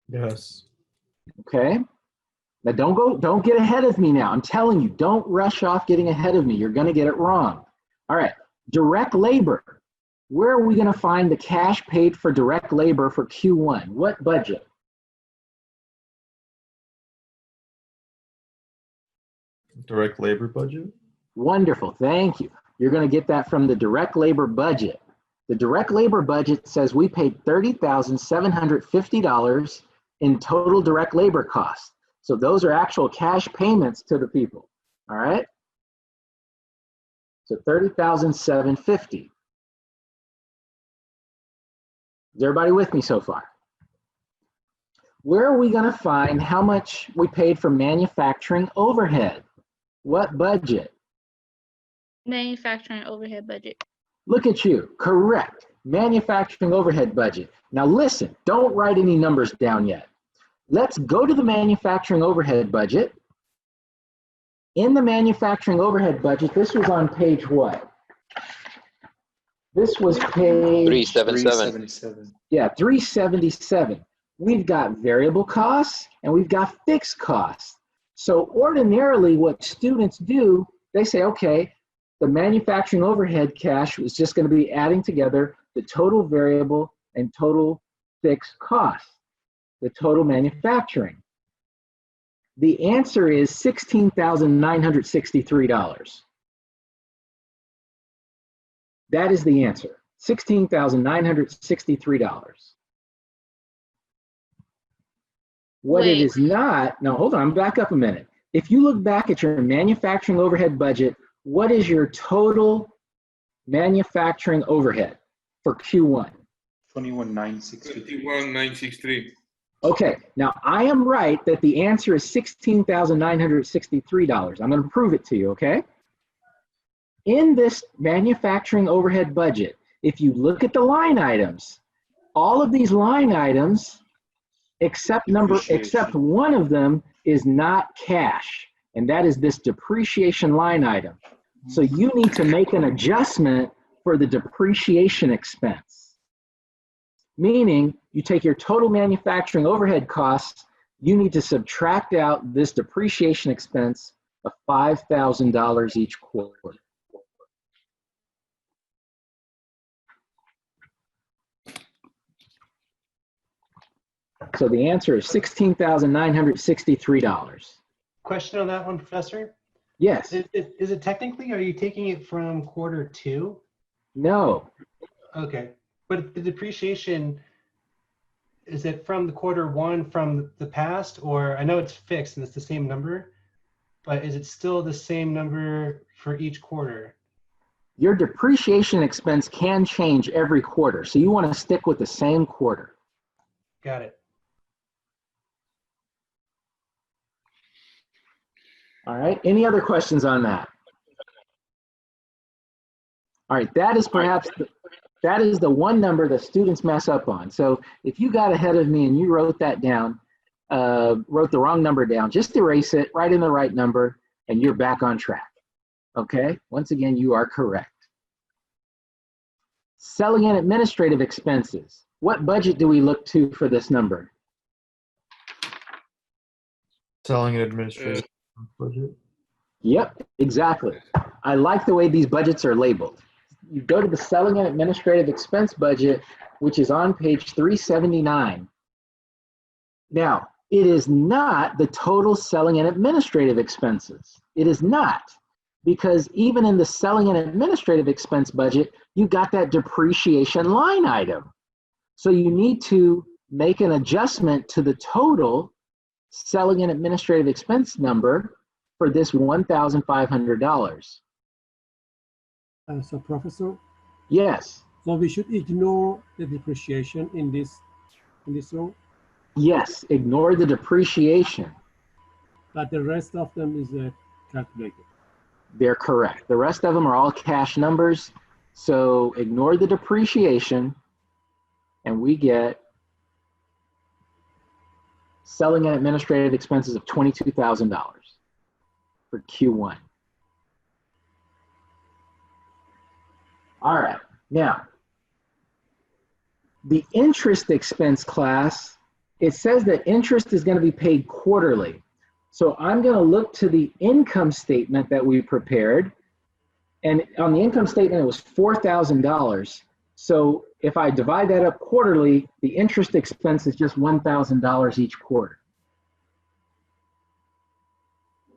Yes. Okay. Now don't get ahead of me now. I'm telling you, don't rush off getting ahead of me. You're going to get it wrong. All right. Direct labor. Where are we going to find the cash paid for direct labor for Q1? What budget? Direct labor budget? Wonderful, thank you. You're going to get that from the direct labor budget. The direct labor budget says we paid $30,750 in total direct labor costs. So those are actual cash payments to the people, all right? So $30,750. Is everybody with me so far? Where are we going to find how much we paid for manufacturing overhead? What budget? Manufacturing overhead budget. Look at you, correct. Manufacturing overhead budget. Now listen, don't write any numbers down yet. Let's go to the manufacturing overhead budget. In the manufacturing overhead budget, this was on page what? This was page 377. Yeah, 377. We've got variable costs and we've got fixed costs. So ordinarily what students do, they say, okay, the manufacturing overhead cash is just going to be adding together the total variable and total fixed costs, the total manufacturing. The answer is $16,963. That is the answer, $16,963. What it is not, now hold on, back up a minute. If you look back at your manufacturing overhead budget, what is your total manufacturing overhead for Q1? 21,963. Okay, now I am right that the answer is $16,963. I'm going to prove it to you, okay? In this manufacturing overhead budget, if you look at the line items, all of these line items, except one of them is not cash, and that is this depreciation line item. So you need to make an adjustment for the depreciation expense. Meaning, you take your total manufacturing overhead costs, you need to subtract out this depreciation expense of $5,000 each quarter. So the answer is $16,963. Question on that one, Professor? Yes. Is it technically, are you taking it from quarter 2? No. Okay. But the depreciation, is it from the quarter 1 from the past? Or I know it's fixed and it's the same number, but is it still the same number for each quarter? Your depreciation expense can change every quarter. So you want to stick with the same quarter. Got it. All right, any other questions on that? All right, that is perhaps, that is the one number that students mess up on. So if you got ahead of me and you wrote that down, wrote the wrong number down, just erase it, write in the right number, and you're back on track. Okay, once again, you are correct. Selling and administrative expenses. What budget do we look to for this number? Selling and administrative budget. Yep, exactly. I like the way these budgets are labeled. You go to the selling and administrative expense budget, which is on page 379. Now, it is not the total selling and administrative expenses. It is not, because even in the selling and administrative expense budget, you got that depreciation line item. So you need to make an adjustment to the total selling and administrative expense number for this $1,500. So Professor? Yes. So we should ignore the depreciation in this row? Yes, ignore the depreciation. But the rest of them is calculated. They're correct. The rest of them are all cash numbers. So ignore the depreciation and we get selling and administrative expenses of $22,000 for Q1. All right, now, the interest expense class, it says that interest is going to be paid quarterly. So I'm going to look to the income statement that we prepared. And on the income statement, it was $4,000. So if I divide that up quarterly, the interest expense is just $1,000 each quarter.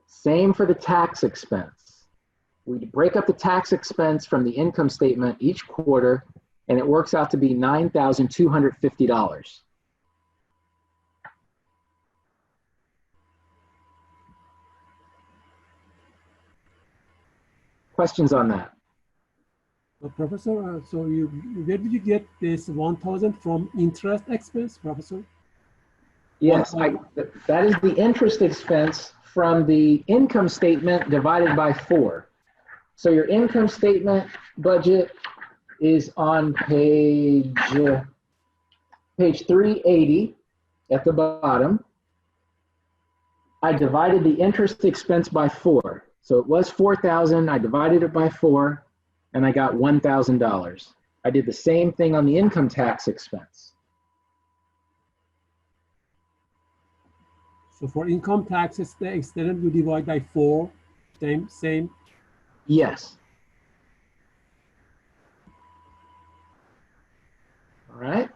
Same for the tax expense. We break up the tax expense from the income statement each quarter, and it works out to be $9,250. Questions on that? Professor, so where did you get this 1,000 from interest expense, Professor? Yes, that is the interest expense from the income statement divided by 4. So your income statement budget is on page 380 at the bottom. I divided the interest expense by 4. So it was 4,000, I divided it by 4, and I got $1,000. I did the same thing on the income tax expense. So for income taxes, the extent you divide by 4, same? Yes. All right.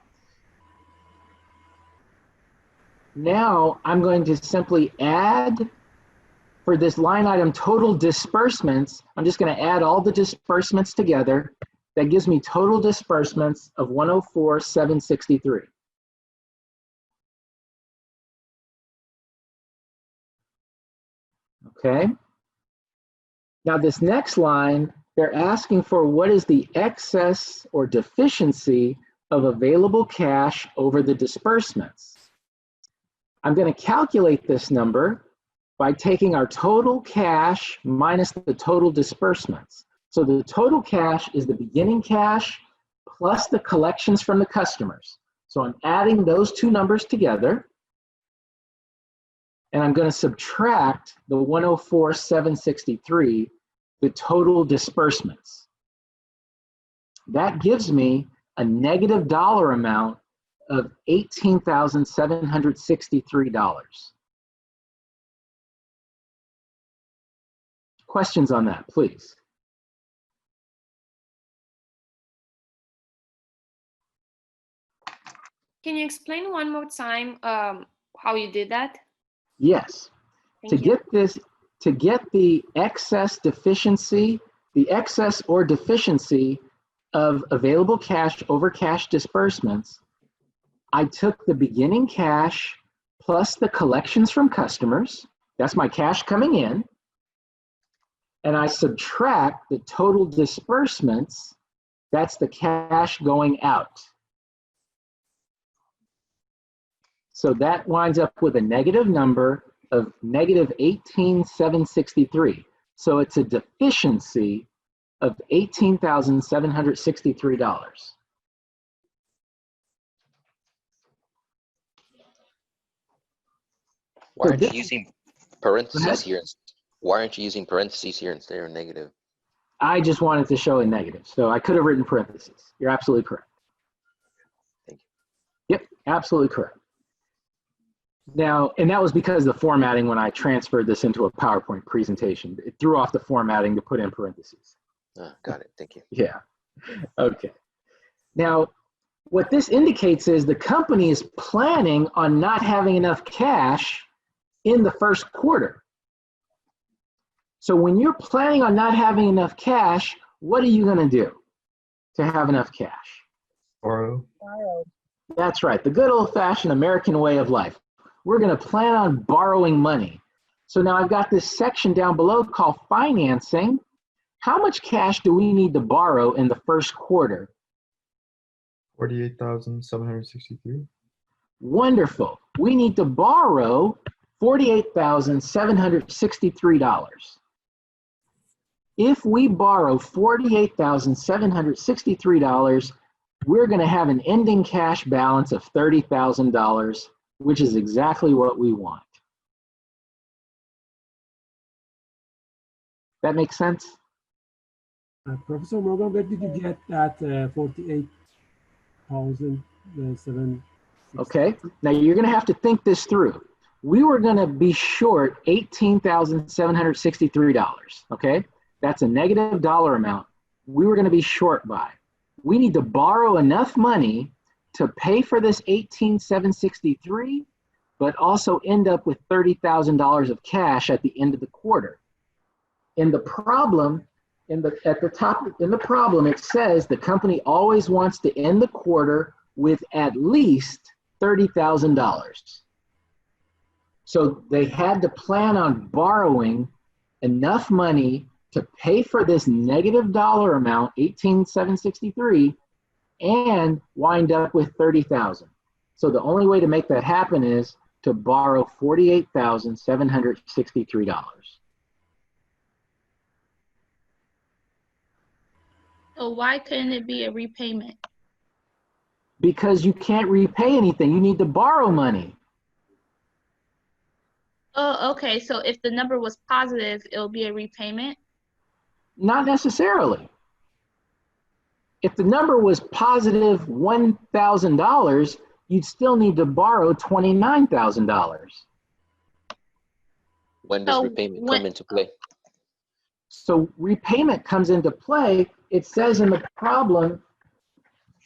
Now I'm going to simply add, for this line item total disbursements, I'm just going to add all the disbursements together. That gives me total disbursements of $104,763. Okay. Now this next line, they're asking for what is the excess or deficiency of available cash over the disbursements. I'm going to calculate this number by taking our total cash minus the total disbursements. So the total cash is the beginning cash plus the collections from the customers. So I'm adding those two numbers together, and I'm going to subtract the $104,763, the total disbursements. That gives me a negative dollar amount of $18,763. Questions on that, please? Can you explain one more time how you did that? Yes. Thank you. To get the excess deficiency, the excess or deficiency of available cash over cash disbursements, I took the beginning cash plus the collections from customers, that's my cash coming in, and I subtract the total disbursements, that's the cash going out. So that winds up with a negative number of negative $18,763. So it's a deficiency of $18,763. Why aren't you using parentheses here? Why aren't you using parentheses here instead of negative? I just wanted to show a negative, so I could have written parentheses. You're absolutely correct. Thank you. Yep, absolutely correct. Now, and that was because of the formatting when I transferred this into a PowerPoint presentation. It threw off the formatting to put in parentheses. Got it, thank you. Yeah, okay. Now, what this indicates is the company is planning on not having enough cash in the first quarter. So when you're planning on not having enough cash, what are you going to do to have enough cash? Borrow. That's right, the good old-fashioned American way of life. We're going to plan on borrowing money. So now I've got this section down below called financing. How much cash do we need to borrow in the first quarter? 48,763. Wonderful. We need to borrow $48,763. If we borrow $48,763, we're going to have an ending cash balance of $30,000, which is exactly what we want. That makes sense? Professor Morgan, where did you get that 48,007? Okay, now you're going to have to think this through. We were going to be short $18,763, okay? That's a negative dollar amount we were going to be short by. we need to borrow enough money to pay for this $18,763, but also end up with $30,000 of cash at the end of the quarter. In the problem, at the top in the problem, it says the company always wants to end the quarter with at least $30,000. So they had to plan on borrowing enough money to pay for this negative dollar amount, $18,763, and wind up with $30,000. So the only way to make that happen is to borrow $48,763. So why couldn't it be a repayment? Because you can't repay anything. You need to borrow money. Oh, okay. So if the number was positive, it'll be a repayment? Not necessarily. If the number was positive $1,000, you'd still need to borrow $29,000. When does repayment come into play? So repayment comes into play. It says in the problem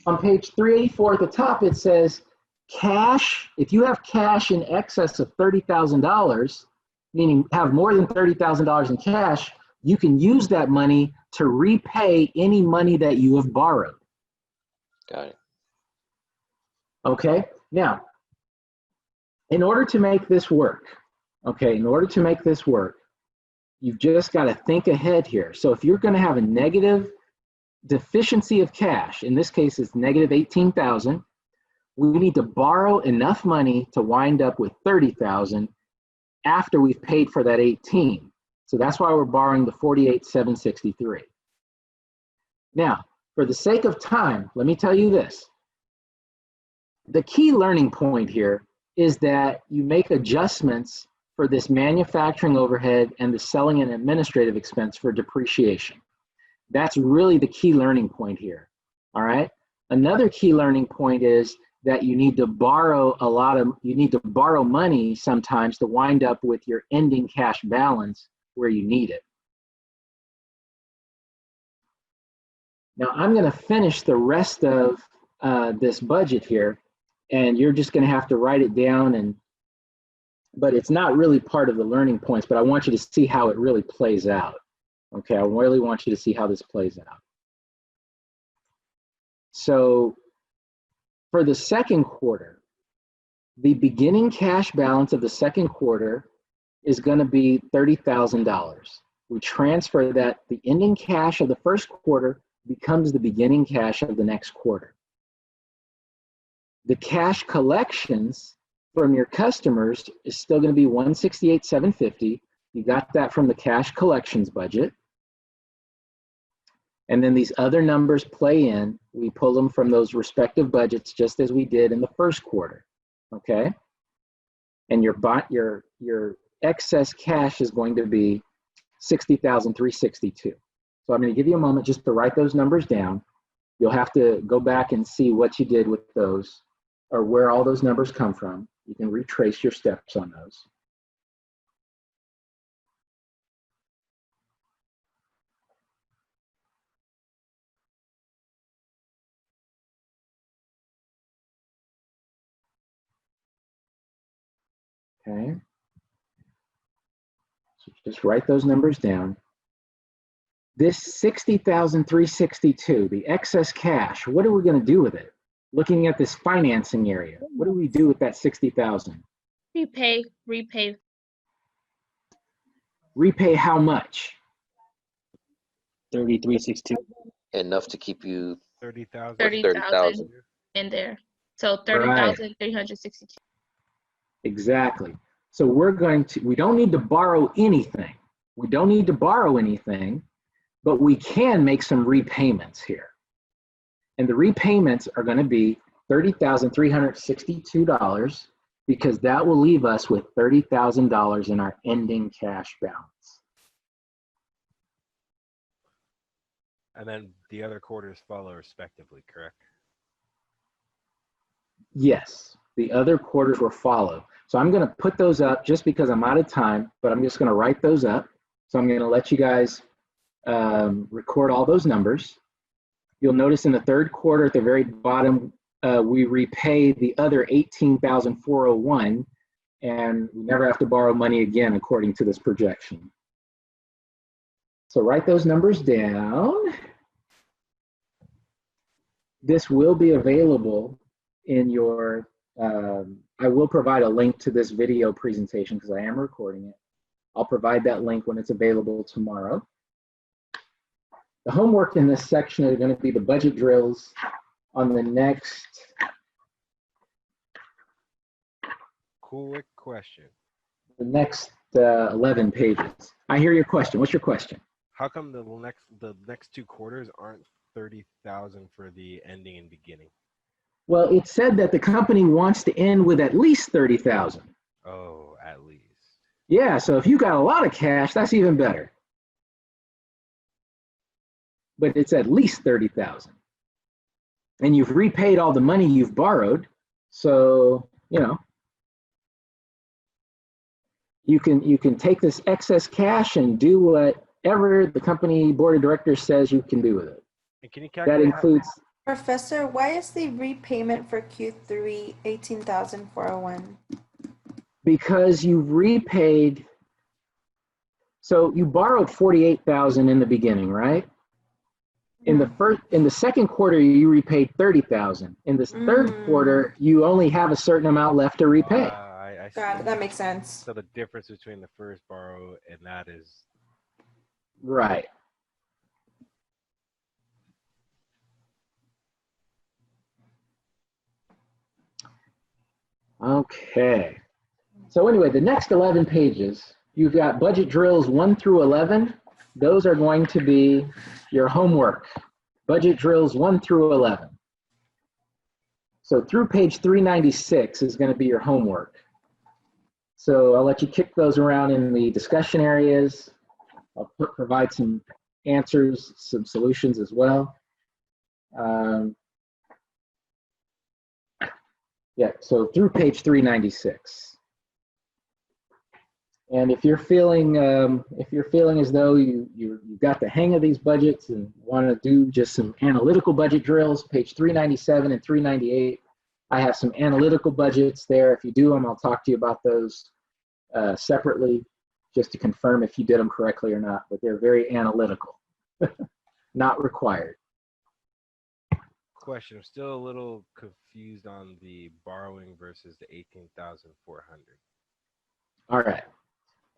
on page 384 at the top, it says cash, if you have cash in excess of $30,000, meaning have more than $30,000 in cash, you can use that money to repay any money that you have borrowed. Got it. Okay, now, in order to make this work, you've just got to think ahead here. So if you're going to have a negative deficiency of cash, in this case it's negative 18,000, we need to borrow enough money to wind up with 30,000 after we've paid for that 18. So that's why we're borrowing the 48,763. Now, for the sake of time, let me tell you this. The key learning point here is that you make adjustments for this manufacturing overhead and the selling and administrative expense for depreciation. That's really the key learning point here, all right? Another key learning point is that you need to borrow money sometimes to wind up with your ending cash balance where you need it. Now I'm gonna finish the rest of this budget here, and you're just gonna have to write it down, but it's not really part of the learning points, but I want you to see how it really plays out. Okay, I really want you to see how this plays out. So for the second quarter, the beginning cash balance of the second quarter is going to be $30,000. We transfer that, the ending cash of the first quarter becomes the beginning cash of the next quarter. The cash collections from your customers is still going to be $168,750. You got that from the cash collections budget. And then these other numbers play in. We pull them from those respective budgets just as we did in the first quarter, okay? And your excess cash is going to be $60,362. So I'm going to give you a moment just to write those numbers down. You'll have to go back and see what you did with those or where all those numbers come from. You can retrace your steps on those. Okay. So just write those numbers down. This $60,362, the excess cash, what are we going to do with it? Looking at this financing area, what do we do with that $60,000? Repay. Repay how much? $33.62. Enough to keep you 30,000. 30,000 in there. So 30,362. Exactly. So we don't need to borrow anything. We don't need to borrow anything, but we can make some repayments here. And the repayments are going to be $30,362 because that will leave us with $30,000 in our ending cash balance. And then the other quarters follow respectively, correct? Yes, the other quarters will follow. So I'm going to put those up just because I'm out of time, but I'm just going to write those up. So I'm going to let you guys record all those numbers. You'll notice in the third quarter at the very bottom, we repay the other $18,401, and we never have to borrow money again according to this projection. So write those numbers down. This will be available in your, I will provide a link to this video presentation because I am recording it. I'll provide that link when it's available tomorrow. The homework in this section are going to be the budget drills on the next. Quick question. The next 11 pages. I hear your question. What's your question? How come the next 2 quarters aren't 30,000 for the ending and beginning? Well, it said that the company wants to end with at least 30,000. Oh, at least. Yeah, so if you got a lot of cash, that's even better. But it's at least 30,000. And you've repaid all the money you've borrowed. So, you know, you can take this excess cash and do whatever the company board of directors says you can do with it. And can you calculate that includes. Professor, why is the repayment for Q3 $18,401? Because you've repaid. So you borrowed 48,000 in the beginning, right? In the second quarter, you repaid 30,000. In this third quarter, you only have a certain amount left to repay. I see. Got it. That makes sense. So the difference between the first borrow and that is. Right. Okay. So anyway, the next 11 pages, you've got budget drills 1 through 11. Those are going to be your homework. Budget drills 1 through 11. So through page 396 is going to be your homework. So I'll let you kick those around in the discussion areas. I'll provide some answers, some solutions as well. Yeah, so through page 396. And if you're feeling as though you got the hang of these budgets and want to do just some analytical budget drills, page 397 and 398, I have some analytical budgets there. If you do them, I'll talk to you about those separately, just to confirm if you did them correctly or not. But they're very analytical, not required. Question. I'm still a little confused on the borrowing versus the 18,400. All right.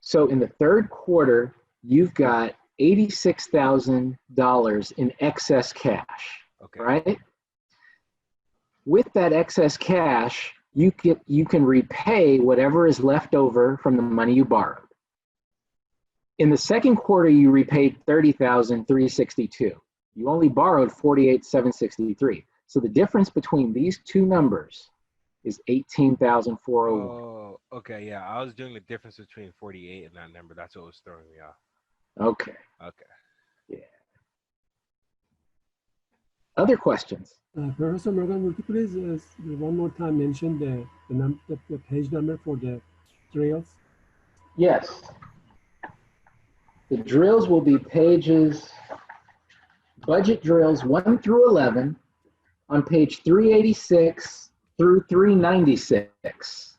So in the third quarter, you've got $86,000 in excess cash, okay. Right? With that excess cash, you can repay whatever is left over from the money you borrowed. In the second quarter, you repaid $30,362. You only borrowed $48,763. So the difference between these two numbers is $18,401. Oh, okay, yeah. I was doing the difference between 48 and that number. That's what was throwing me off. Okay. Okay. Yeah. Other questions? Professor Morgan, would you please one more time mention the page number for the drills? Yes. The drills will be pages, budget drills 1 through 11 on page 386 through 396.